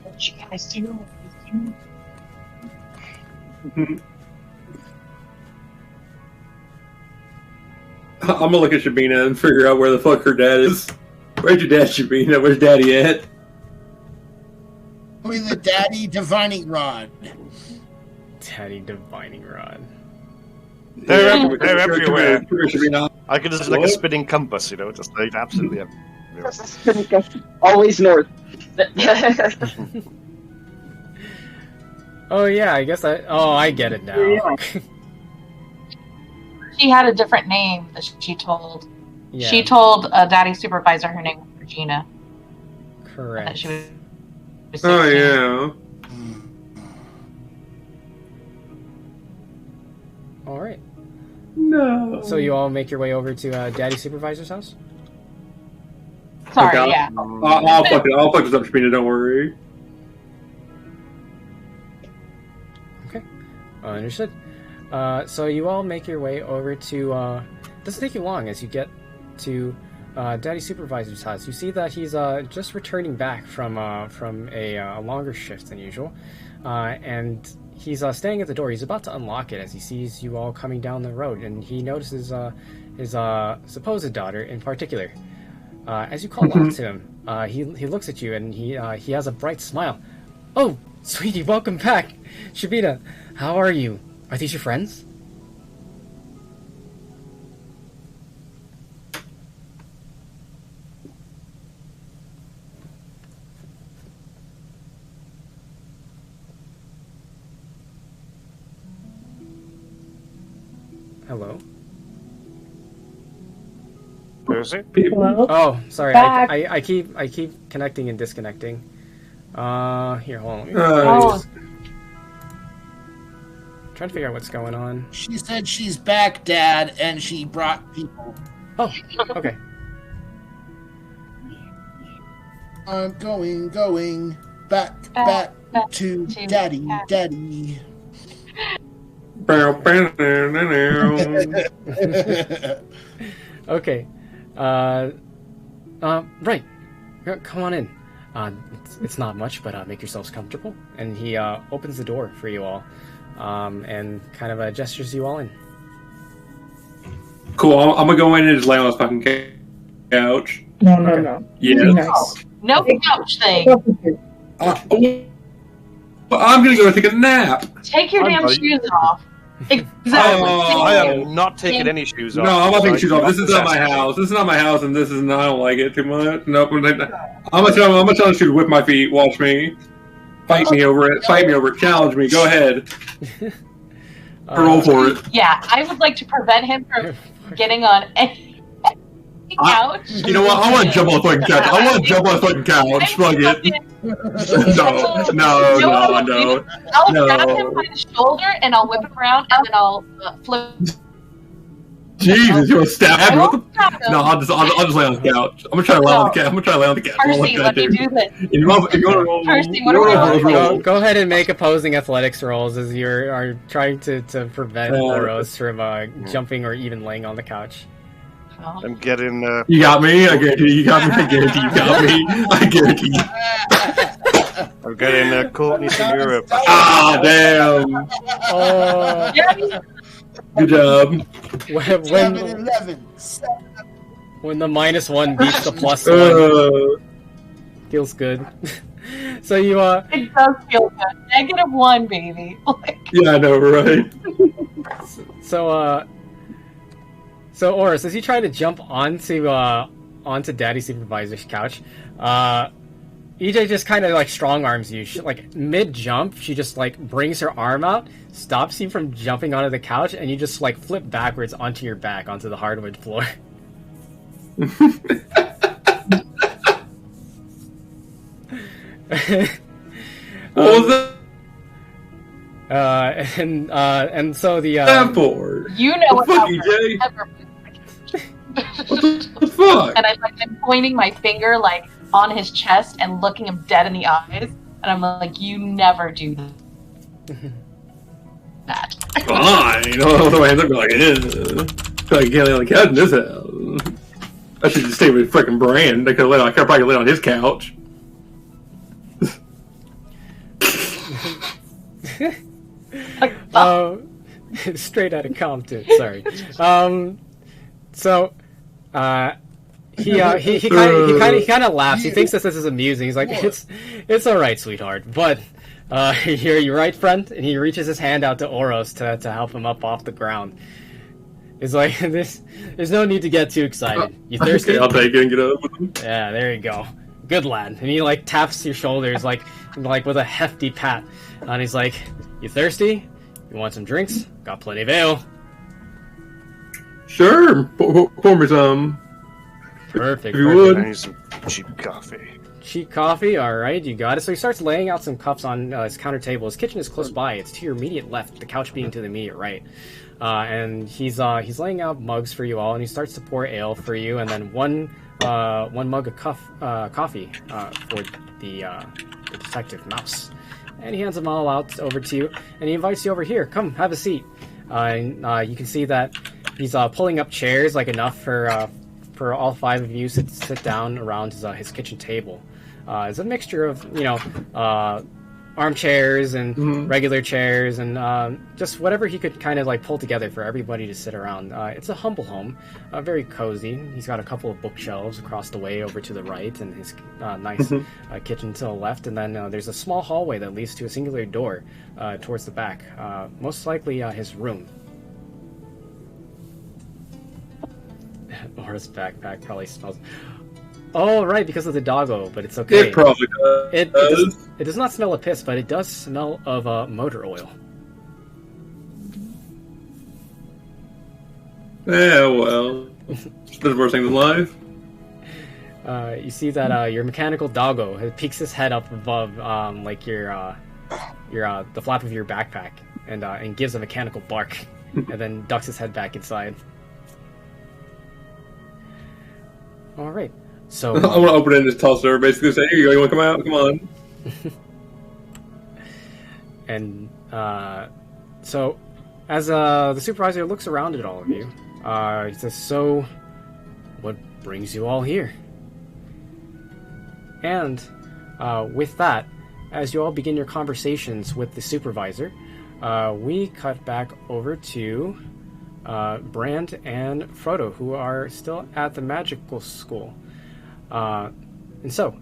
What you guys do? I'm gonna look at Shabina and figure out where the fuck her dad is. Where's your dad, Shabina? Where's Daddy at? With the daddy divining rod. Daddy Divining Rod. They're everywhere. Come here, Shabina. I could just like a spinning compass, you know, just like absolutely everywhere. Always north. Oh yeah, I guess I get it now. She had a different name that she told. Yeah, She told Daddy Supervisor her name was Regina. That correct. she was Oh 16. yeah. All right. No. So you all make your way over to Daddy Supervisor's house. Sorry, Okay. yeah. I'll fuck this up, Shabina. Don't worry. Understood. So you all make your way over to. Doesn't take you long as you get to Daddy Supervisor's house. You see that he's just returning back from a longer shift than usual, and he's standing at the door. He's about to unlock it as he sees you all coming down the road, and he notices his supposed daughter in particular. As you call out to him, he looks at you and he has a bright smile. Oh, sweetie, welcome back, Shabina. How are you? Are these your friends? Hello? Where is it? Hello? Oh, sorry. Back. I keep connecting and disconnecting. Here, hold on. Let me Oh, trying to figure out what's going on. She said she's back, Dad, and she brought people. Oh, okay. I'm going back to Daddy. Okay. Right. Come on in. It's not much, but make yourselves comfortable. And he opens the door for you all, and kind of gestures you all in. Cool. I'm gonna go in and just lay on this fucking couch. No. Yeah. Nice. no couch thing. Well, I'm gonna go take a nap. Take your damn buddy. shoes off. Exactly. I Thank you. am not taking any shoes off. No, I'm not taking Like, shoes off. This is not my house. This is not my house, and this is not. I don't like it too much. Nope. I'm gonna tell the shoe to whip my feet. Watch me. Fight me over it. Fight me over it. Challenge me. Go ahead. Roll for it. Yeah, I would like to prevent him from getting on any couch. You know what? I want to jump on the fucking couch. I want to jump on the fucking couch. Fuck it. No. I'll No. grab him by the shoulder and I'll whip him around and then I'll flip. Jesus, you want to stab me? What the? Grab him. No, I'll just lay on the couch. I'm gonna try to lay on the couch. I'm gonna try to lay on the couch. Percy, let me do this. If you want to roll, Percy, what are we rolling? Go ahead and make opposing athletics rolls as you are trying to prevent Oros from jumping or even laying on the couch. I'm getting. You got me. I guarantee you got me. I guarantee you got me. I guarantee you. I'm getting Courtney from Europe. Ah, damn. Oh, Good job. when 11. when the -1 beats the +1, feels good. So you It does feel good. -1, baby. Like, Yeah, I know, right? So Oris, as you try to jump onto Daddy Supervisor's couch, EJ just kind of like strong arms you. Like mid jump, she just like brings her arm out, stops you from jumping onto the couch, and you just like flip backwards onto your back onto the hardwood floor. What was that? And so the Stafford. You know what fuck you, Jay. What the fuck? And I'm pointing my finger like on his chest and looking him dead in the eyes, and I'm like, "You never do that." Fine. Hold on, my hands up. Like, like, can't lay on the couch in this house. I should just stay with fucking Brand. I could probably lay on his couch. Straight out of Compton. Sorry. He kind of laughs. He thinks this is amusing. He's like, it's all right, sweetheart. But you're right, friend. And he reaches his hand out to Oros to help him up off the ground. It's like there's no need to get too excited. You thirsty? Okay, I'll take it and get up with him. Yeah, there you go. Good lad. And he like taps your shoulders like with a hefty pat. And he's like, you thirsty? You want some drinks? Got plenty of ale. Sure. Pour me some. Perfect. If you would. I need some cheap coffee. Cheap coffee? Alright, you got it. So he starts laying out some cups on his counter table. His kitchen is close by. It's to your immediate left, the couch being to the immediate right. And he's laying out mugs for you all, and he starts to pour ale for you, and then one mug of coffee for the detective Mouse. And he hands them all out over to you, and he invites you over here. Come, have a seat. And you can see that he's pulling up chairs, like enough for all five of you to sit down around his kitchen table. It's a mixture of, armchairs and regular chairs and just whatever he could kind of like pull together for everybody to sit around. It's a humble home, very cozy. He's got a couple of bookshelves across the way over to the right, and his nice kitchen to the left, and then there's a small hallway that leads to a singular door towards the back, most likely his room. Or his backpack probably smells. Oh, right, because of the doggo, but it's okay. It probably does. It does not smell of piss, but it does smell of motor oil. Yeah, well, it's the worst thing in life. You see that your mechanical doggo peeks his head up above, like the flap of your backpack, and gives a mechanical bark, and then ducks his head back inside. All right. So I want to open it and just toss it over, basically say, "Here you go. You want to come out? Come on." And so, as the supervisor looks around at all of you, he says, "So, what brings you all here?" And with that, as you all begin your conversations with the supervisor, we cut back over to Brand and Frodo, who are still at the magical school. And so,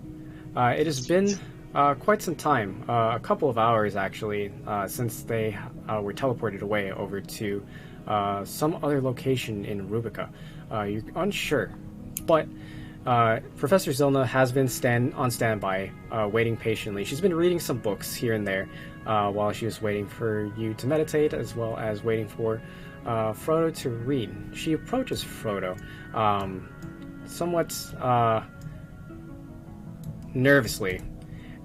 it has been quite some time, a couple of hours actually, since they were teleported away over to some other location in Rubica. You're unsure, but Professor Zilna has been on standby, waiting patiently. She's been reading some books here and there while she was waiting for you to meditate, as well as waiting for Frodo to read. She approaches Frodo, somewhat nervously,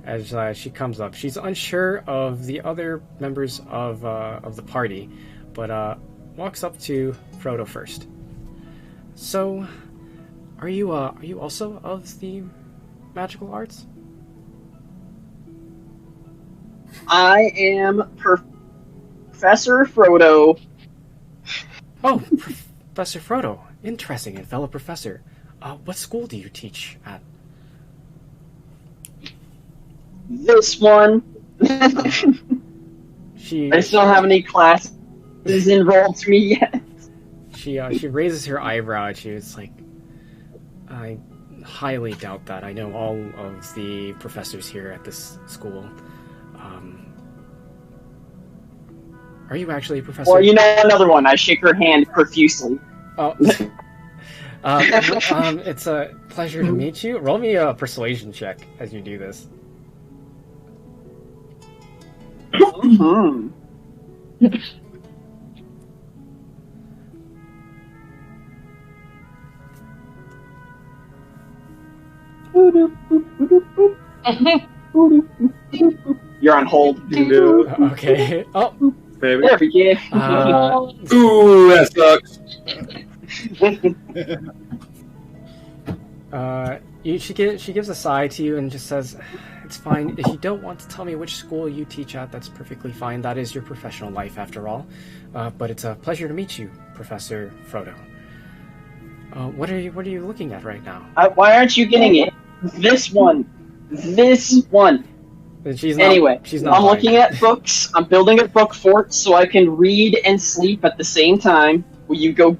as she comes up. She's unsure of the other members of the party, but walks up to Frodo first. So, are you also of the magical arts? I am Professor Frodo. Oh, Professor Frodo. Interesting, and fellow professor. What school do you teach at? This one. I just don't have any classes enrolled to me yet. She raises her eyebrow at you. It's like, I highly doubt that. I know all of the professors here at this school. Are you actually a professor? Or you know another one. I shake her hand profusely. Oh. It's a pleasure to meet you. Roll me a persuasion check as you do this. Mm-hmm. You're on hold. Okay. Oh, Maybe. There we go. Ooh, that sucks. She gives a sigh to you and just says, "It's fine. If you don't want to tell me which school you teach at, that's perfectly fine. That is your professional life, after all. But it's a pleasure to meet you, Professor Frodo. What are you looking at right now?" Why aren't you getting it? This one. Anyway, I'm looking at books. I'm building a book fort so I can read and sleep at the same time. Will you go?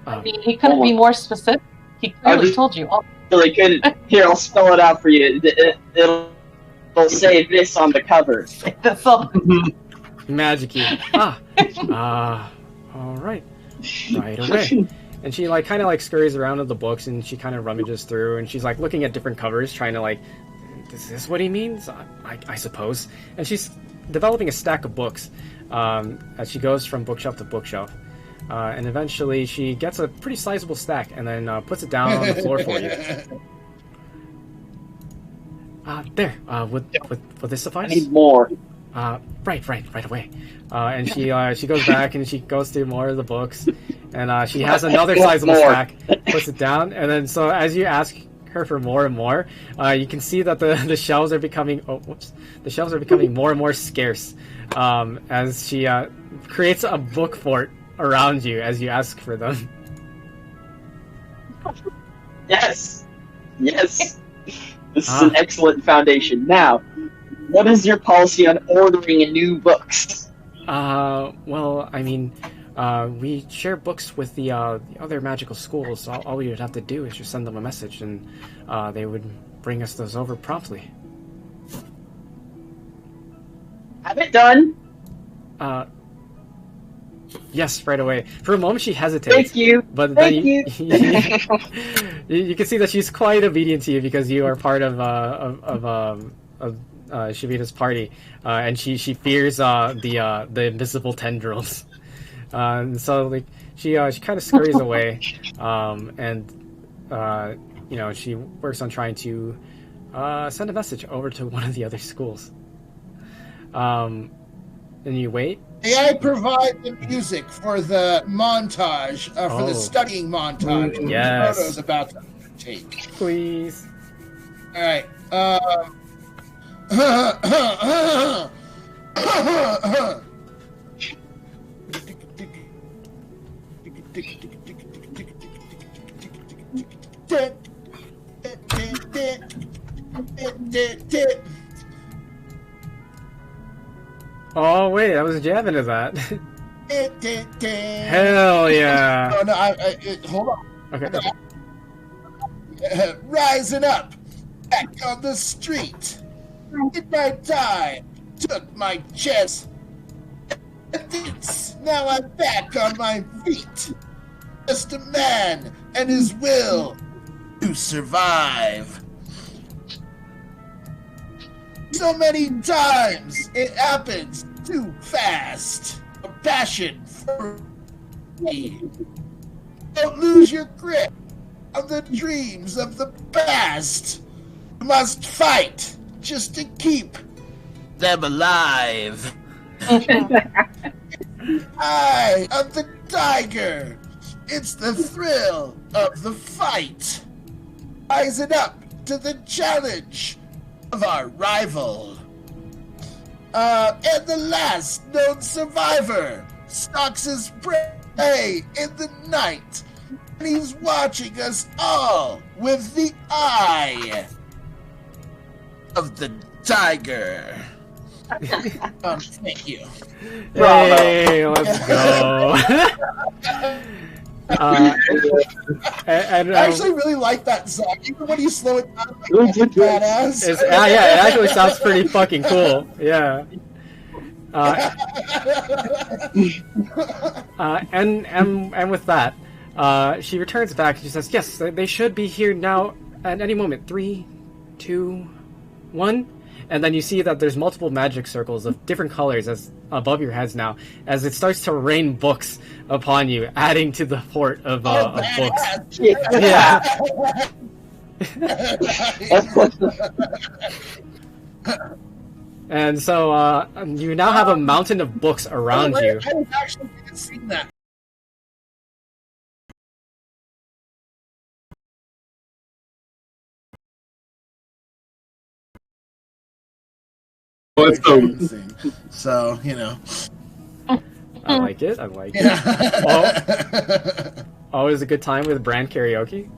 I mean, he couldn't be more specific. He clearly told you. Really couldn't. Here, I'll spell it out for you. It'll say this on the cover. Magic-y. All right. Right away. And she kind of scurries around in the books, and she kind of rummages through, and she's looking at different covers, trying to is this what he means? I suppose. And she's developing a stack of books as she goes from bookshelf to bookshelf. And eventually she gets a pretty sizable stack and then puts it down on the floor for you. There. Would this suffice? I need more. Right away. And she goes back and she goes through more of the books, and she has another sizable stack, puts it down, and then so as you ask her for more and more, you can see that the shelves are becoming more and more scarce as she creates a book fort around you as you ask for them. Yes. This is an excellent foundation. Now, what is your policy on ordering new books? Well, I mean, we share books with the other magical schools. All we would have to do is just send them a message, and they would bring us those over promptly. Have it done. Yes, right away. For a moment, she hesitates. Thank you. But then you can see that she's quite obedient to you because you are part of Shavita's party, and she fears the invisible tendrils. So she kind of scurries away, and she works on trying to send a message over to one of the other schools. And you wait. May I provide the music for the montage, for the studying montage? Yes. Frodo's about to take. Please. All right. Oh wait, I was jamming to that. Hell yeah! Oh no, hold on. Okay. Rising up, back on the street. In my time, took my chest. Now I'm back on my feet. Just a man and his will to survive. So many times it happens too fast. A passion for me. Don't lose your grip on the dreams of the past. You must fight just to keep them alive. I am the tiger. It's the thrill of the fight. Rising up to the challenge of our rival. And the last known survivor stalks his prey in the night, and he's watching us all with the eye of the tiger. Thank you. Hey, let's go. I actually really like that song, even when you slow it down. Like, badass. Yeah, it actually sounds pretty fucking cool. Yeah. And with that, She returns back and she says, yes, they should be here now at any moment. 3, 2, 1. And then you see that there's multiple magic circles of different colors as above your heads now, as it starts to rain books upon you, adding to the fort of books. Yeah. And so you now have a mountain of books around you. I was actually seeing that. So, you know. I like it. Yeah. Always a good time with brand karaoke.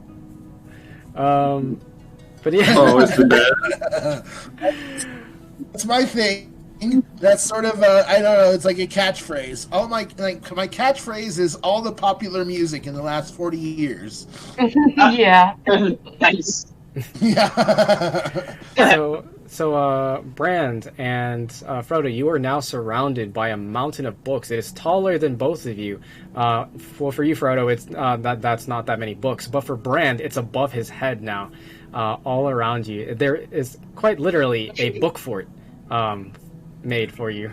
But yeah. Oh, it's the best. It's my thing. That's sort of I don't know. It's like a catchphrase. All my catchphrase is all the popular music in the last 40 years. Yeah. Nice. Yeah. So, Brand and Frodo, you are now surrounded by a mountain of books. It is taller than both of you. Well, for you, Frodo, it's that's not that many books. But for Brand, it's above his head now, all around you. There is quite literally a book fort made for you.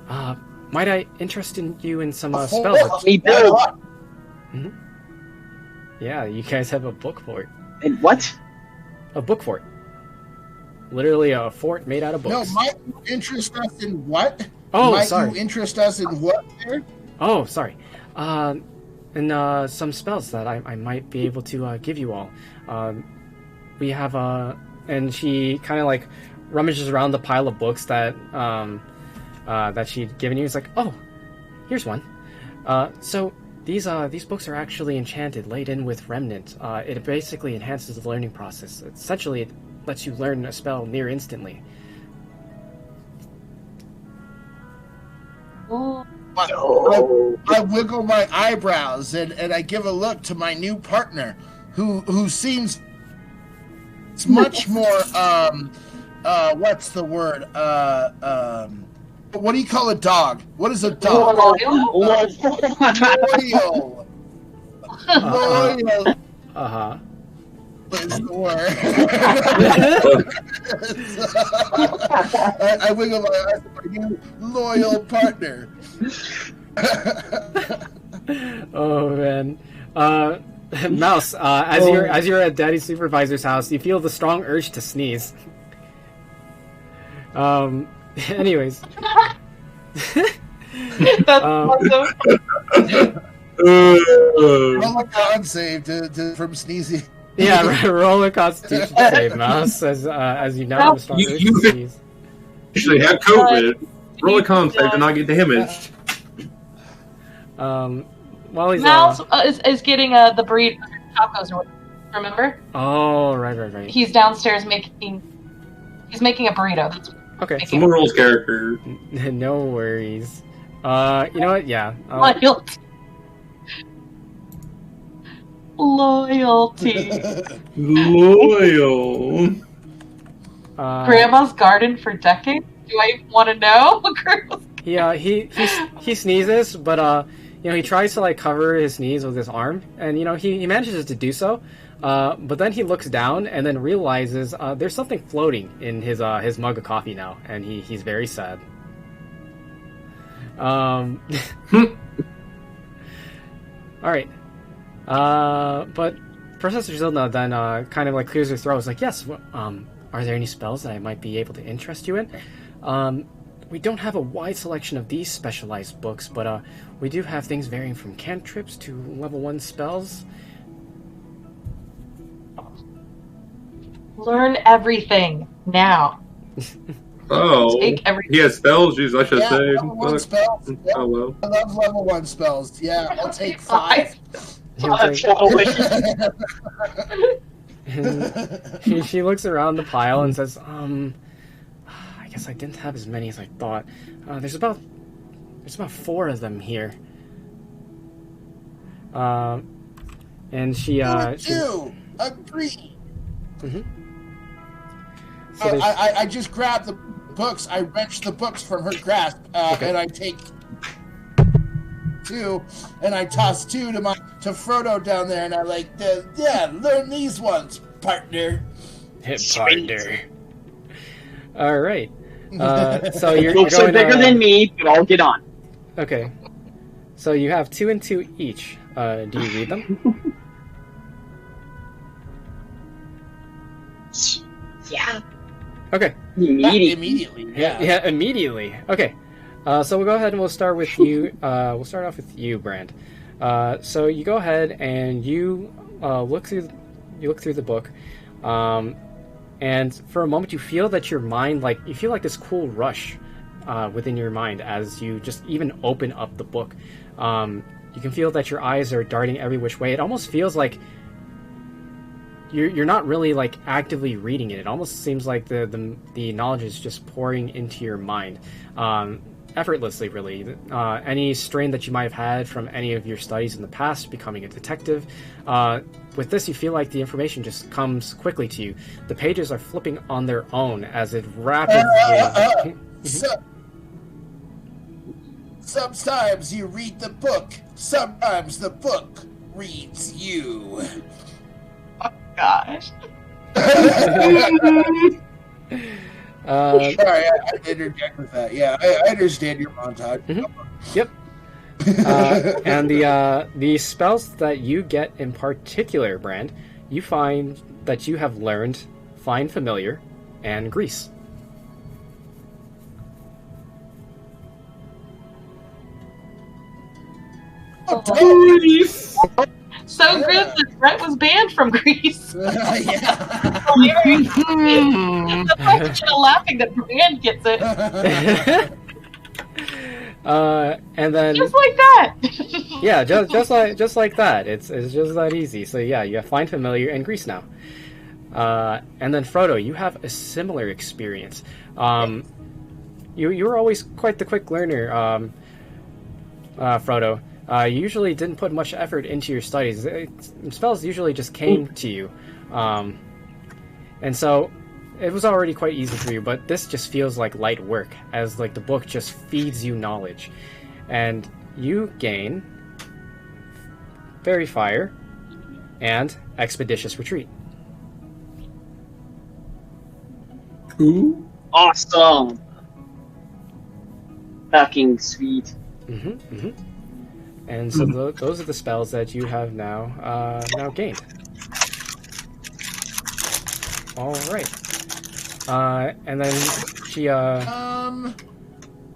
Might I interest you in some spells? Mm-hmm. Yeah, you guys have a book fort. And what? A book fort. Literally a fort made out of books. No, might you interest us in what? Oh, sorry. Might you interest us in what there? Oh, sorry. And some spells that I might be able to give you all. We have and she kind of like rummages around the pile of books that that she'd given you. It's like, oh, here's one. So these books are actually enchanted, laid in with remnant. It basically enhances the learning process. Essentially, it lets you learn a spell near instantly. I wiggle my eyebrows and I give a look to my new partner, who seems much more what's the word? What do you call a dog? What is a dog? Loyal. Loyal. Loyal. Uh-huh. Is the word. I wiggle my eyes at my new loyal partner. Oh man. Mouse, as you're at Daddy's supervisor's house, you feel the strong urge to sneeze. Anyways. That's awesome. Roll a con save from sneezing. Yeah, roll a Constitution save, Mouse, as you now have a strong urge to sneeze. Usually have COVID. Roll a con save to not get damaged. While he's Mouse is getting the breed tacos. Remember? Oh, right. He's downstairs making a burrito. That's okay. Someone rolls character. No worries. You know what? Yeah. Loyalty. Loyal. Grandma's garden for decades. Do I want to know? Yeah, he sneezes, but he tries to like cover his sneeze with his arm, and he manages to do so. But then he looks down and then realizes there's something floating in his mug of coffee now, and he's very sad. All right. But Professor Zilna then kind of like clears her throat. It's like, yes. Are there any spells that I might be able to interest you in? We don't have a wide selection of these specialized books, but we do have things varying from cantrips to level 1 spells. Learn everything now. Oh, Take everything. he has spells. I should say. Level 1 spells. Yeah. Oh well. I love level 1 spells. Yeah, I'll take 5. She looks around the pile and says, I guess I didn't have as many as I thought. There's about 4 of them here. And she agree. Mm-hmm. So I just grab the books. I wrench the books from her grasp, and I take 2, and I toss 2 to Frodo down there, and I like, learn these ones, partner. Hit partner. All right. So you're Books going are bigger than me, but I'll get on. Okay. So you have 2 and 2 each. Do you read them? Yeah. Okay. Immediately. Yeah, immediately. Okay. So we'll go ahead and we'll start with you. We'll start off with you, Brand. So you go ahead and you look through the book, and for a moment you feel that your mind, you feel like this cool rush within your mind as you just even open up the book. You can feel that your eyes are darting every which way. It almost feels like you're not really actively reading it. It almost seems like the knowledge is just pouring into your mind, effortlessly, really. Any strain that you might have had from any of your studies in the past, becoming a detective, with this you feel like the information just comes quickly to you. The pages are flipping on their own as it rapidly... Sometimes you read the book. Sometimes the book reads you. Oh, gosh. Sorry, I interject with that. Yeah, I understand your montage. Mm-hmm. Yep. And the spells that you get in particular, Brand, you find that you have learned Find Familiar and Grease. Grease! So good that Brett was banned from Greece. Yeah. That's why I'm kind of laughing that Brand gets it. And then just like that. Yeah, just like that. It's just that easy. So yeah, you have Find Familiar and Grease now. And then Frodo, you have a similar experience. You were always quite the quick learner, Frodo. You usually didn't put much effort into your studies. Spells usually just came to you. And so it was already quite easy for you, but this just feels like light work, as the book just feeds you knowledge. And you gain Fairy Fire and Expeditious Retreat. Ooh. Awesome. Fucking sweet. And so those are the spells that you have now gained. All right. And then she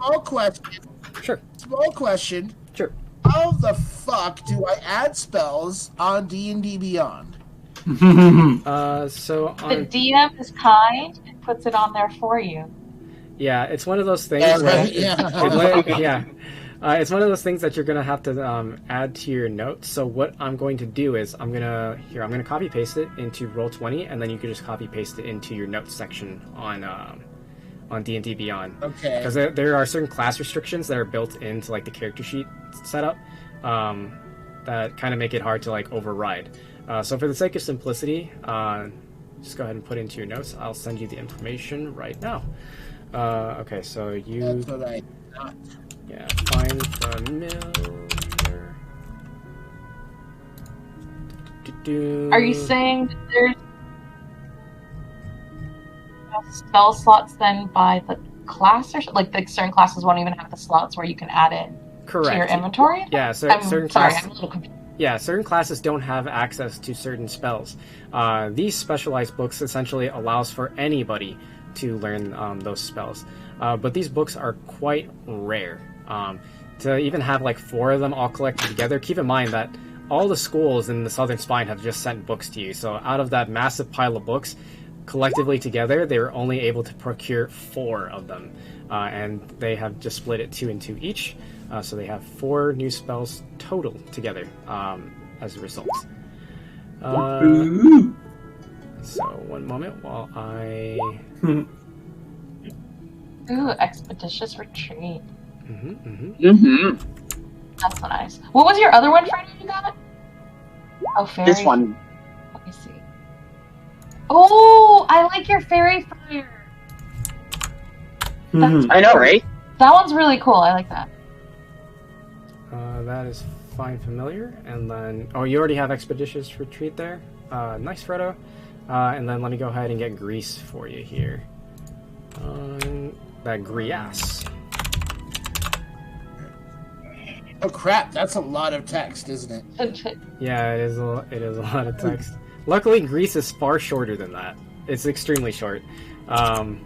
Small question. Sure. Small question. Sure. How the fuck do I add spells on D&D Beyond? So on... The DM is kind and puts it on there for you. Yeah, it's one of those things. It's one of those things that you're gonna have to add to your notes. So what I'm going to do is I'm gonna copy paste it into Roll20, and then you can just copy paste it into your notes section on D&D Beyond. Okay. Because there are certain class restrictions that are built into the character sheet setup that kind of make it hard to override. So for the sake of simplicity, just go ahead and put it into your notes. I'll send you the information right now. Okay, so you... That's what I thought. Yeah, Find Familiar. Are you saying that there's spell slots then by the class, or certain classes won't even have the slots where you can add it to your inventory? Yeah, certain classes. I'm a little confused. Yeah, certain classes don't have access to certain spells. These specialized books essentially allows for anybody to learn those spells. But these books are quite rare. To even have 4 of them all collected together, keep in mind that all the schools in the Southern Spine have just sent books to you. So out of that massive pile of books, collectively together, they were only able to procure 4 of them. And they have just split it 2 and 2 each. So they have 4 new spells total together as a result. So one moment while I... Ooh, Expeditious Retreat. That's nice. What was your other one, Freddie, you got? Oh, Fairy. This one. Let me see. Oh, I like your Fairy Fire. I know, right? That one's really cool. I like that. That is Find Familiar, and then you already have Expeditious Retreat there. Nice, Frodo. And then let me go ahead and get Grease for you here. That Grias. Oh crap! That's a lot of text, isn't it? Yeah, it is a lot of text. Luckily, Grease is far shorter than that. It's extremely short. One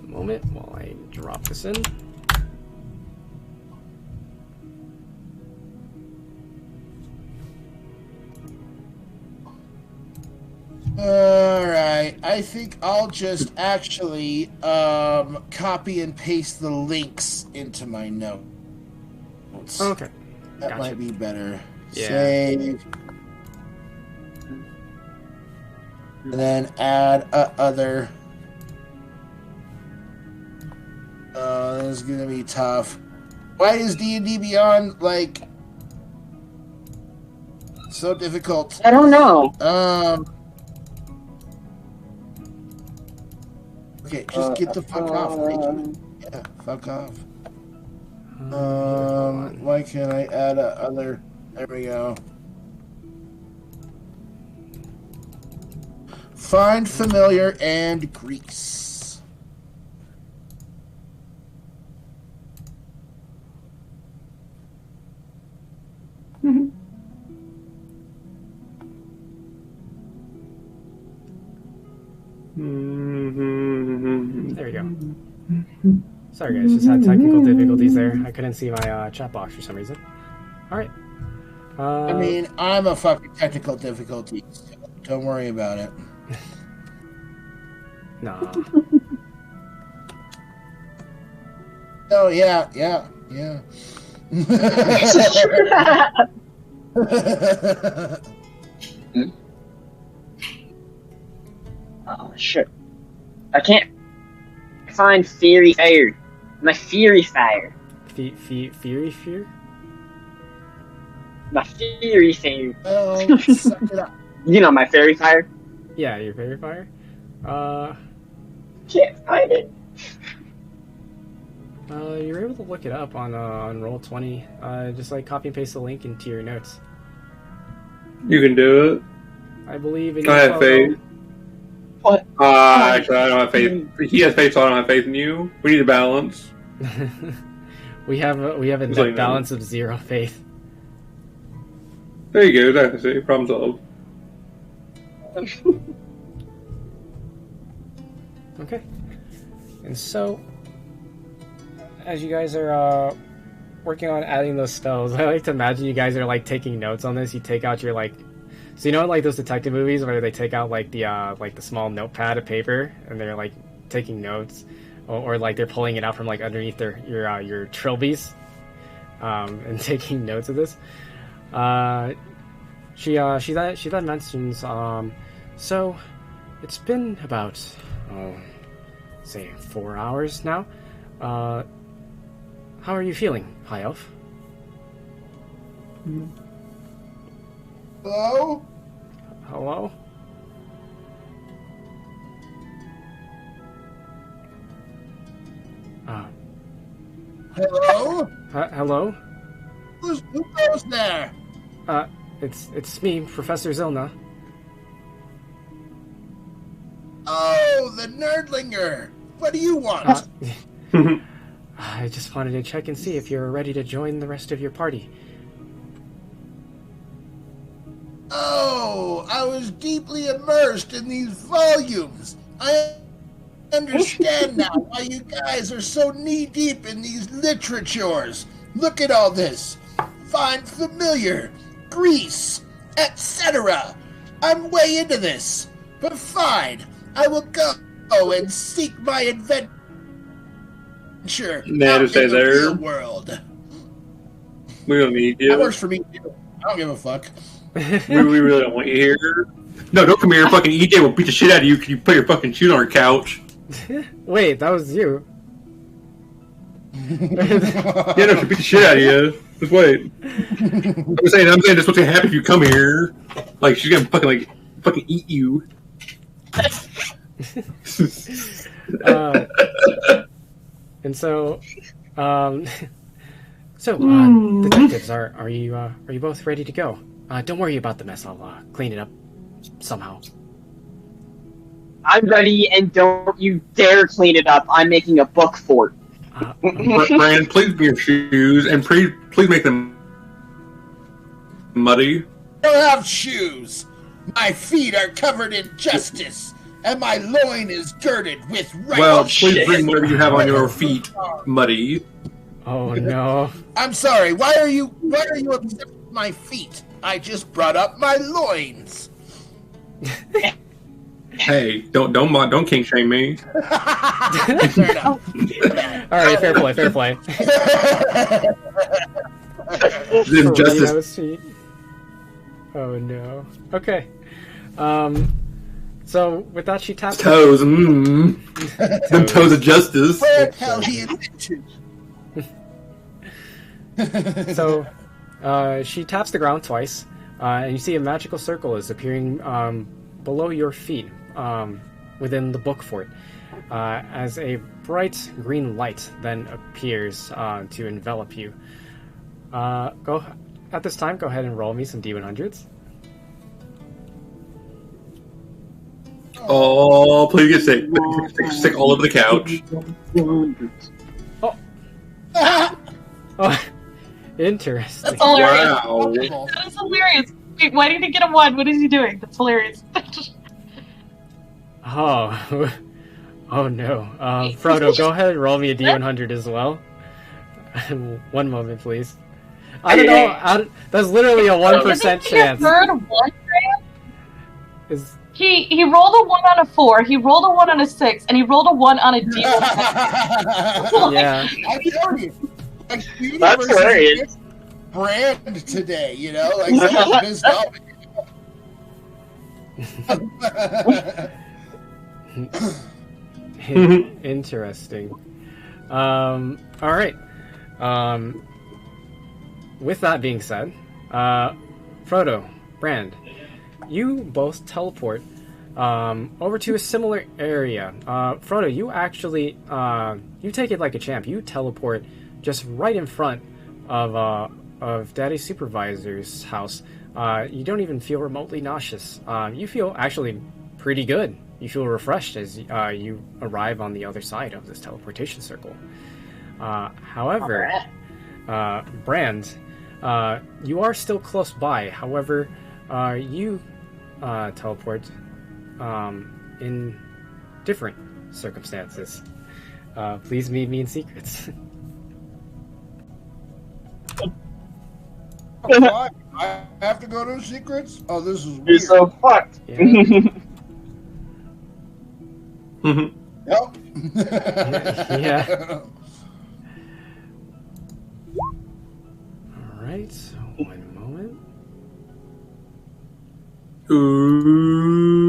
moment while I drop this in. Alright, I think I'll just actually copy and paste the links into my notes. Okay. That Gotcha. might be better. Yeah. Save. And then add other. This is gonna be tough. Why is D&D Beyond, like, so difficult? I don't know. Okay, just get the fuck off, Rachel. Yeah, fuck off. Why can't I add other? There we go. Find Familiar and Grease. There we go. Sorry guys, just had technical difficulties there. I couldn't see my chat box for some reason. Alright. I mean, I'm a fucking technical difficulty. So don't worry about it. Nah. Oh, yeah. Oh, shit. I can't find Fury Fire. My Fury Fire. Fury Fear? My Fury Fire. Oh, suck it up. You know my Fairy Fire? Yeah, your Fairy Fire? Can't find it. You're able to look it up on Roll20. Just like copy and paste the link into your notes. You can do it. I believe in I have faith. What? Actually, I don't have faith. He has faith, so I don't have faith in you. We need a balance. we have a net balance of 0 faith. There you go. That's it. Problem solved. Okay. And so, as you guys are working on adding those spells, I like to imagine you guys are like taking notes on this. You take out your like, so you know like those detective movies where they take out like the small notepad of paper and they're like taking notes, or like they're pulling it out from like underneath your trilbies, and taking notes of this. She then mentions, so it's been about, say 4 hours now. How are you feeling, High Elf? Hello? Hello? Hello? Hello? Who goes there? It's me, Professor Zilna. Oh, the nerdlinger. What do you want? I just wanted to check and see if you're ready to join the rest of your party. Oh, I was deeply immersed in these volumes. I understand now why you guys are so knee-deep in these literatures. Look at all this. Find Familiar, Grease, etc. I'm way into this. But fine, I will go and seek my adventure out in the real world. We don't need you. That works for me too. I don't give a fuck. we really don't want you here. No, don't come here. Fucking EJ will beat the shit out of you because you put your fucking shoes on our couch. Wait, that was you. Yeah, no, she'll beat the shit out of you. Just wait. I'm saying that's what's gonna happen if you come here. Like, she's gonna fucking eat you. And so, Detectives, are you both ready to go? Don't worry about the mess. I'll clean it up somehow. I'm ready, and don't you dare clean it up. I'm making a book fort. Brand, please be your shoes, and please make them muddy. I don't have shoes. My feet are covered in justice, and my loin is girded with right. Well, please bring whatever you have on your feet muddy. Oh no! I'm sorry. Why are you upset with my feet? I just brought up my loins. Hey, don't kink shame me. Fair enough. All right, fair play. Injustice. Oh no. Okay. So with that, she taps toes. Them toes of justice. Where the hell he is into? So she taps the ground twice, and you see a magical circle is appearing below your feet, within the book fort, as a bright green light then appears to envelop you. At this time, go ahead and roll me some D100s. Oh, please get sick. Sick all over the couch. Oh, interesting. That's hilarious. Wow. That is hilarious. Wait, why did he get a 1? What is he doing? That's hilarious. Oh no. Frodo, go ahead and roll me a D100 as well. 1 moment, please. I don't know. That's literally a 1% chance. He rolled a 1 on a 4. He rolled a 1 on a 6, and he rolled a 1 on a D. Yeah. I tell you, like, that's hilarious. Brand today, you know, like someone's pissed off. Interesting. All right. With that being said, Frodo, Brand, you both teleport over to a similar area. Frodo, you actually you take it like a champ. You teleport just right in front of Daddy's supervisor's house. You don't even feel remotely nauseous. You feel actually pretty good. You feel refreshed as you arrive on the other side of this teleportation circle. However, Brand, you are still close by. However, you teleport in different circumstances. Please meet me in secrets. I have to go to secrets? Oh, this is weird. You're so fucked. Yeah. Yep. Yeah. Alright, so 1 moment. Ooh.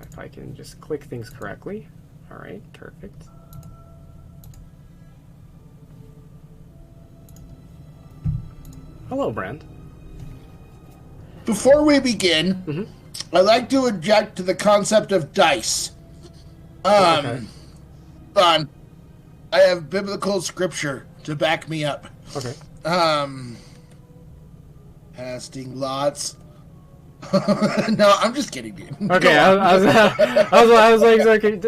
If I can just click things correctly. Alright, perfect. Hello, Brand. Before we begin, I'd like to object to the concept of dice. Okay. Fun. I have biblical scripture to back me up. Okay. Casting lots. No, I'm just kidding, dude. Okay, I was like, okay,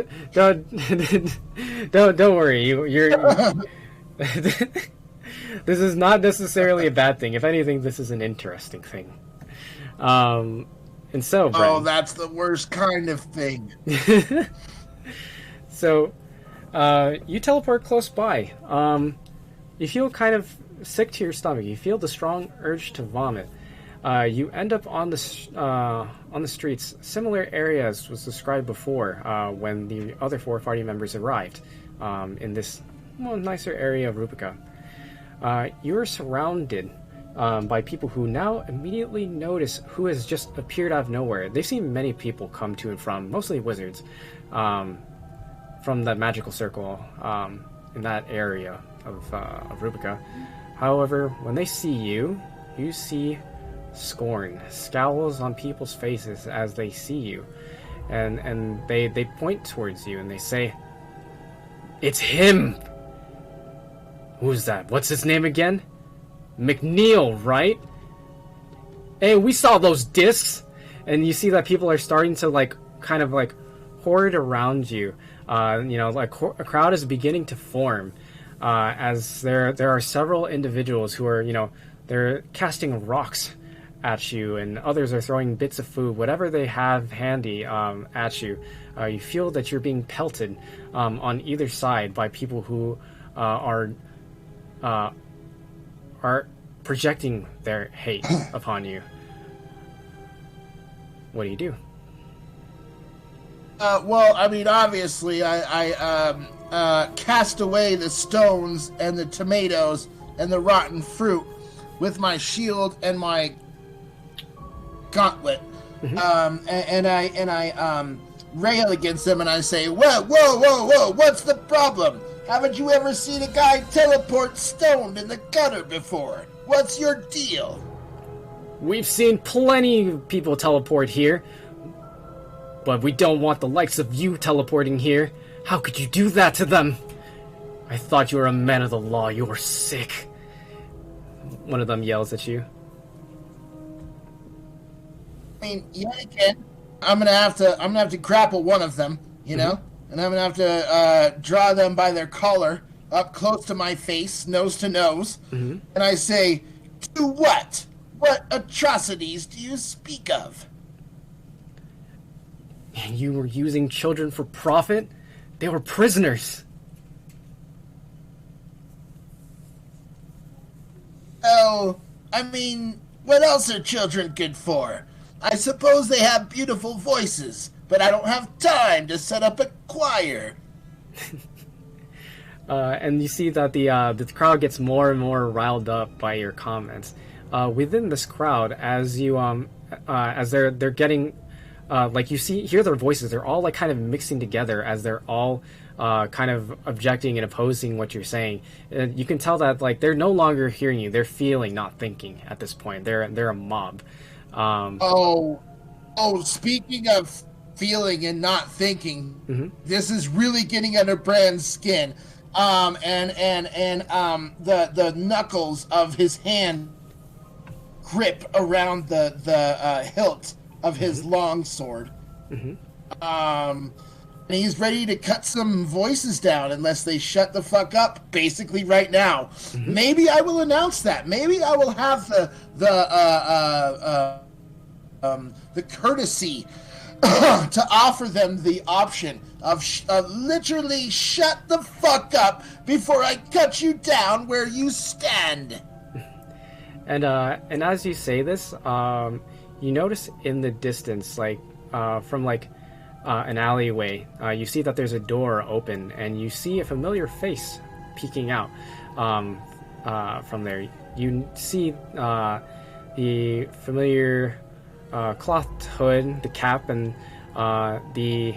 don't worry. You're this is not necessarily a bad thing. If anything, this is an interesting thing. And so, Brent, oh, that's the worst kind of thing. So, you teleport close by. You feel kind of sick to your stomach. You feel the strong urge to vomit. You end up on the streets, similar areas was described before when the other 4 party members arrived in this nicer area of Rupica. You are surrounded by people who now immediately notice who has just appeared out of nowhere. They've seen many people come to and from, mostly wizards, from the magical circle in that area of Rupica. However, when they see you, you see scorn, scowls on people's faces as they see you. and they point towards you and they say, "It's him." Who's that? What's his name again? McNeil, right? Hey, we saw those discs. And you see that people are starting to kind of hoard around you. A crowd is beginning to form as there are several individuals who are, they're casting rocks at you, and others are throwing bits of food, whatever they have handy at you. You feel that you're being pelted on either side by people who are projecting their hate upon you. What do you do? Well, I mean, obviously, I cast away the stones and the tomatoes and the rotten fruit with my shield and my gauntlet, and I rail against them and I say, whoa, what's the problem? Haven't you ever seen a guy teleport stoned in the gutter before? What's your deal? We've seen plenty of people teleport here, but we don't want the likes of you teleporting here. How could you do that to them? I thought you were a man of the law. You're sick. One of them yells at you. I mean, yet again, I'm gonna have to grapple one of them, you know, and I'm gonna have to draw them by their collar up close to my face, nose to nose, and I say, "Do what? What atrocities do you speak of?" You were using children for profit? They were prisoners. Oh, I mean, what else are children good for? I suppose they have beautiful voices, but I don't have time to set up a choir. And you see that the crowd gets more and more riled up by your comments. Within this crowd, as you as they're getting hear their voices, they're all kind of mixing together as they're all kind of objecting and opposing what you're saying. And you can tell that they're no longer hearing you, they're feeling, not thinking at this point. They're a mob. Speaking of feeling and not thinking, this is really getting under Brand's skin. The knuckles of his hand grip around the hilt of his long sword. And he's ready to cut some voices down unless they shut the fuck up basically right now. Maybe I will announce that. Maybe I will have the courtesy to offer them the option of literally shut the fuck up before I cut you down where you stand. And as you say this, you notice in the distance, from an alleyway, you see that there's a door open, and you see a familiar face peeking out from there. You see the familiar cloth hood, the cap, and the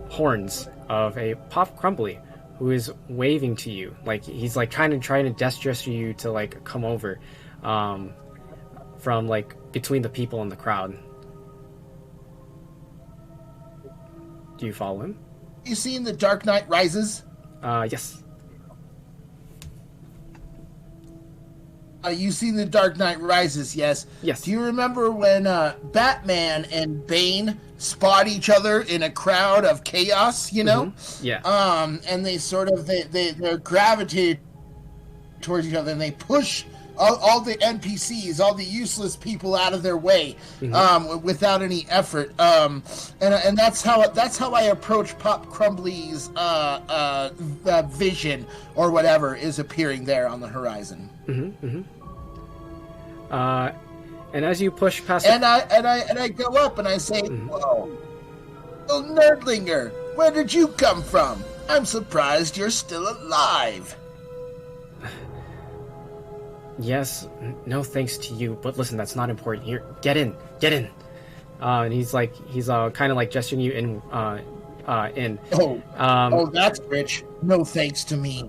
horns of a Pop Crumbly, who is waving to you. He's trying to gesture you to come over from between the people in the crowd. Do you follow him? You seen The Dark Knight Rises? Yes. You seen The Dark Knight Rises, yes? Yes. Do you remember when Batman and Bane spot each other in a crowd of chaos, you know? Yeah. And they sort of, they're gravitated towards each other, and they push all the NPCs, all the useless people out of their way, without any effort. And that's how I approach Pop Crumbly's vision or whatever is appearing there on the horizon. And as you push past, I go up and I say, "Whoa, little nerdlinger, where did you come from? I'm surprised you're still alive." Yes, no thanks to you, but listen, that's not important. Here, get in. And he's kind of gesturing you in. That's rich. No thanks to me.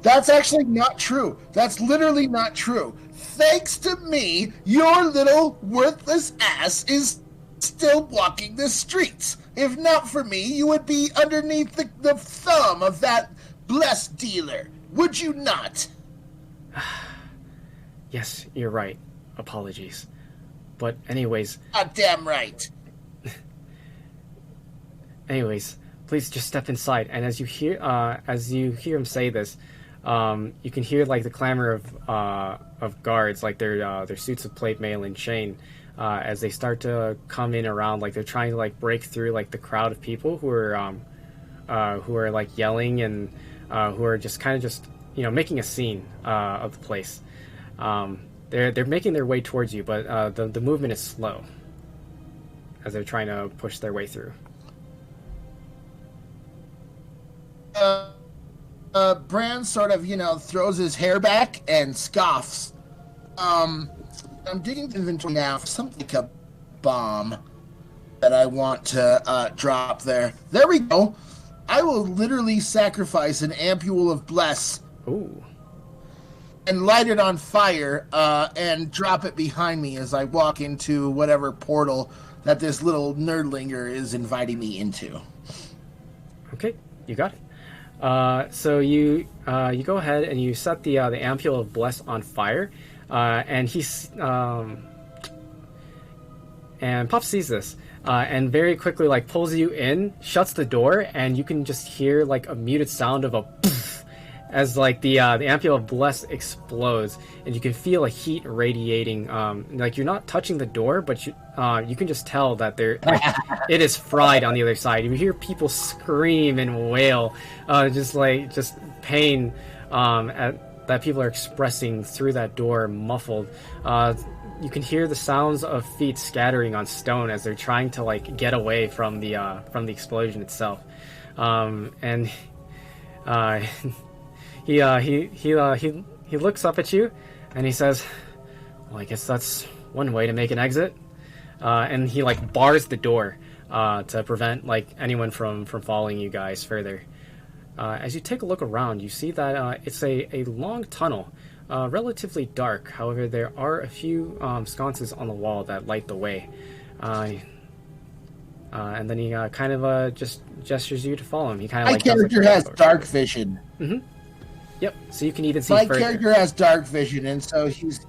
That's actually not true. That's literally not true. Thanks to me, your little worthless ass is still walking the streets. If not for me, you would be underneath the thumb of that Bliss dealer. Would you not? Yes, you're right. Apologies. But anyways... Damn right. Anyways, please just step inside. And as you hear him say this, you can hear like the clamor of guards, like their suits of plate mail and chain, as they start to come in around, like they're trying to like break through like the crowd of people who are like yelling and who are just kind of just making a scene of the place. They're making their way towards you, but the movement is slow as they're trying to push their way through. Bran sort of, throws his hair back and scoffs. I'm digging the inventory now for something like a bomb that I want to drop there. There we go. I will literally sacrifice an ampule of Bliss. Ooh. And light it on fire and drop it behind me as I walk into whatever portal that this little nerdlinger is inviting me into. Okay, you got it. So you go ahead and you set the ampule of Bliss on fire, and and Pop sees this, and very quickly like pulls you in, shuts the door, and you can just hear like a muted sound of a poof as like the ampule of Bliss explodes, and you can feel a heat radiating. Like you're not touching the door, but you can just tell that it is fried on the other side. You hear people scream and wail, just pain that people are expressing through that door, muffled. You can hear the sounds of feet scattering on stone as they're trying to like get away from the explosion itself, and he looks up at you, and he says, "Well, I guess that's one way to make an exit." And he like bars the door to prevent like anyone from following you guys further. As you take a look around, you see that it's a long tunnel, relatively dark. However, there are a few sconces on the wall that light the way. And then he kind of just gestures you to follow him. He kind of like character has dark vision. Mm-hmm. Yep. So you can even see. My further. character has dark vision, and so he's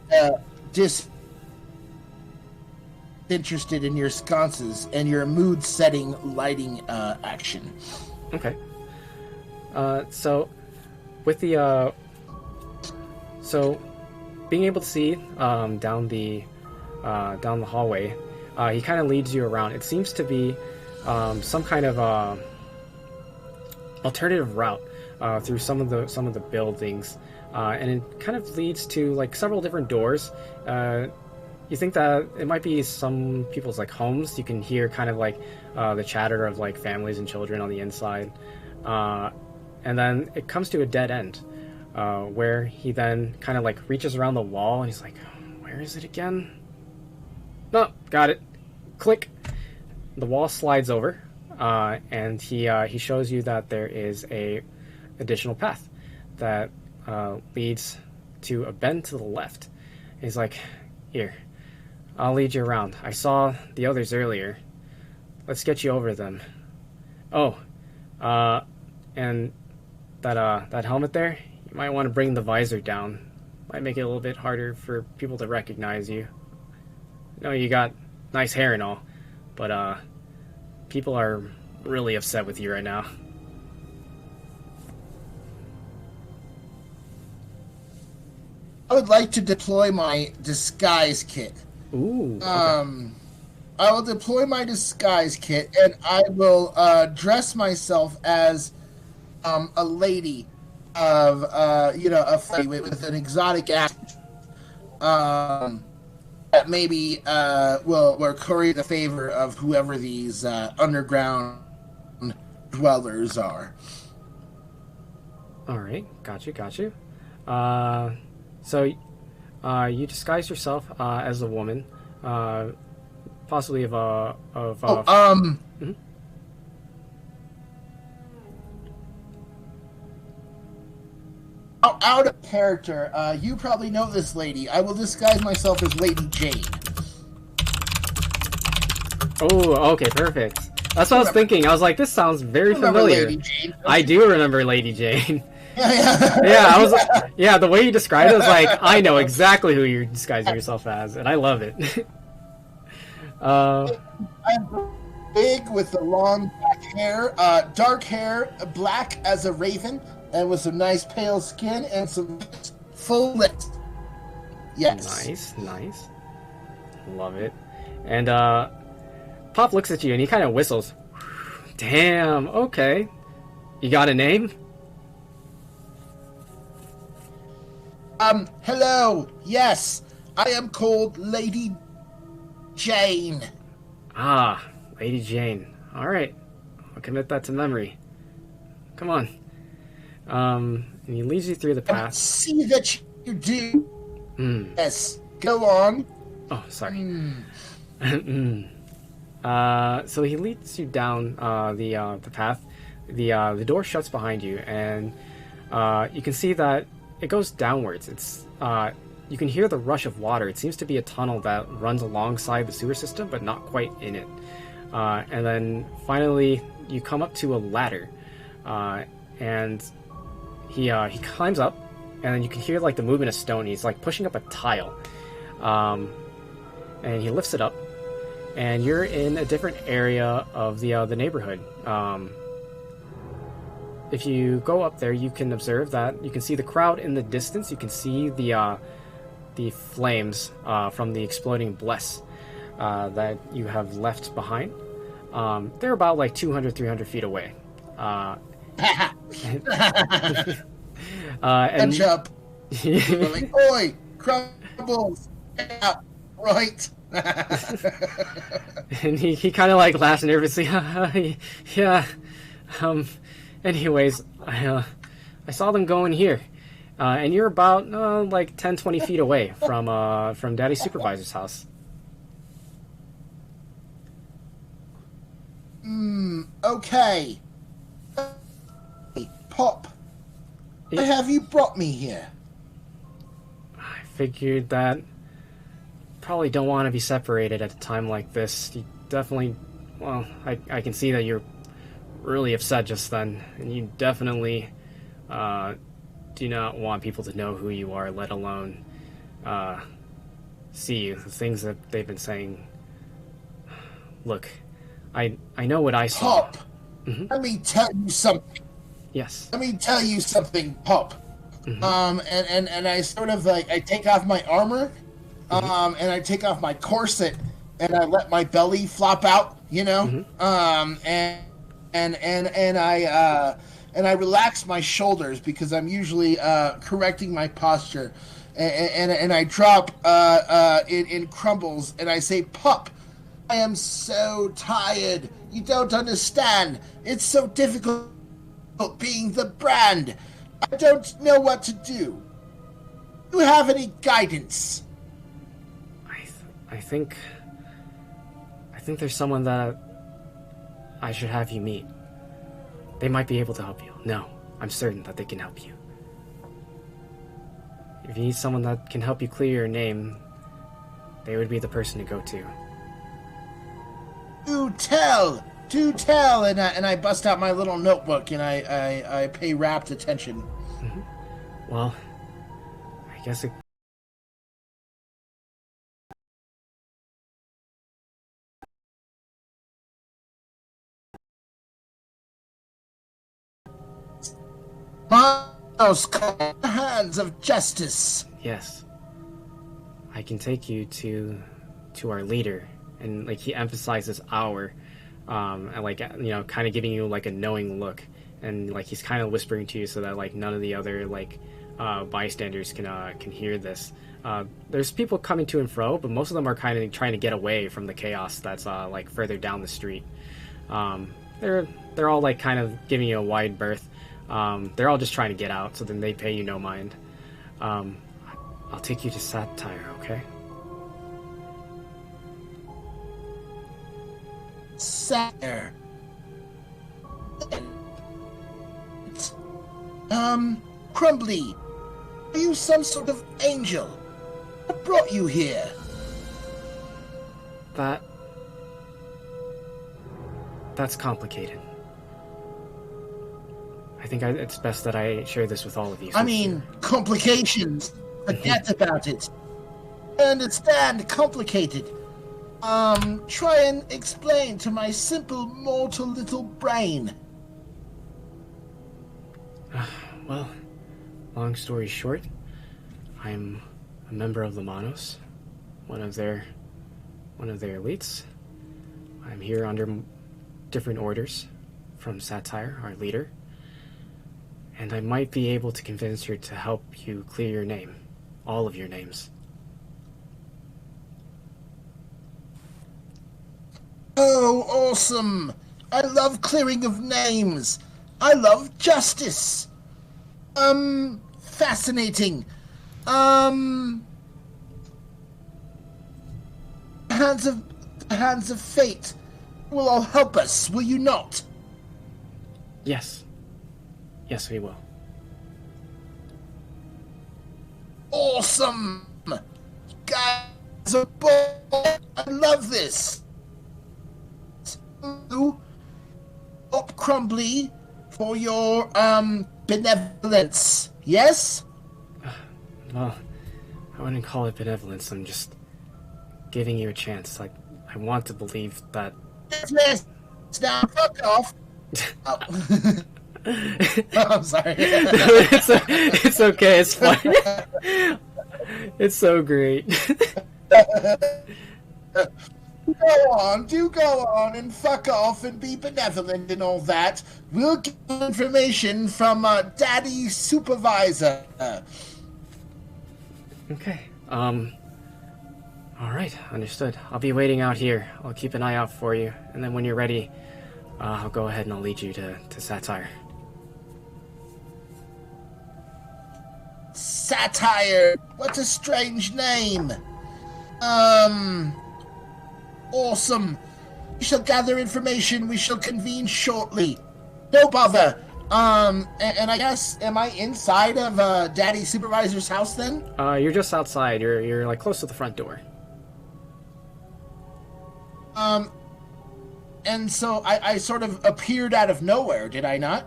interested in your sconces and your mood-setting lighting action. Okay. So with the so being able to see down the hallway, he kind of leads you around. It seems to be some kind of alternative route through some of the buildings, and it kind of leads to like several different doors. You think that it might be some people's like homes. You can hear kind of like the chatter of like families and children on the inside, and then it comes to a dead end where he then kind of like reaches around the wall and he's like, "Where is it again?" No, got it. Click. The wall slides over, and he shows you that there is a additional path that leads to a bend to the left. He's like, "Here, I'll lead you around. I saw the others earlier. Let's get you over them. Oh, and that helmet there, you might want to bring the visor down. Might make it a little bit harder for people to recognize you. I know you got nice hair and all, but people are really upset with you right now." I would like to deploy my disguise kit. Ooh. Okay. I will deploy my disguise kit, and I will dress myself as a lady of a with an exotic accent. That maybe will curry the favor of whoever these underground dwellers are. All right, got you. So you disguise yourself as a woman, possibly mm-hmm. Out of character, you probably know this lady. I will disguise myself as Lady Jane. Oh, okay, perfect. That's what I was thinking. I was like, this sounds very familiar. Lady Jane. I do remember Lady Jane. Yeah. Yeah, the way you described it was like, I know exactly who you're disguising yourself as, and I love it. I'm big with the long black hair, dark hair, black as a raven, and with some nice pale skin and some full lips. Yes. Nice. Love it. And Pop looks at you and he kind of whistles. Damn, okay. You got a name? Hello. Yes, I am called Lady Jane. Ah, Lady Jane. Alright. I'll commit that to memory. Come on. And he leads you through the path. See that you do. Yes. Go on. Oh, sorry. So he leads you down the path. The door shuts behind you, and you can see that it goes downwards. It's you can hear the rush of water. It seems to be a tunnel that runs alongside the sewer system, but not quite in it. And then finally, you come up to a ladder, and he climbs up, and then you can hear like the movement of stone. He's like pushing up a tile, and he lifts it up, and you're in a different area of the neighborhood. If you go up there, you can observe that you can see the crowd in the distance. You can see the flames from the exploding Bliss that you have left behind. They're about like 200-300 feet away. And jump. Like, oi, crumbles. Yeah, right. And he kind of like laughs nervously. Yeah. Anyways, I saw them going here, and you're about like 10-20 feet away from Daddy's supervisor's house. Okay. Hey, Pop, why have you brought me here? I figured that probably don't want to be separated at a time like this. You definitely, well, I can see that you're really upset just then, and you definitely do not want people to know who you are, let alone see you. The things that they've been saying. Look, I know what I saw. Pop, let me tell you something. Yes. Let me tell you something, Pop. And I sort of like I take off my armor, and I take off my corset, and I let my belly flop out, you know, and I relax my shoulders because I'm usually correcting my posture, and I drop in crumbles, and I say, Pup, I am so tired. You don't understand. It's so difficult being the brand. I don't know what to do. Do you have any guidance? I think there's someone that I should have you meet. They might be able to help you. No, I'm certain that they can help you. If you need someone that can help you clear your name, they would be the person to go to. Do tell, and I bust out my little notebook and I pay rapt attention. Well, I guess it. Miles, call the hands of justice. Yes. I can take you to our leader, and like he emphasizes our, and like kind of giving you like a knowing look, and like he's kind of whispering to you so that like none of the other like bystanders can hear this. There's people coming to and fro, but most of them are kind of trying to get away from the chaos that's like further down the street. They're all like kind of giving you a wide berth. They're all just trying to get out, so then they pay you no mind. I'll take you to Satire, okay? Satire. Crumbly, are you some sort of angel? What brought you here? That that's complicated. I think it's best that I share this with all of you. I mean, complications. Forget about it. I understand, complicated. Try and explain to my simple mortal little brain. Well, long story short, I'm a member of the Manos, one of their elites. I'm here under different orders from Satire, our leader, and I might be able to convince her to help you clear your name, all of your names. Oh, awesome! I love clearing of names. I love justice. Fascinating. Hands of fate will all help us, will you not? Yes. Yes, we will. Awesome! Guys are bold. I love this. Up Crumbly for your benevolence. Yes? Well, I wouldn't call it benevolence. I'm just giving you a chance. Like, I want to believe that. Yes. Now fuck off. Oh. Oh, I'm sorry. It's okay. It's fine. It's so great. Go on and fuck off and be benevolent and all that. We'll get information from Daddy Supervisor. Okay. Alright, understood. I'll be waiting out here. I'll keep an eye out for you, and then when you're ready, I'll go ahead and I'll lead you to Satire. Satire! What a strange name! Awesome. We shall gather information. We shall convene shortly. No bother. And I guess, am I inside of Daddy Supervisor's house then? You're just outside. You're like close to the front door. And so I sort of appeared out of nowhere, did I not?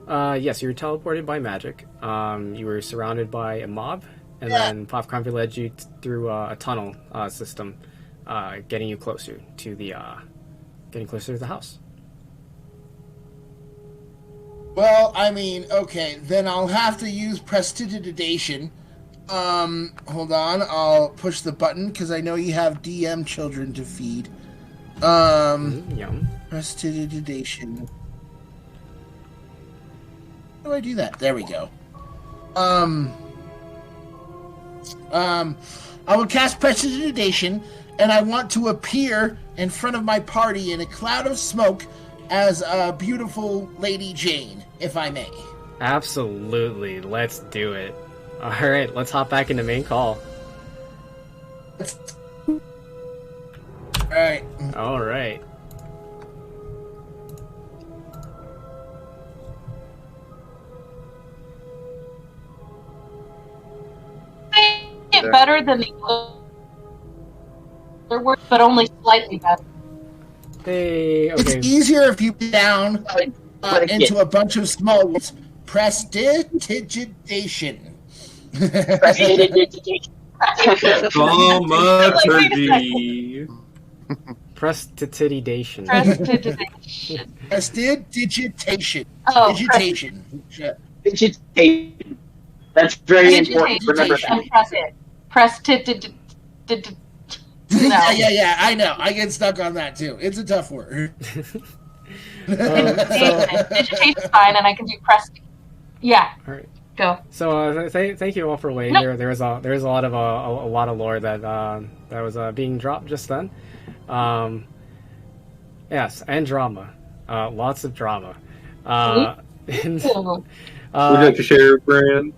Yes, you were teleported by magic. You were surrounded by a mob, and then Pop Crumpy led you through a tunnel system, getting you closer to the house. Well, I mean, okay, then I'll have to use prestidigitation. Hold on, I'll push the button because I know you have DM children to feed. Yum. Prestidigitation. How do I do that? There we go. I will cast prestidigitation, and I want to appear in front of my party in a cloud of smoke as a beautiful Lady Jane, if I may. Absolutely. Let's do it. Alright, let's hop back into main call. Alright. Alright. Better than the other word, but only slightly better. Hey, okay. It's easier if you put down into a bunch of small words. Prestidigitation. Prestidigitation. Dramaturgy. Prestidigitation. Prestidigitation. Oh, Digitation. Digitation. That's very important. Remember that. Yeah, I know. I get stuck on that too. It's a tough word. Digitation's fine, and I can do presti. Yeah. All right. Go. So thank you all for waiting. No. There was a lot of a lot of lore that was being dropped just then. Yes, and drama. Lots of drama. Would you like to share, Brand?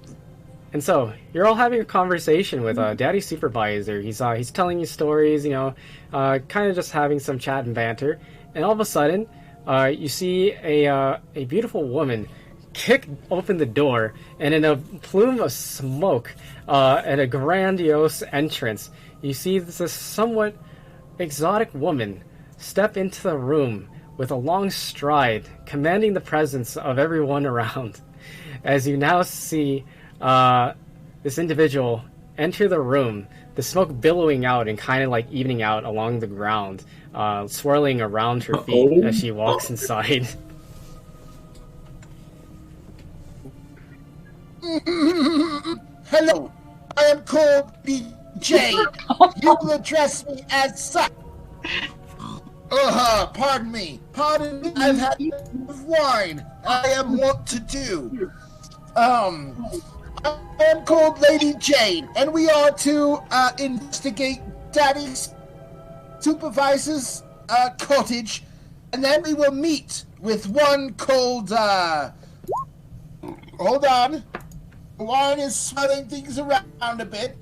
And so you're all having a conversation with Daddy Supervisor. He's telling you stories, kind of just having some chat and banter. And all of a sudden, you see a beautiful woman kick open the door, and in a plume of smoke and a grandiose entrance, you see this somewhat exotic woman step into the room with a long stride, commanding the presence of everyone around. As you now see this individual enter the room, the smoke billowing out and kind of like evening out along the ground, swirling around her feet as she walks inside. Hello, I am called DJ. You will address me as such. Pardon me. I've had enough wine. I am wont to do. I am called Lady Jane, and we are to investigate Daddy's supervisor's cottage, and then we will meet with one called. Hold on. The wine is swelling things around a bit.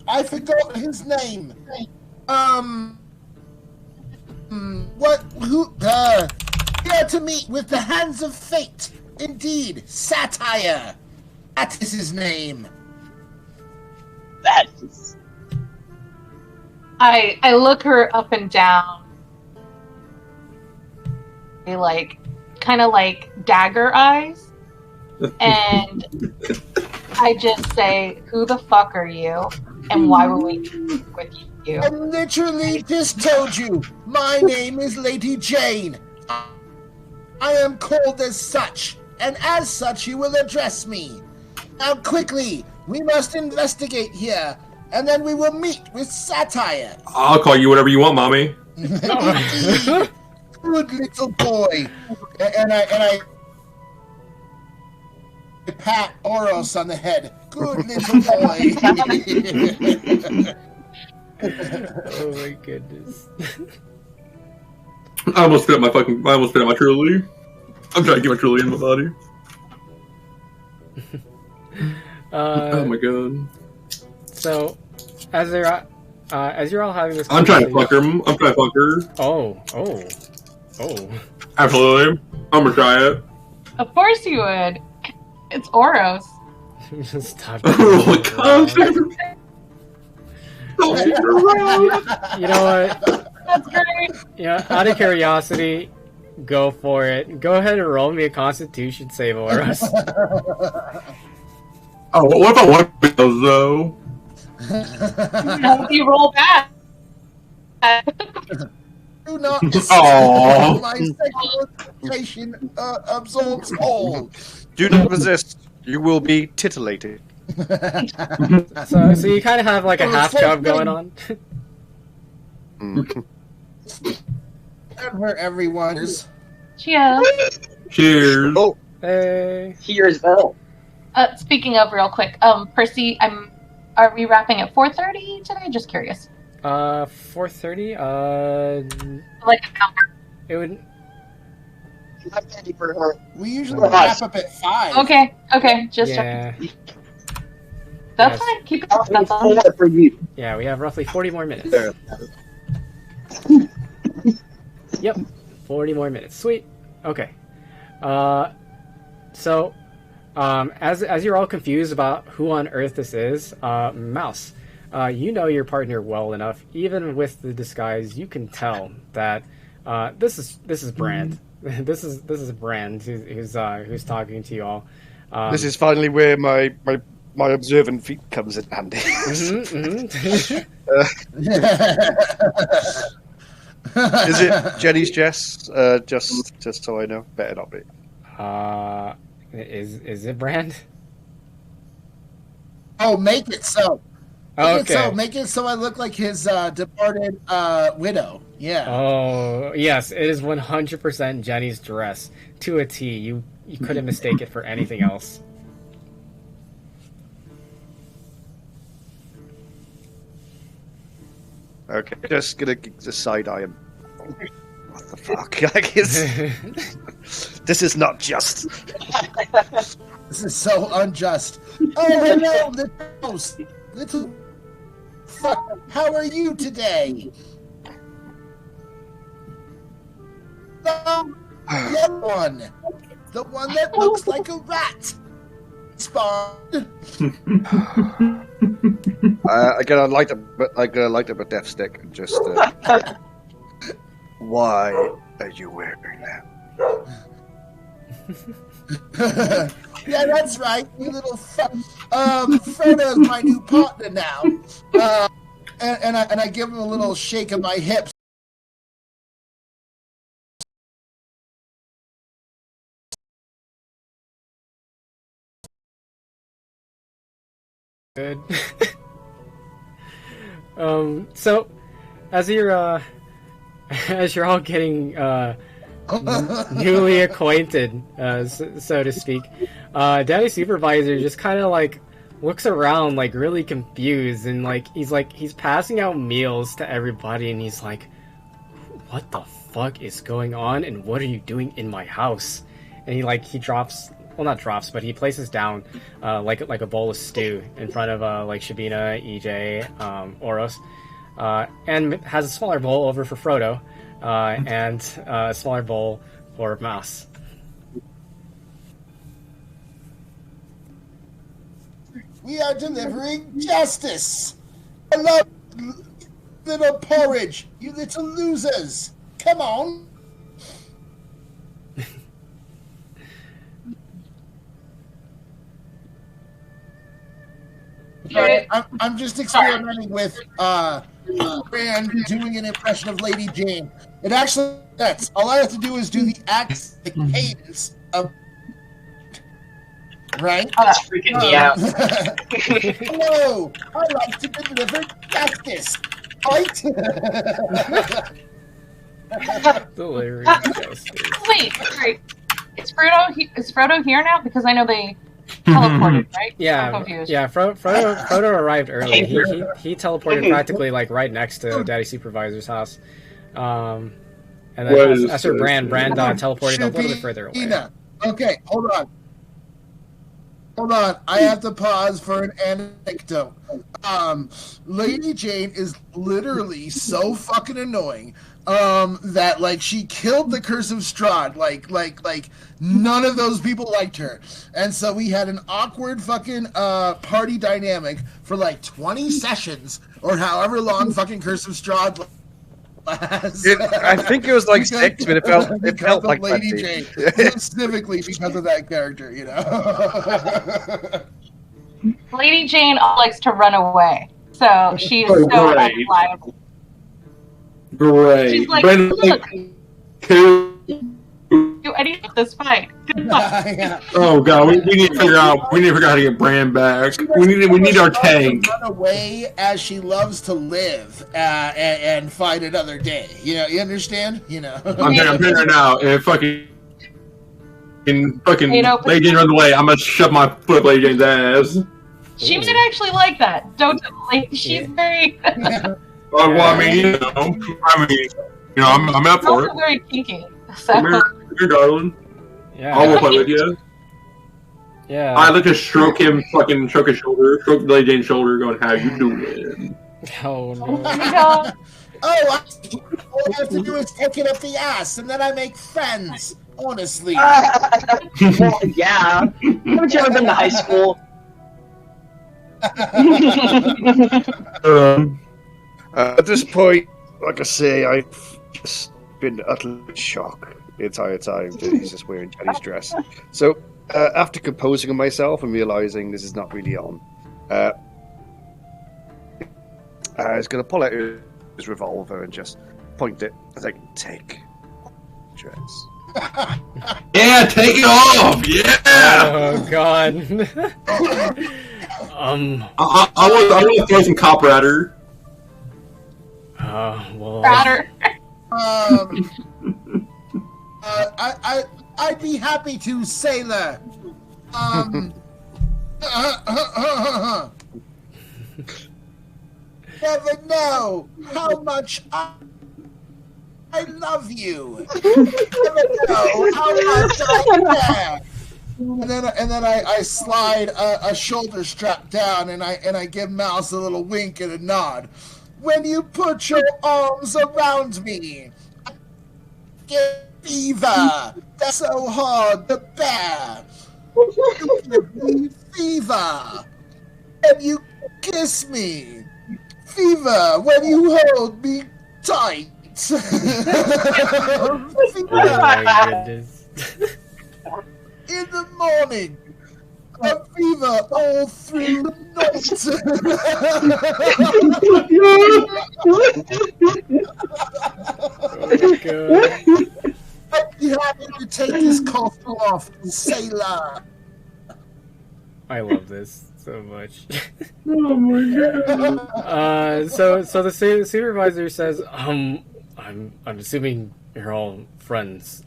I forgot his name. We are to meet with the Hands of Fate. Indeed, Satire. That is his name. That is. I look her up and down. Like, kind of like dagger eyes. And I just say, who the fuck are you? And why were we with you? I literally just told you. My name is Lady Jane. I am called as such. And as such, you will address me. Now quickly, we must investigate here. And then we will meet with Satire. I'll call you whatever you want, Mommy. Good little boy. And I pat Oros on the head. Good little boy. Oh my goodness. I almost spit out my Truly. I'm trying to get my Truly in my body. Oh my god. So, as you're all having this, I'm trying to fuck her. Oh. Absolutely. I'm gonna try it. Of course you would. It's Oros. Stop. Oh my god. You know what? That's great. Yeah, out of curiosity, go for it. Go ahead and roll me a Constitution save, Oros. Oh, what if I want those though? No, you roll back. Do not Aww. my sexual expectation absorbs all. Do not resist. You will be titillated. So you kind of have like a half chub going on. Where everyone's. Cheers. Cheers. Oh, Hey. Here's Bell. Speaking of, real quick, Percy, are we wrapping at 4:30 today? Just curious. 4:30. Like an hour. It would. I'm ready for her. We usually wrap up at 5. Okay. Just Yeah. checking. That's Yes. fine. Keep it. I'll That's fine. four for you. Yeah, we have roughly 40 more minutes. Yep, 40 more minutes. Sweet. Okay. So, as you're all confused about who on earth this is, Mouse, you know your partner well enough. Even with the disguise, you can tell that this is Brand. This is Brand who's talking to you all. this is finally where my observant feet comes in handy. Is it Jenny's Jess? Just so I know. Better not be. Is it Brand? Oh, make it so. Okay. Make it so I look like his departed widow. Yeah. Oh, yes, it is 100% Jenny's dress to a T. You couldn't mistake it for anything else. Okay, just gonna side eye him. What the fuck? Like, this is not just. This is so unjust. Oh, hello, little ghost. Little fuck. How are you today? The young one. The one that looks like a rat. Spawn. Again, I liked it, but death stick and just Why are you wearing them? Yeah, that's right, you little fuck. Frodo's my new partner now. And I give him a little shake of my hips. Good. So as you're all getting newly acquainted, so to speak, Daddy Supervisor just kind of like looks around like really confused, and he's passing out meals to everybody, and he's like, what the fuck is going on, and what are you doing in my house? And he drops, well, not drops, but he places down like a bowl of stew in front of like Shabina, EJ, Oros, and has a smaller bowl over for Frodo, and a smaller bowl for Mouse. We are delivering justice. I love little porridge, you little losers. Come on. I'm just experimenting with Brand doing an impression of Lady Jane. It actually that's all I have to do is do the cadence of right? Oh, that's freaking me out. Hello, I like to deliver justice. Right? Delivering justice. Wait, sorry. Is Frodo here now? Because I know they teleported, right? Yeah, I'm confused. yeah. Frodo arrived early. He teleported practically like right next to Daddy Supervisor's house. And then as for Brand teleported a little bit further away. Okay, hold on. I have to pause for an anecdote. Lady Jane is literally so fucking annoying that like she killed the Curse of Strahd. Like none of those people liked her, and so we had an awkward fucking party dynamic for like 20 sessions or however long fucking Curse of Strahd lasts. I think it was like 6, but it felt like Lady 20. Jane, specifically because of that character, you know. Lady Jane likes to run away, so she's so unreliable. Great. She's like, Brandon, look, do anything with this fight. Good luck. Oh god, we need to figure out how to get Bran back. We need our tank. Run away as she loves to live, and fight another day. You know, you understand? You know. I'm telling her now, if fucking Lady Jane runs away, I'm gonna shove my foot up Lady Jane's ass. She might actually like that. Don't like? She's very. Well, I mean, I'm up for it. Also very kinky. So. Come here, darling. Yeah. I'll play with you. Yeah. I like to stroke his shoulder, stroke Lady Jane's shoulder, going, "How you doing?" Oh no. All I have to do is take it up the ass, and then I make friends. Honestly. Well, yeah. Haven't you ever been to high school? At this point, like I say, I've just been utterly in shock the entire time that he's just wearing Jenny's dress. So, after composing myself and realizing this is not really on, he's going to pull out his revolver and just point it. I think, take dress. Yeah, take it off. Yeah. Oh god. I want to throw some copper at her. Well. I'd be happy to, sailor. Never know how much I love you. Never know how much I care. And then I slide a shoulder strap down, and I give Mouse a little wink and a nod. When you put your arms around me, I get fever. That's so hard to bear. You give me fever. And you kiss me. Fever when you hold me tight. night. Oh my goodness. In the morning, a fever all through the Oh god. I'd be happy to take this castle off, sailor. I love this so much. Oh my god. So the supervisor says, I'm assuming you're all friends.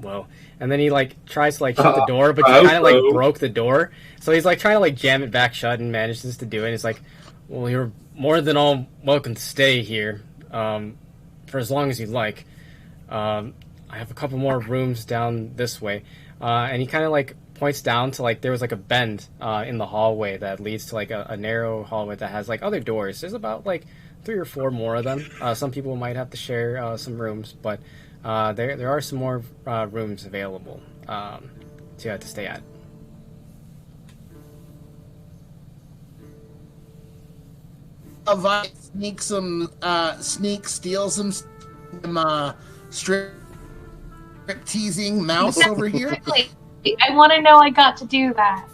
Well, and then he like tries to like shut the door, but he kind of like broke the door. So he's like trying to like jam it back shut and manages to do it. He's like, well, you're more than all welcome to stay here, for as long as you like. I have a couple more rooms down this way, and he kind of like points down to like there was like a bend in the hallway that leads to like a narrow hallway that has like other doors. There's about like 3 or 4 more of them. Some people might have to share some rooms, but there are some more rooms available to stay at. Avite steal some strip teasing mouse over here. I want to know I got to do that.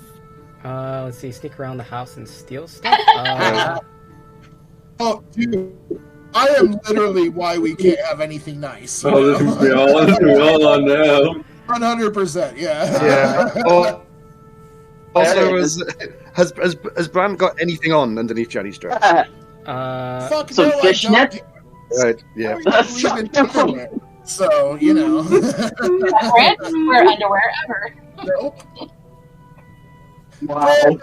Let's see, sneak around the house and steal stuff. Oh, dude, I am literally why we can't have anything nice. Oh, this is all on now. 100%, yeah. Yeah. Also, has Bran got anything on underneath Jenny's dress? Fuck some no, fishnet? Right, yeah. So, you know. Brand doesn't wear underwear ever. Nope. Wow.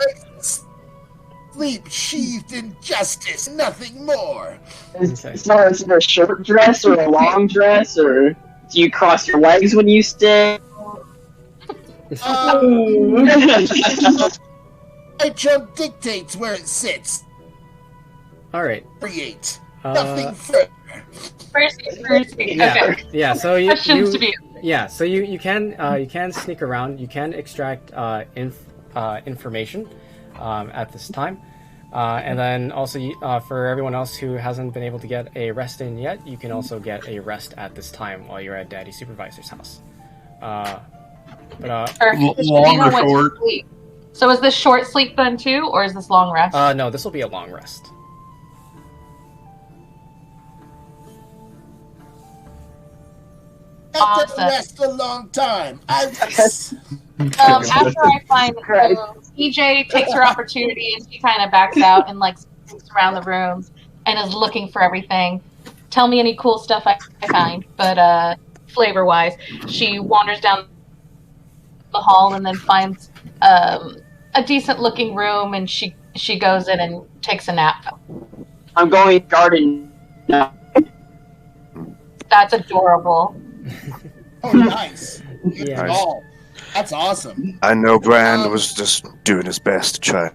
Sleep sheathed in justice, nothing more. Is it a short dress or a long dress, or do you cross your legs when you stay? My jump dictates where it sits. All right. Create. Nothing further. First. Yeah. Okay. Yeah. So you Questions to be. Yeah. So you can sneak around. You can extract information at this time, and then also for everyone else who hasn't been able to get a rest in yet, you can also get a rest at this time while you're at Daddy's supervisor's house. Long or short? Sleep. So is this short sleep then too, or is this long rest? No, this will be a long rest. I didn't rest a long time. After I find EJ takes her opportunity and she kind of backs out and like looks around the room and is looking for everything. Tell me any cool stuff I find, but flavor-wise, she wanders down the hall and then finds a decent-looking room, and she goes in and takes a nap. I'm going garden now. That's adorable. Oh, nice. Yeah. Oh, that's awesome. I know Bran was just doing his best to try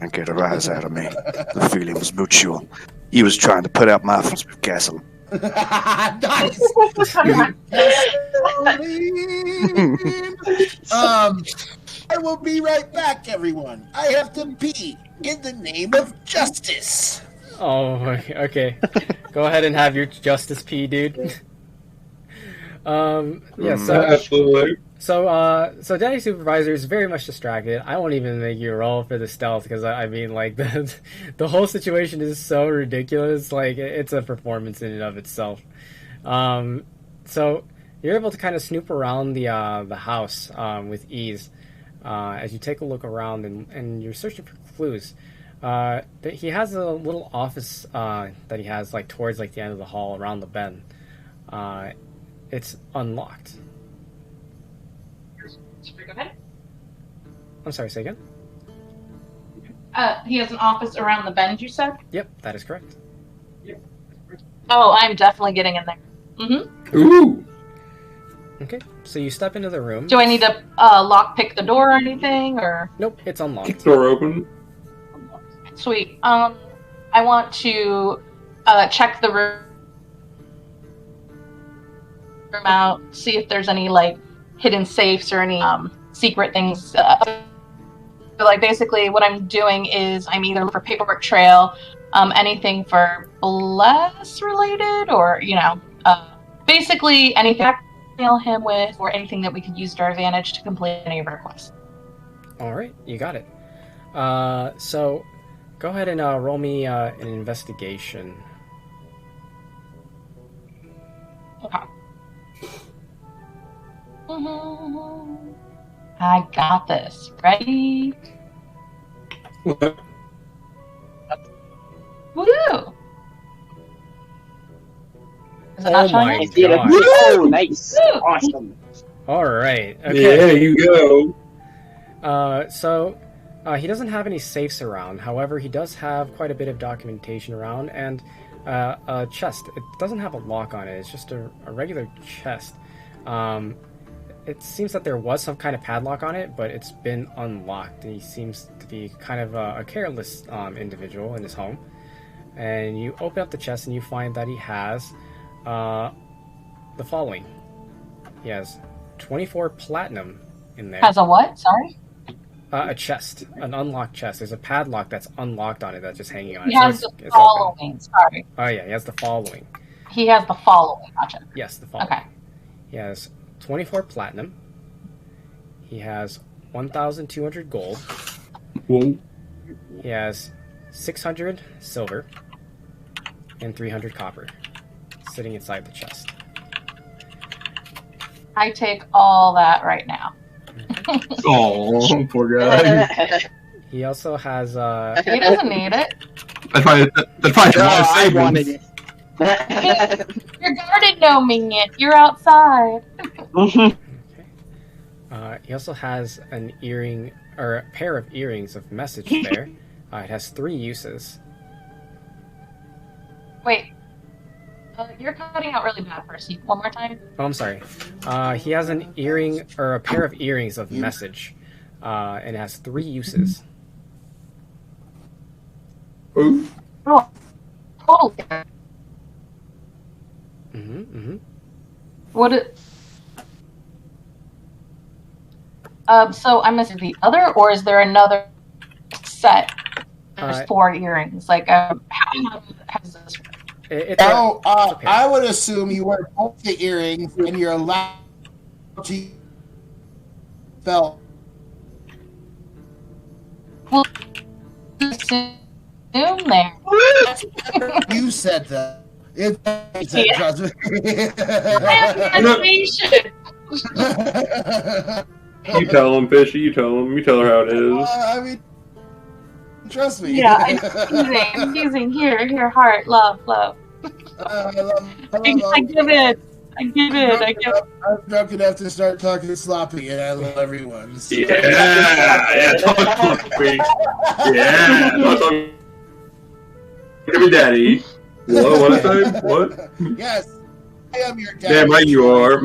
and get a rise out of me. The feeling was mutual. He was trying to put out my friends with gasoline. Nice. I will be right back, everyone. I have to pee in the name of justice. Oh, okay. Go ahead and have your justice pee, dude. Yeah, so Absolutely. So Daddy Supervisor is very much distracted. I won't even make you roll for the stealth because I mean, like the whole situation is so ridiculous. Like it's a performance in and of itself. So you're able to kind of snoop around the house with ease as you take a look around and you're searching for clues. He has a little office that he has like towards like the end of the hall around the bend. It's unlocked. Go ahead. I'm sorry, say again? He has an office around the bend, you said? Yep, that is correct. Oh, I'm definitely getting in there. Mm-hmm. Ooh. Okay, so you step into the room. Do I need to lockpick the door or anything, or? Nope, it's unlocked. Door open. Sweet. I want to check the room out, see if there's any like hidden safes or any secret things. So, like basically, what I'm doing is I'm either looking for paperwork trail, anything for Bliss related, or basically anything I can mail him with, or anything that we could use to our advantage to complete any of our quests. All right, you got it. So go ahead and roll me an investigation. Okay. I got this. Ready? What? Woo! Is it not showing my it? God. Oh, nice. Awesome. All right. Okay. Yeah, you go. So he doesn't have any safes around. However, he does have quite a bit of documentation around, and a chest. It doesn't have a lock on it. It's just a regular chest. It seems that there was some kind of padlock on it, but it's been unlocked. He seems to be kind of a careless individual in his home. And you open up the chest and you find that he has the following. He has 24 platinum in there. Has a what? Sorry? A chest. An unlocked chest. There's a padlock that's unlocked on it that's just hanging on He it. has So the it's following. Sorry. Oh, yeah, he has the following. He has the following. Gotcha. Yes, the following. Okay. He has 24 platinum. He has 1,200 gold. Whoa. He has 600 silver and 300 copper sitting inside the chest. I take all that right now. Oh, poor guy. He also has He doesn't need it. That's probably a lot of I savings. wanted it. Your garden gnoming it. You're outside. he also has an earring or a pair of earrings of message there. It has 3 uses. Wait. You're cutting out really bad, Percy. One more time. Oh, I'm sorry. He has an earring or a pair of earrings of message, and it has 3 uses. Ooh. Oh, totally. What it? So I'm missing the other, or is there another set? There's 4 earrings. Like, how does this work? I would assume you wear both the earrings and you're allowed to belt. Well, assume there. You said that. It said, Yeah. trust me. You tell him, Fishy. You tell him. You tell her how it is. I mean, trust me. Yeah, I'm using here, heart, love. I love I give it. I'm drunk enough to start talking sloppy, and I love everyone. So. Yeah, talk sloppy. Yeah, talk. Give me daddy. What? What I say? What? Yes, I am your daddy. Damn right you are.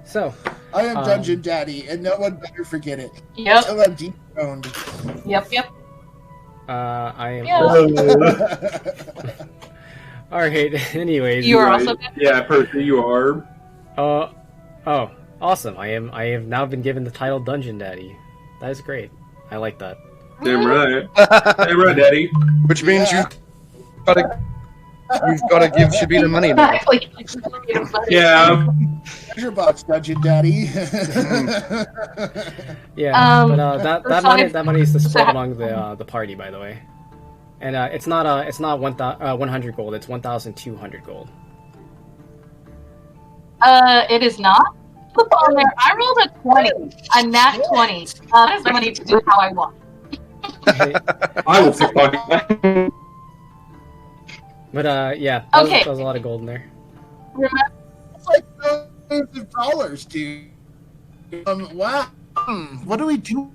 So, I am Dungeon Daddy, and no one better forget it. Yep. Until I'm dethroned. Yep. I am. Yeah. All right. Anyways, You are also. Yeah, Percy, you are. Oh, awesome! I have now been given the title Dungeon Daddy. That is great. I like that. Damn right. Damn right, Daddy. Which means you've got to give Shabina money now. Yeah. Treasure box, Dungeon Daddy. Yeah, but that money is to split among the party, by the way. And it's not 100 gold. It's 1,200 gold. It is not. Flip on there. I rolled a 20, a nat 20. That is money to do how I want. I will pickpocket. But yeah, Okay. that was a lot of gold in there. Remember, It's like millions of dollars, dude. Wow. What do we do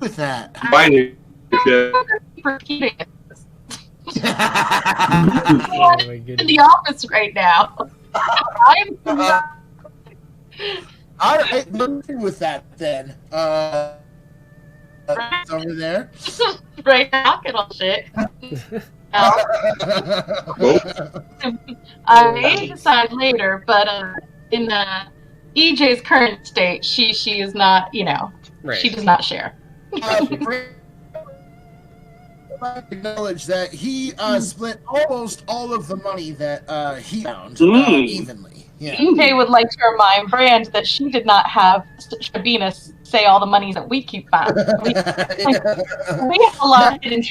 with that? Buying it. Shit. for keeping it. Oh my In goodness. the office right now. I'm All right, nothing with that then. It's over there. right pocket all shit. I may decide later, but in EJ's current state, she is not, Right. she does not share. acknowledge that he split almost all of the money that he found evenly. Yeah. EK would like to remind Brand that she did not have Shabina say all the money that we keep found. We have a lot of hidden.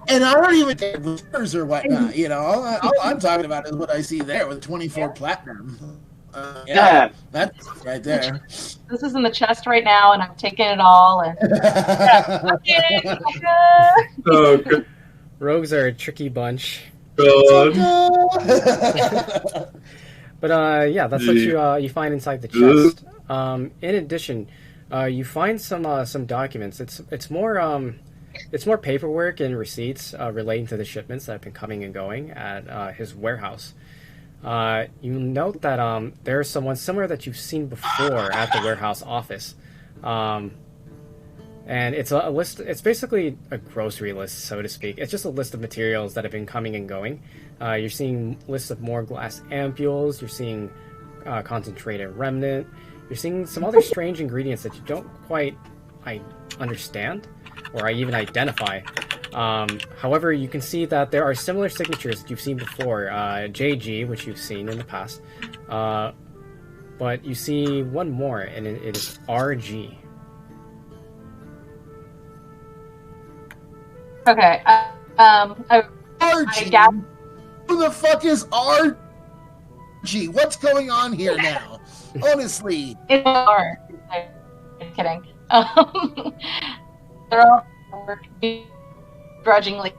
And I don't even get rumors or whatnot. You know, all I'm talking about is what I see there with 24 platinum. That's right there. This is in the chest right now, and I'm taking it all. And good. Rogues are a tricky bunch. Good. But yeah, that's what you find inside the chest. In addition, you find some documents. It's more paperwork and receipts relating to the shipments that have been coming and going at his warehouse. You note that there's someone similar that you've seen before at the warehouse office. And it's a list. It's basically a grocery list, so to speak. It's just a list of materials that have been coming and going. You're seeing lists of more glass ampules. You're seeing concentrated remnant. You're seeing some other strange ingredients that you don't quite understand or even identify. However, you can see that there are similar signatures that you've seen before. JG, which you've seen in the past. But you see one more, and it is RG. Okay. RG? Who the fuck is RG? What's going on here now? Honestly. It's R. I'm kidding. They're all grudgingly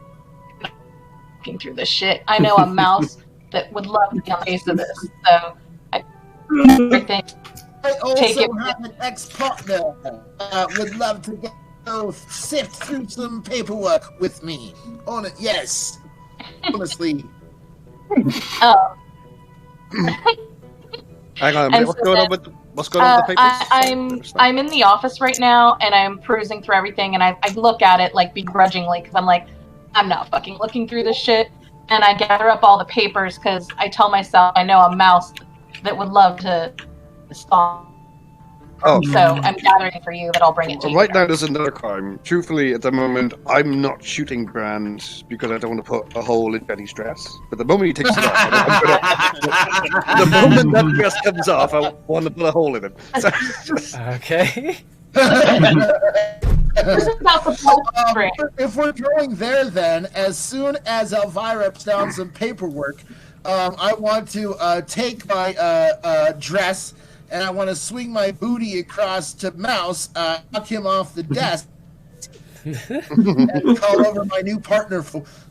looking through this shit. I know a mouse that would love to be on the face of this, so I think. I also have an ex-partner would love to go sift through some paperwork with me. On it, yes. Honestly. Hang on a minute. What's going on with the papers? I'm in the office right now, and I'm perusing through everything, and I look at it like begrudgingly because I'm like, I'm not fucking looking through this shit. And I gather up all the papers because I tell myself I know a mouse that would love to install. Oh. So I'm gathering for you, but I'll bring it to you. Right now, there's another crime. Truthfully, at the moment, I'm not shooting Brand because I don't want to put a hole in Benny's dress. But the moment he takes it off, the moment that dress comes off, I want to put a hole in him. So, Okay. If we're going there, then, as soon as Elvira puts down some paperwork, I want to take my dress and I want to swing my booty across to Mouse, knock him off the desk, and call over my new partner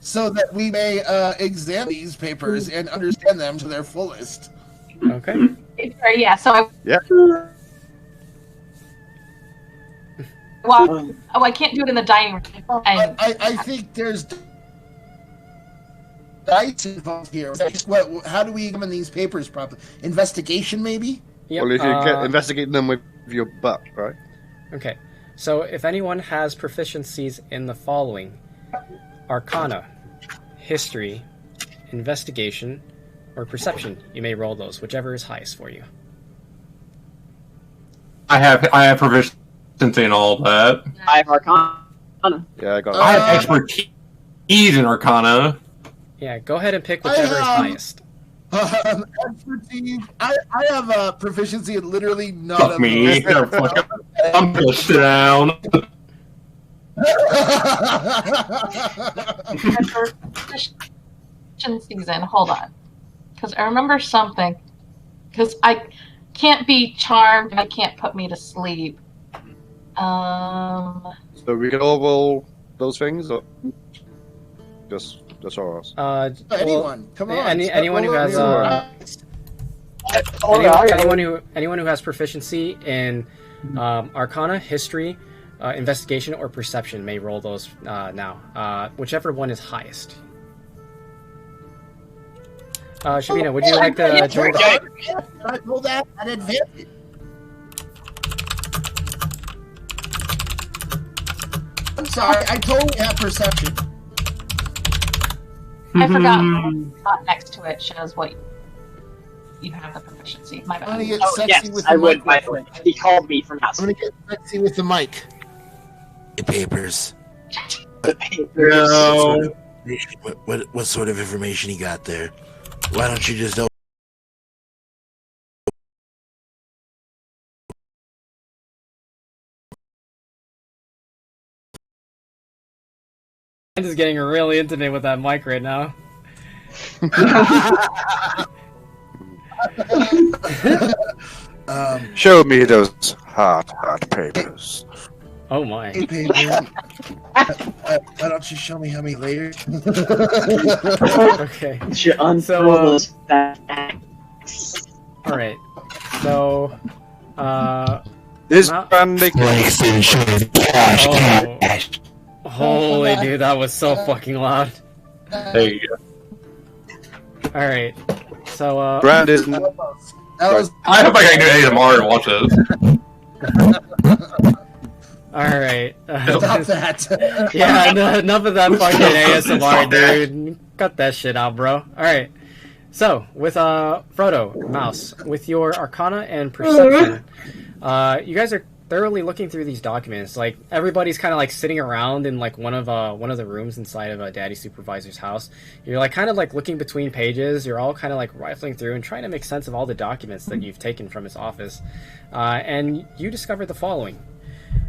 so that we may examine these papers and understand them to their fullest. Okay. Yeah, so Well, I can't do it in the dining room. I think there's dice involved here. How do we examine these papers properly? Investigation, maybe? Yep. Well, if you investigating them with your butt, right? Okay. So if anyone has proficiencies in the following: Arcana, History, Investigation, or Perception, you may roll those, whichever is highest for you. I have proficiency in all of that. I have Arcana. Yeah, I got it. I have expertise in Arcana. Yeah, go ahead and pick whichever is highest. Expertise. I have a proficiency in literally none of me. them. I'm gonna sit down. Season. Hold on, because I remember something. Because I can't be charmed. I can't put me to sleep. So we can all roll those things, or just ours? Anyone, come on. Anyone who has anyone who has proficiency in Arcana, History, Investigation, or Perception may roll those now. Whichever one is highest. Shabina, would you like to join the Can I roll that at advantage? I'm sorry, I totally have perception. I forgot. Next to it shows what you have the proficiency. My bad. I'm gonna get Oh, sexy yes, with the I mic. would. He called me from I'm house. gonna get sexy with the mic. The papers. No. What sort of information he got there? Why don't you just open? I'm just getting really intimate with that mic right now. Show me those hot papers. Oh my. Hey, paper. Why don't you show me how many layers? Okay. You unfurl those facts. Alright. So, This Now- Brandy. Oh, holy dude, that was so fucking loud. There you go. Alright. So, Brandon. That was I hope I can do ASMR and watch this. alright. stop that. Yeah, enough of that fucking ASMR, dude. Cut that shit out, bro. Alright. So, with Frodo, Mouse, with your Arcana and Perception, you guys are thoroughly looking through these documents. Like, everybody's kind of like sitting around in like one of the rooms inside of Daddy Supervisor's house. You're like kind of like looking between pages. You're all kind of like rifling through and trying to make sense of all the documents that you've taken from his office. And you discover the following.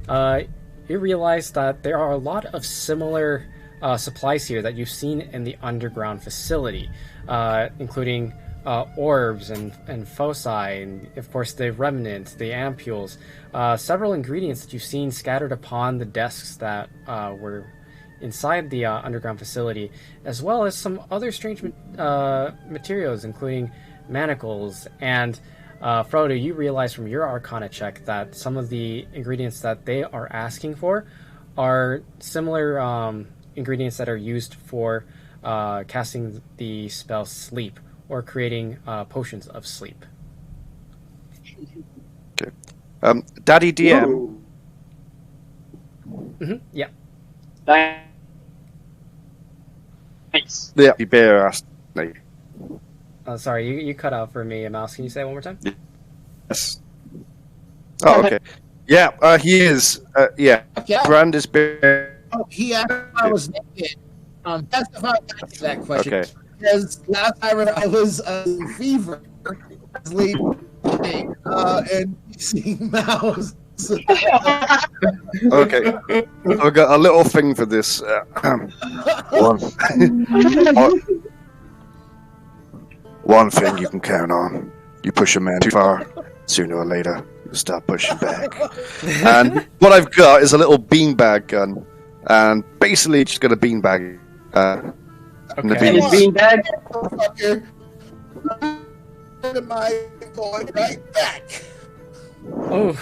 You realize that there are a lot of similar supplies here that you've seen in the underground facility, including orbs and foci, and of course the remnants, the ampules, several ingredients that you've seen scattered upon the desks that were inside the underground facility, as well as some other strange materials, including manacles. And Frodo, you realize from your Arcana check that some of the ingredients that they are asking for are similar ingredients that are used for casting the spell Sleep, or creating potions of sleep. Okay. Daddy DM. Mm-hmm. Yeah. Thanks. Yeah, you bear asked me. Sorry, you cut out for me, Mouse. Can you say it one more time? Yes. Oh, okay. Yeah, he is. Yeah. Yeah. Brand is bear. Oh, he asked if I was naked. Testify back to that question. Okay. Because last time I was in fever, sleeping, and seeing mouse. Okay. I've got a little thing for this. One thing you can count on. You push a man too far, sooner or later, you'll start pushing back. And what I've got is a little beanbag gun. And basically, just got a beanbag. And the Okay. And his beanbag. Motherfucker. Am I going right back? Oh.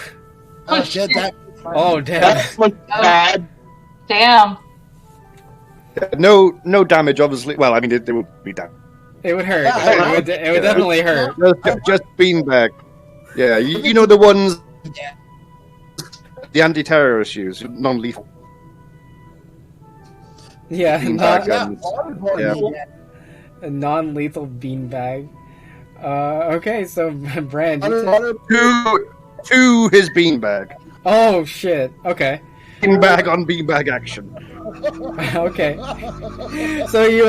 Oh shit! That. Oh damn. That looks bad. Damn. No damage, obviously. Well, I mean, it would be damage. It would hurt. It would definitely hurt. Just beanbag. Yeah, you know the ones. Yeah. The anti-terrorist use, non-lethal. Yeah, Beanbag not, guns. a non-lethal beanbag. Okay, so Brand, you To his beanbag. oh shit. Okay. Beanbag on beanbag action. Okay. So you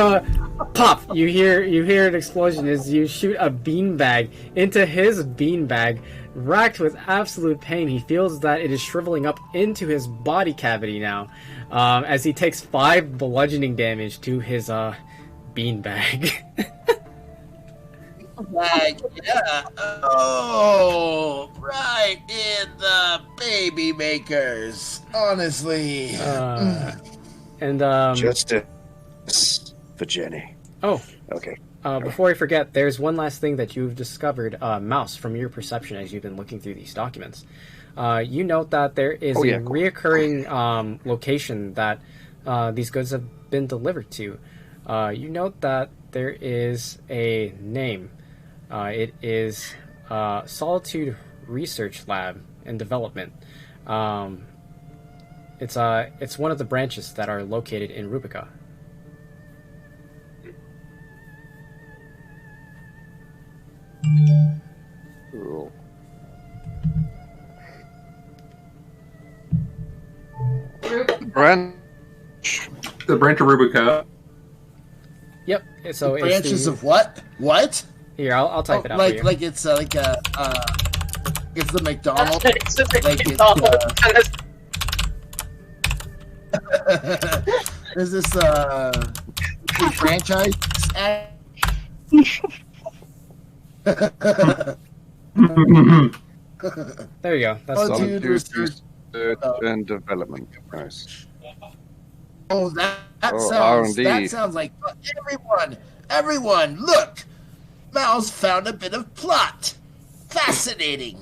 pop. You hear an explosion as you shoot a beanbag into his beanbag. Racked with absolute pain, he feels that it is shriveling up into his body cavity now, as he takes 5 bludgeoning damage to his beanbag. Like, yeah. Oh, right in the baby makers. Honestly. And Justice for Jenny. oh, Okay. before I forget, there's one last thing that you've discovered, Mouse, from your perception as you've been looking through these documents. You note that there is a reoccurring location that these goods have been delivered to. You note that there is a name. It is Solitude Research Lab and Development. It's one of the branches that are located in Rubica. Cool. Brand The branch of Rubica. Yep. So the branches of what? What? Here, I'll type it out like, for you. Like it's like a it's the McDonald's. It's a Like McDonald's. Is this a franchise? There you go. That's all. Dude, research and development. Nice. Oh, that sounds R&D. that sounds like everyone, look! Mouse found a bit of plot. Fascinating.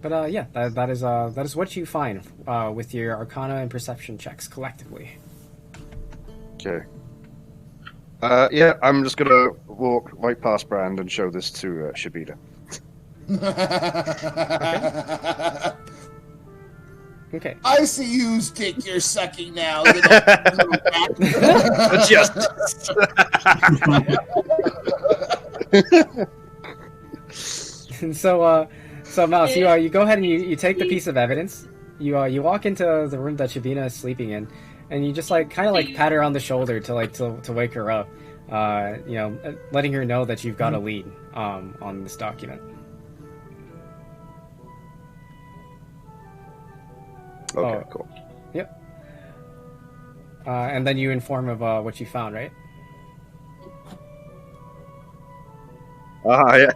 But yeah, that is what you find with your Arcana and Perception checks collectively. Okay. Yeah, I'm just gonna walk right past Brand and show this to Shabida. Okay. I see whose dick you're sucking now, little rat. Just. And so Mouse, you go ahead and you take the piece of evidence. You walk into the room that Shabina is sleeping in, and you just kind of pat her on the shoulder to wake her up. Letting her know that you've got a lead on this document. Okay, cool. Yep. And then you inform of what you found, right? Yeah.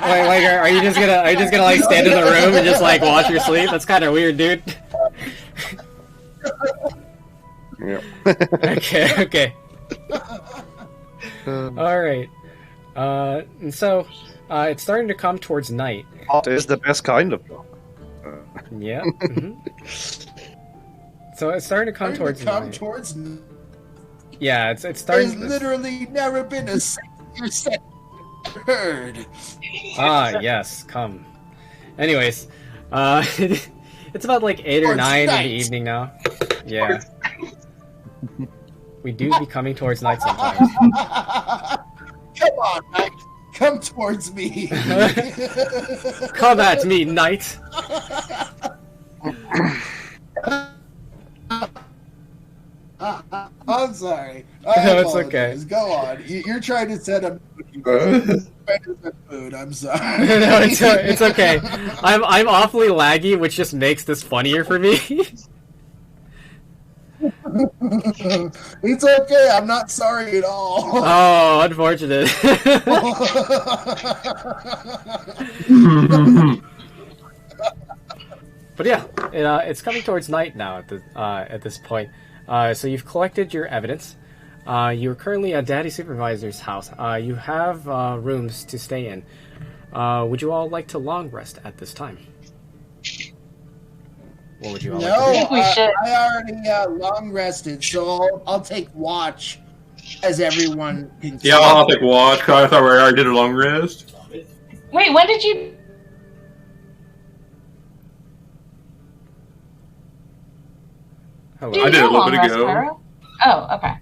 Wait, are you just gonna stand in the room and just watch your sleep? That's kind of weird, dude. Yeah. Okay. All right. And so it's starting to come towards night. Hot is the best kind of dog. Yeah. Mm-hmm. So it's starting to come towards night. Yeah, it's starting. There's literally never been a second heard. Ah, yes, come. Anyways, it's about 8 or 9 in the evening now. Yeah. We do be coming towards night sometimes. Come on, Mike. Come towards me. Come at me, knight. I'm sorry. No, it's okay. Go on. You're trying to set up food. I'm sorry. No, it's okay. I'm awfully laggy, which just makes this funnier for me. It's okay. I'm not sorry at all. Oh, unfortunate. But yeah, it's coming towards night now at this point. So you've collected your evidence. You're currently at Daddy Supervisor's house. You have rooms to stay in. Would you all like to long rest at this time? What would you all like to do? I think we should. I already long rested, so I'll take watch as everyone can. Yeah, I'll take watch, because I thought we already did a long rest. Wait, when did you... Hello. I did a little bit ago. Oh, okay.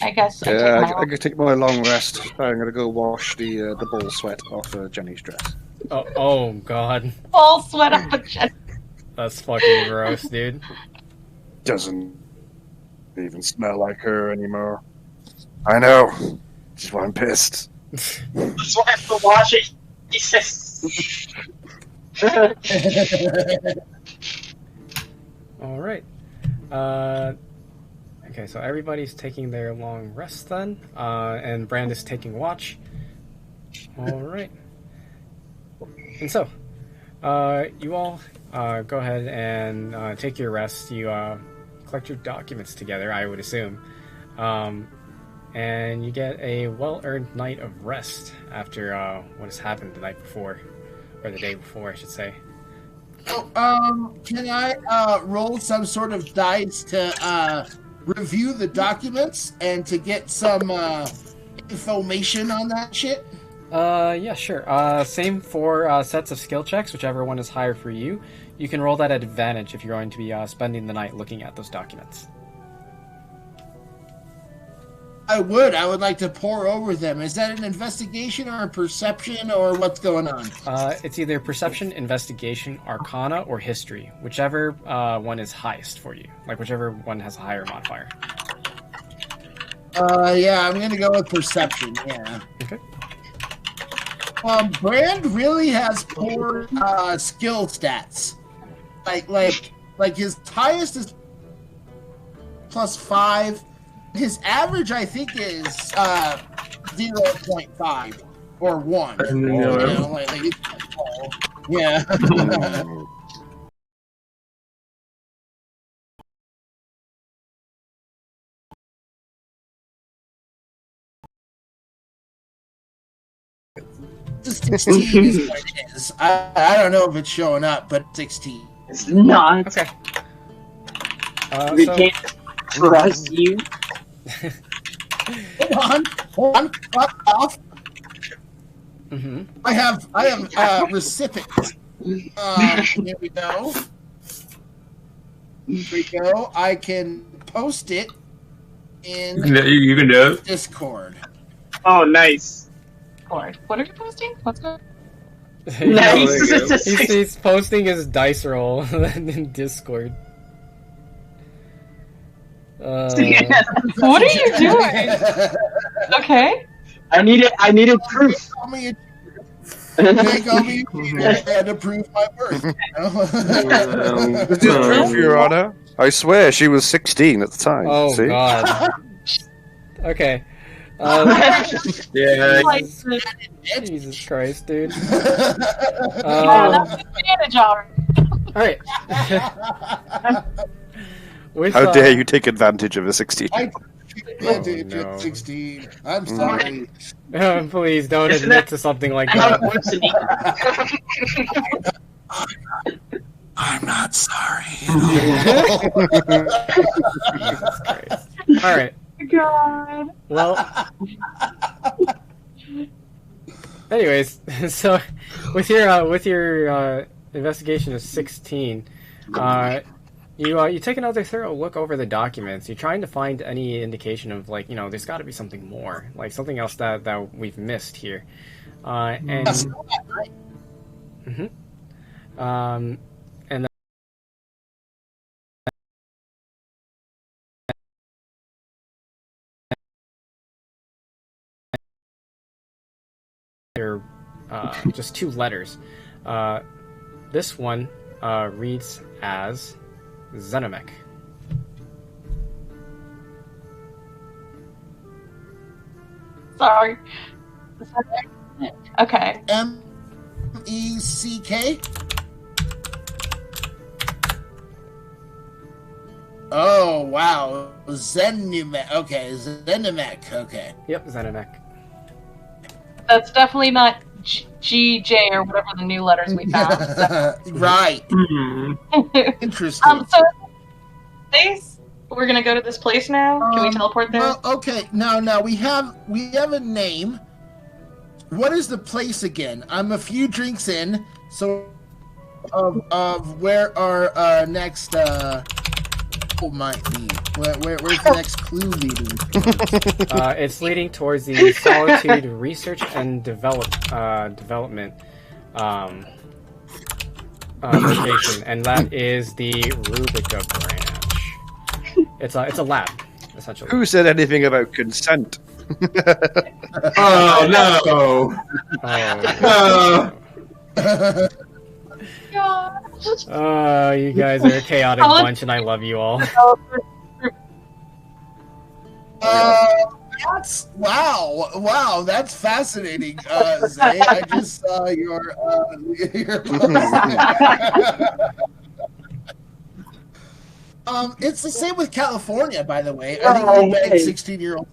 I guess I could take my long rest. I'm gonna go wash the ball sweat off Jenny's dress. Oh God. Ball sweat off of Jenny. That's fucking gross, dude. Doesn't even smell like her anymore. I know. That's why I'm pissed. That's why I have to wash it. He says. All right. Okay, so everybody's taking their long rest then, and Brand is taking watch. All right. And so, you all go ahead and take your rest. You collect your documents together, I would assume, and you get a well-earned night of rest after what has happened the night before, or the day before, I should say. Can I roll some sort of dice to review the documents and to get some information on that shit? Yeah, sure. Same for sets of skill checks, whichever one is higher for you. You can roll that at advantage if you're going to be spending the night looking at those documents. I would like to pore over them. Is that an investigation or a perception or what's going on? It's either perception, investigation, arcana, or history. Whichever one is highest for you. Like, whichever one has a higher modifier. Yeah, I'm gonna go with perception, yeah. Okay. Brand really has poor skill stats. Like his highest is +5. His average, I think, is 0.5 or 1. Yeah. Just 16 is what it is. I don't know if it's showing up, but 16. It's not. Okay. We can't trust you. Hold on, fuck off. Mm-hmm. I have recipient. Here we go. Here we go. I can post it in You can do it. Discord. Oh, nice. What are you posting? What's going on? Nice. He's posting his dice roll in Discord. What are you doing? Okay. I needed proof. They call me and to prove my worth. This is proof, Your Honor. I swear she was 16 at the time. Oh, see? God. Okay. Yeah. Jesus Christ, dude. That's an advantage already. Alright. How dare you take advantage of a 16? no. 16. I'm sorry. Please don't admit to something like that. I'm not sorry. Jesus Christ. Alright. God. Well, anyways, so with your investigation of 16, you take another thorough look over the documents. You're trying to find any indication of, like, there's got to be something more, like something else that we've missed here, and and they're just 2 letters. This one reads as Zenomech. Sorry. Okay. MECK? Oh, wow. Zenomech. Okay, Zenomech. Okay. Yep, Zenomech. That's definitely not GJ or whatever the new letters we found. Right. Interesting. So, we're gonna go to this place now. Can we teleport there? Well, okay. Now we have a name. What is the place again? I'm a few drinks in, so of where our next might be. Where's the next clue leading? It's leading towards the Solitude Research and Development location, and that is the Rubica branch. It's a lab, essentially. Who said anything about consent? Oh no! God. You guys are a chaotic bunch, and I love you all. That's wow, that's fascinating, Zay. I just saw your it's the same with California, by the way. I think we beg 16-year-old.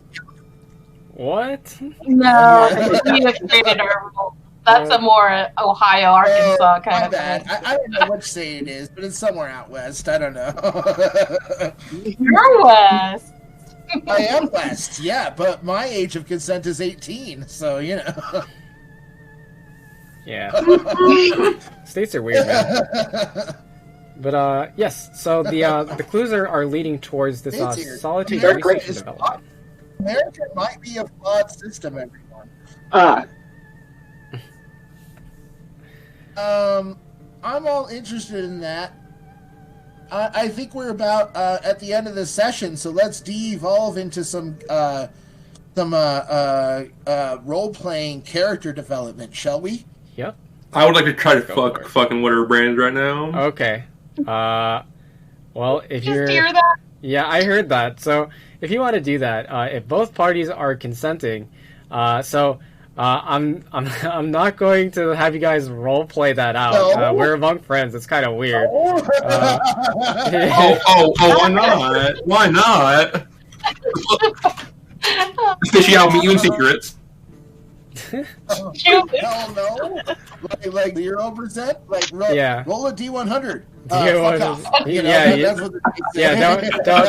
What? No, we have created our rule. That's a more Ohio, Arkansas kind of bad. thing. I don't know which state it is, but it's somewhere out west. I don't know. You're west. I am west, yeah, but my age of consent is 18, so you know. Yeah. States are weird, man. But yes, so the clues are leading towards this Solitude Research and Development. America might be a flawed system, everyone. I'm all interested in that. I think we're about at the end of the session, so let's de-evolve into some role-playing character development, shall we? Yep. I would like to try to fuck fucking whatever brands right now. Okay. Well, if Just you're... hear that? Yeah, I heard that. So if you want to do that, if both parties are consenting, I'm not going to have you guys role play that out. No. We're among friends. It's kind of weird. Why not? Why not? Fishy, I'll meet you in secrets. Hell no! Like 0%? Like roll a D100. Fuck off.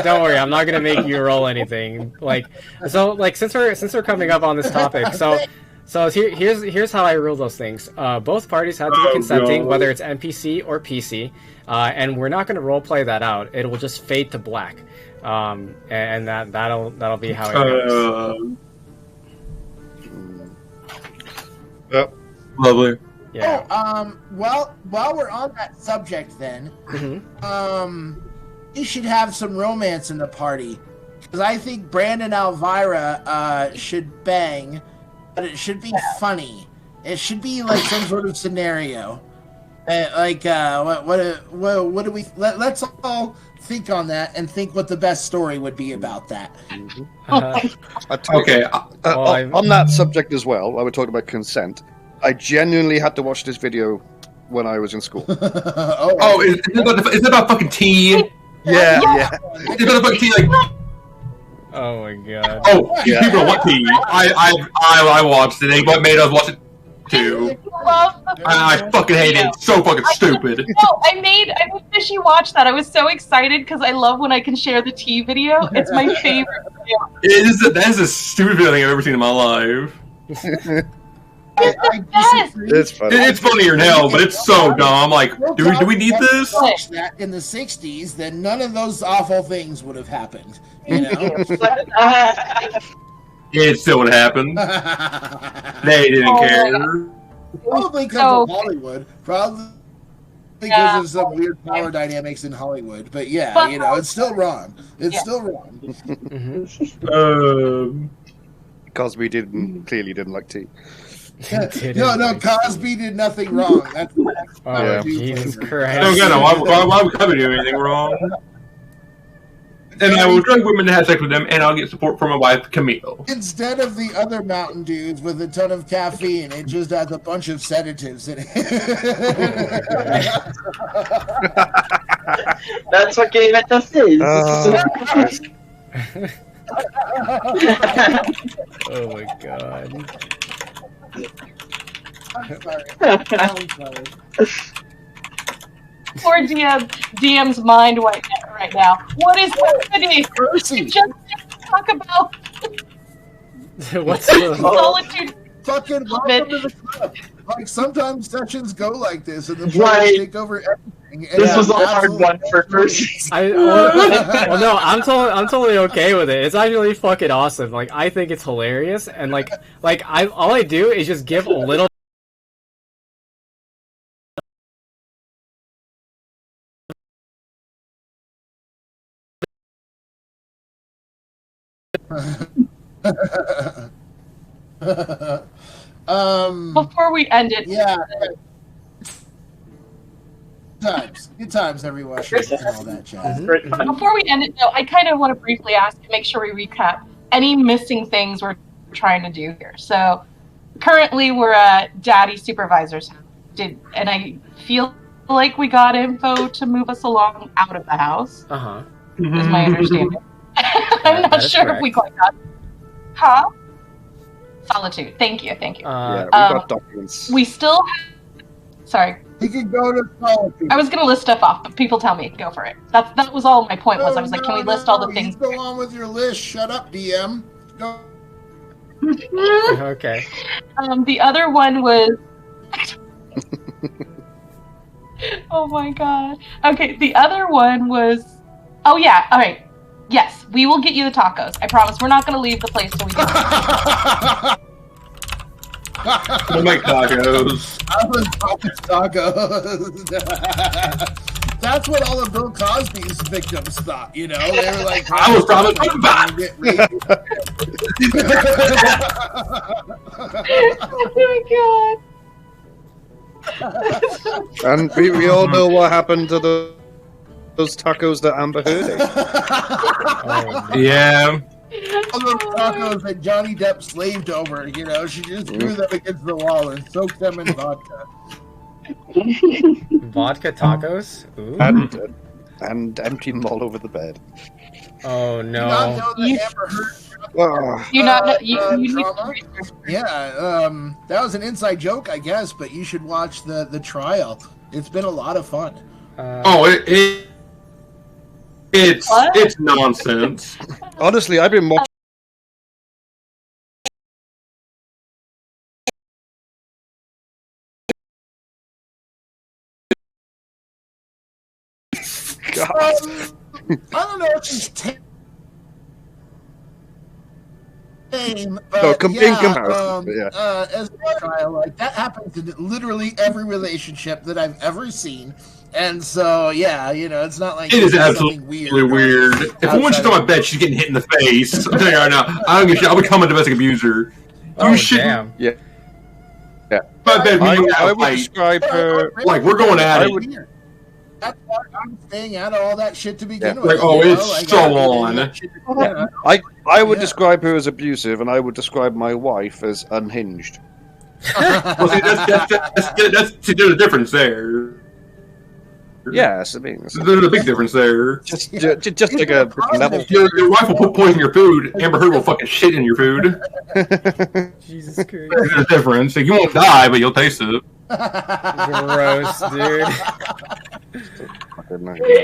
Don't worry. I'm not gonna make you roll anything. Since we're coming up on this topic, so here's how I rule those things. Both parties have to be consenting, whether it's NPC or PC, and we're not gonna role play that out. It will just fade to black, and that'll be how it goes. Yep. Lovely. Yeah. Well, while we're on that subject, then, you should have some romance in the party, because I think Brandon Elvira should bang, but it should be funny. It should be like some sort of scenario. What do we? Let's all think on that and think what the best story would be about that. Okay. On that subject as well, while we're talking about consent, I genuinely had to watch this video when I was in school. Is it about fucking tea? Yeah. Is it about fucking tea? Like, oh my god. Oh, yeah. People want tea. I watched it. They made us watch it too. I fucking hate it. It's so fucking stupid. No, I made Fishy watch that. I was so excited because I love when I can share the tea video. It's my favorite video. That is the stupidest thing I've ever seen in my life. It's funny. It's funnier than hell, but it's so dumb. Like, do we need this? That in the 60s, then none of those awful things would have happened. You know? It still would happen. They didn't care. Probably because of Hollywood. Probably because of some weird power dynamics in Hollywood. But yeah, it's still wrong. It's still wrong. Cosby clearly didn't like tea. No, Cosby did nothing wrong. That's Jesus Christ. Why would Cosby do anything wrong? And I will drug women to have sex with them, and I'll get support from my wife, Camille. Instead of the other Mountain Dews with a ton of caffeine, it just has a bunch of sedatives in it. That's what gave it the fizz. Oh my god. I'm sorry. Poor DM's mind right now. What is happening? Mercy. We just talk about What's the solitude. Fucking welcome to the club. Like, sometimes sessions go like this, and the players take over everything. And this was a hard one for Mercy. Well, no, I'm totally okay with it. It's actually fucking awesome. Like, I think it's hilarious, and all I do is just give a little. Before we end it, good times, everyone. And all that jazz. Before we end it, though, I kind of want to briefly ask to make sure we recap any missing things we're trying to do here. So, currently we're at Daddy's supervisor's house. And I feel like we got info to move us along out of the house. Is my understanding. I'm not sure if we quite got it. Huh? Solitude. Thank you. Yeah, we got documents. We still sorry. He could go to Solitude. I was going to list stuff off, but people tell me, go for it. That was all my point was. I was like, can we list all the things? You go on with your list. Shut up, DM. Go. Okay. The other one was... oh my god. Okay, the other one was... Oh yeah, alright. Yes, we will get you the tacos. I promise. We're not going to leave the place till we do it. We'll make tacos. I was tacos. That's what all of Bill Cosby's victims thought, you know? They were like, I was promised a box. Oh my god. And we all know what happened to those tacos that Amber heard. Yeah. All those tacos that Johnny Depp slaved over, you know? She just threw them against the wall and soaked them in vodka. Vodka tacos? Ooh. And emptied them all over the bed. Oh Do you not no. know that Amber Heard? You not know, you need drama? Yeah, that was an inside joke, I guess, but you should watch the trial. It's been a lot of fun. It's nonsense. Honestly, I've been watching. God. I don't know if she's tame, but No, in comparison, yeah. As a trial, like that happens in literally every relationship that I've ever seen. And so, yeah, you know, it's not like It is something absolutely weird. If a woman shits on my bed, she's getting hit in the face. I'm telling you right now, I don't give a shit. I'll become a domestic abuser. Oh, damn. Yeah. Yeah. My bed, I would describe her. Like, we're going at it. That's why I'm staying out of all that shit to begin Yeah. with. Like, oh, you it's know? Like, so I on. I would describe her as abusive, and I would describe my wife as unhinged. Well, see, there's a difference there. Yes, I mean, There's a big difference there. just like a different level. Your wife will poison your food. Amber Heard will fucking shit in your food. Jesus Christ. There's a difference. Like, you won't die, but you'll taste it. Gross, dude.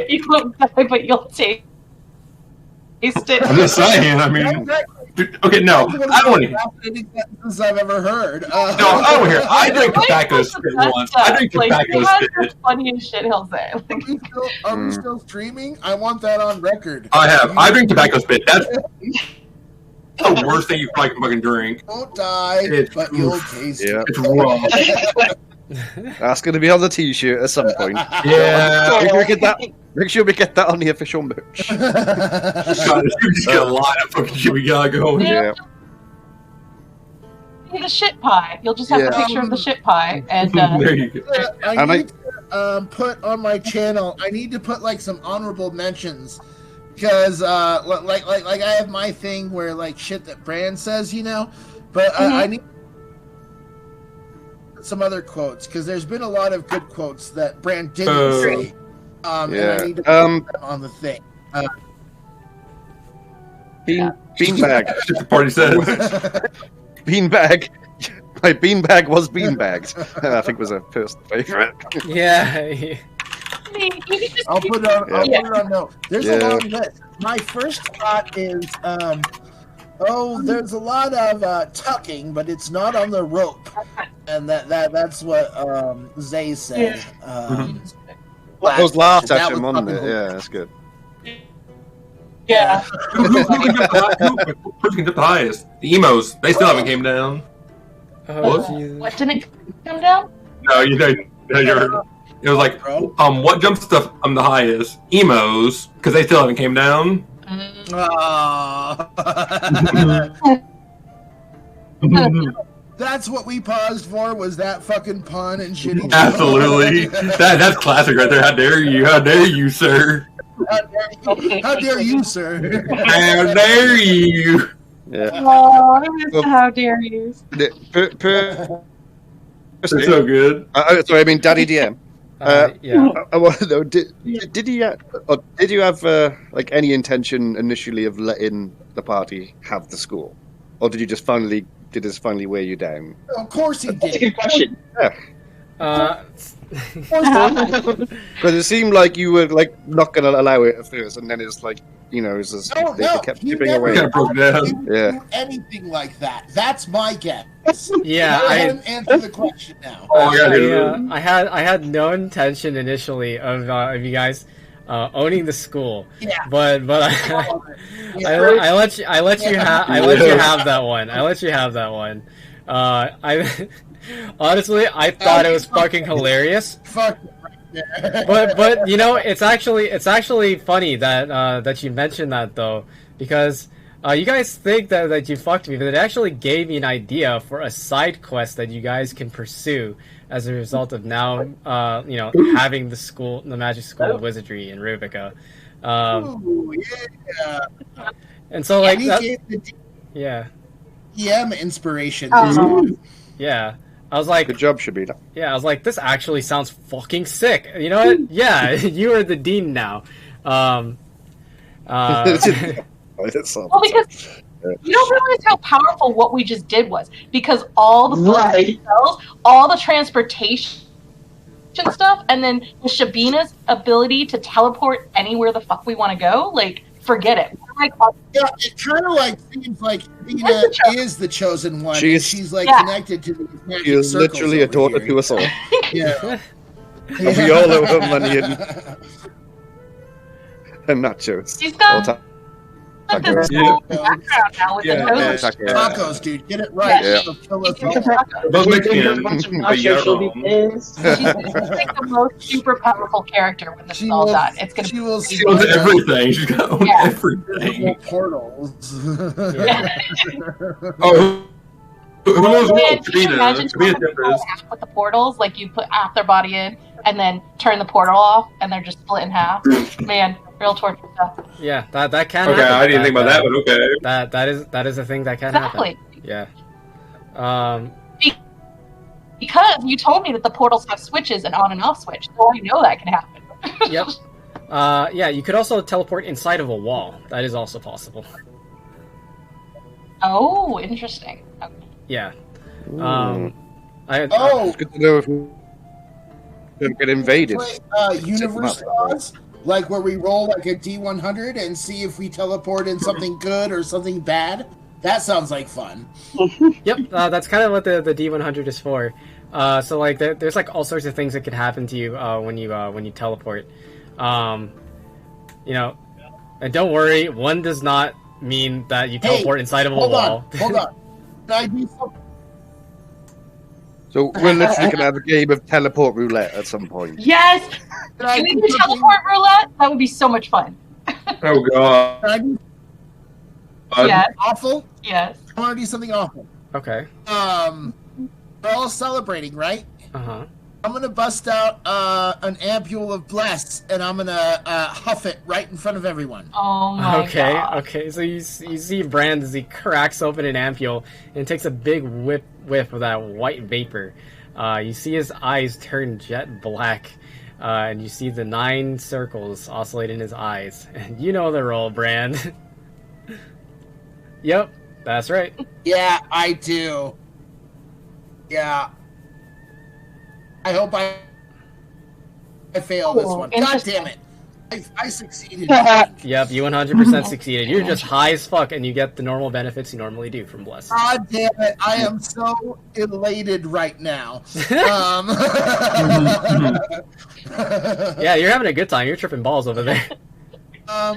You won't die, but you'll taste it. I'm just saying. I mean, dude, okay, no, I don't want to. Fascinating sentences I've ever heard. No, I don't want to hear. I drank tobacco spit once. I drank tobacco spit. The funniest shit he'll say. Are we still streaming? I want that on record. I have. I drink tobacco spit. That's the worst thing you probably can fucking drink. Won't die, but you'll taste it. It's raw. That's going to be on the T-shirt at some point. Yeah. Make sure we get that on the official merch. God, you just get a lot of fucking shit we got going. Yeah. The shit pie. You'll just have a picture of the shit pie, and there you go. I need to put on my channel. I need to put like some honorable mentions because like I have my thing where like shit that Brand says, you know, but I need some other quotes because there's been a lot of good quotes that Brand didn't say. And I need to put them on the thing. Beanbag. The party says. Beanbag. My beanbag was beanbagged. I think was a personal favorite. Yeah. I'll put it on note. There's a long list. My first thought is, there's a lot of tucking, but it's not on the rope, and that's what Zay said. That was last session, wasn't it? Yeah, that's good. Yeah. Who can get the highest? The emos. They still haven't came down. What didn't come down? No, you know, it was like, what jumps the highest? Emos, because they still haven't came down. That's what we paused for. Was that fucking pun and shitty? Absolutely. That's classic right there. How dare you? How dare you, sir? How dare you, sir? How dare you? Yeah. Oh, I missed how dare you. It's so good. Sorry, I mean, Daddy DM. Yeah. I want to know, did you have like any intention initially of letting the party have the school, or did this finally wear you down? Of course he did. That's a good question. Yeah. Because it seemed like you were like not going to allow it at first, and then it's like, you know, it's just, they kept chipping away. Yeah. Anything like that? That's my guess. Yeah, I haven't answered the question now. I had no intention initially of you guys. owning the school. Yeah. But I let you have that one. I let you have that one. I honestly I thought it was fucking hilarious. Fuck. But you know, it's actually funny that you mentioned that though, because you guys think that you fucked me, but it actually gave me an idea for a side quest that you guys can pursue as a result of now you know, having the magic school of wizardry in Rubica. Ooh, yeah. And so like yeah. DM inspiration. Yeah. I was like, good job, Shabina. Yeah, I was like, this actually sounds fucking sick. You know what? Yeah, you are the dean now. Well, because you don't realize how powerful what we just did was. Because all the spells, all the transportation stuff, and then with Shabina's ability to teleport anywhere the fuck we want to go, like, forget it. Yeah, it kind of like seems like Shabina is the chosen one. She's like connected to these magic circles. She's literally a daughter to us all. Yeah. And we all owe her money and nachos. She's got this whole background now with the tacos, dude. Get it right. Yeah. Kill us all. She's like the most super powerful character when this is all done. It's gonna she owns everything. She's got everything. Portals. Oh. Who knows what? Can you imagine with the portals? Like you put half their body in and then turn the portal off and they're just split in half. Man, real torture stuff. Yeah, that can happen. Okay, I didn't think about that, but okay. That is a thing that can happen. Yeah. Because you told me that the portals have switches and on and off switch, so I know that can happen. Yep. Yeah, you could also teleport inside of a wall. That is also possible. Oh, interesting. Okay. Yeah. Good to know if we get invaded. Universe laws, like where we roll like a D100 and see if we teleport in something good or something bad. That sounds like fun. Yep, that's kind of what the D100 is for. So like there's like all sorts of things that could happen to you when you teleport. You know, and don't worry, one does not mean that you teleport inside of a wall. Hold on. Can I do something? So we're literally going to have a game of teleport roulette at some point. Yes! Can we do teleport roulette? That would be so much fun. Oh, God. Yes. Awful? Yes. I want to do something awful. Okay. We're all celebrating, right? Uh-huh. I'm going to bust out an ampule of Bliss, and I'm going to huff it right in front of everyone. Oh, my God. Okay. So you see Brand as he cracks open an ampule and takes a big whiff of that white vapor. You see his eyes turn jet black, and you see the 9 circles oscillate in his eyes. And you know the role, Brand. Yep, that's right. Yeah, I do. Yeah. I hope I fail this one. God damn it. I succeeded. Yep, you 100% succeeded. You're just high as fuck, and you get the normal benefits you normally do from Bliss. God damn it. I am so elated right now. Yeah, you're having a good time. You're tripping balls over there.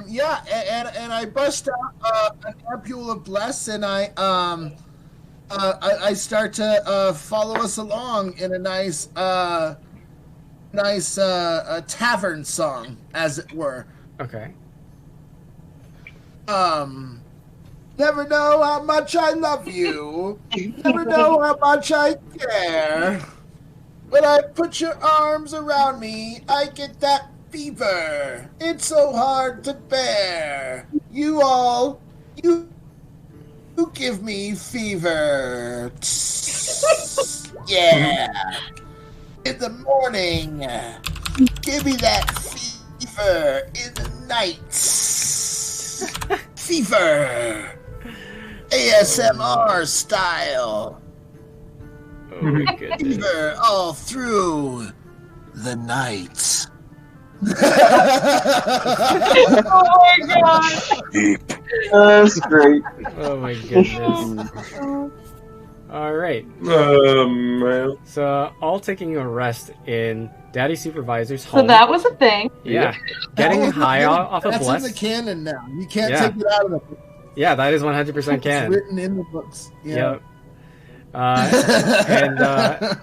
Yeah, and I bust out an ampule of Bliss, and I start to follow us along in a nice tavern song, as it were. Okay. Never know how much I love you. Never know how much I care. When I put your arms around me, I get that fever. It's so hard to bear. You give me fever. Yeah. In the morning, give me that fever. In the night, fever. ASMR style. Oh my goodness. Fever all through the night. Oh my God. That's great. Oh my goodness. All right. Man. So, all taking a rest in Daddy Supervisor's So home. that was a thing. Yeah. Getting high off of That's Bliss. in the canon now. You can't Yeah. take it out of the book. Yeah, that is 100% canon. It's written in the books. Yeah. Yep. And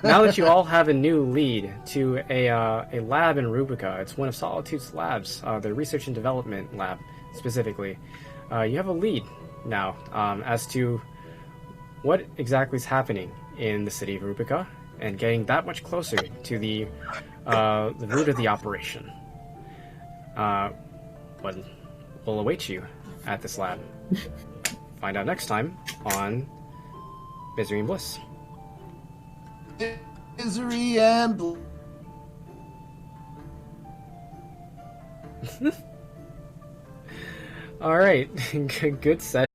now that you all have a new lead to a lab in Rubica, it's one of Solitude's labs, the research and development lab specifically. You have a lead now as to what exactly is happening in the city of Rubica, and getting that much closer to the root of the operation. What will await you at this lab? Find out next time on Misery and Bliss. Misery and Bliss. All right, good set.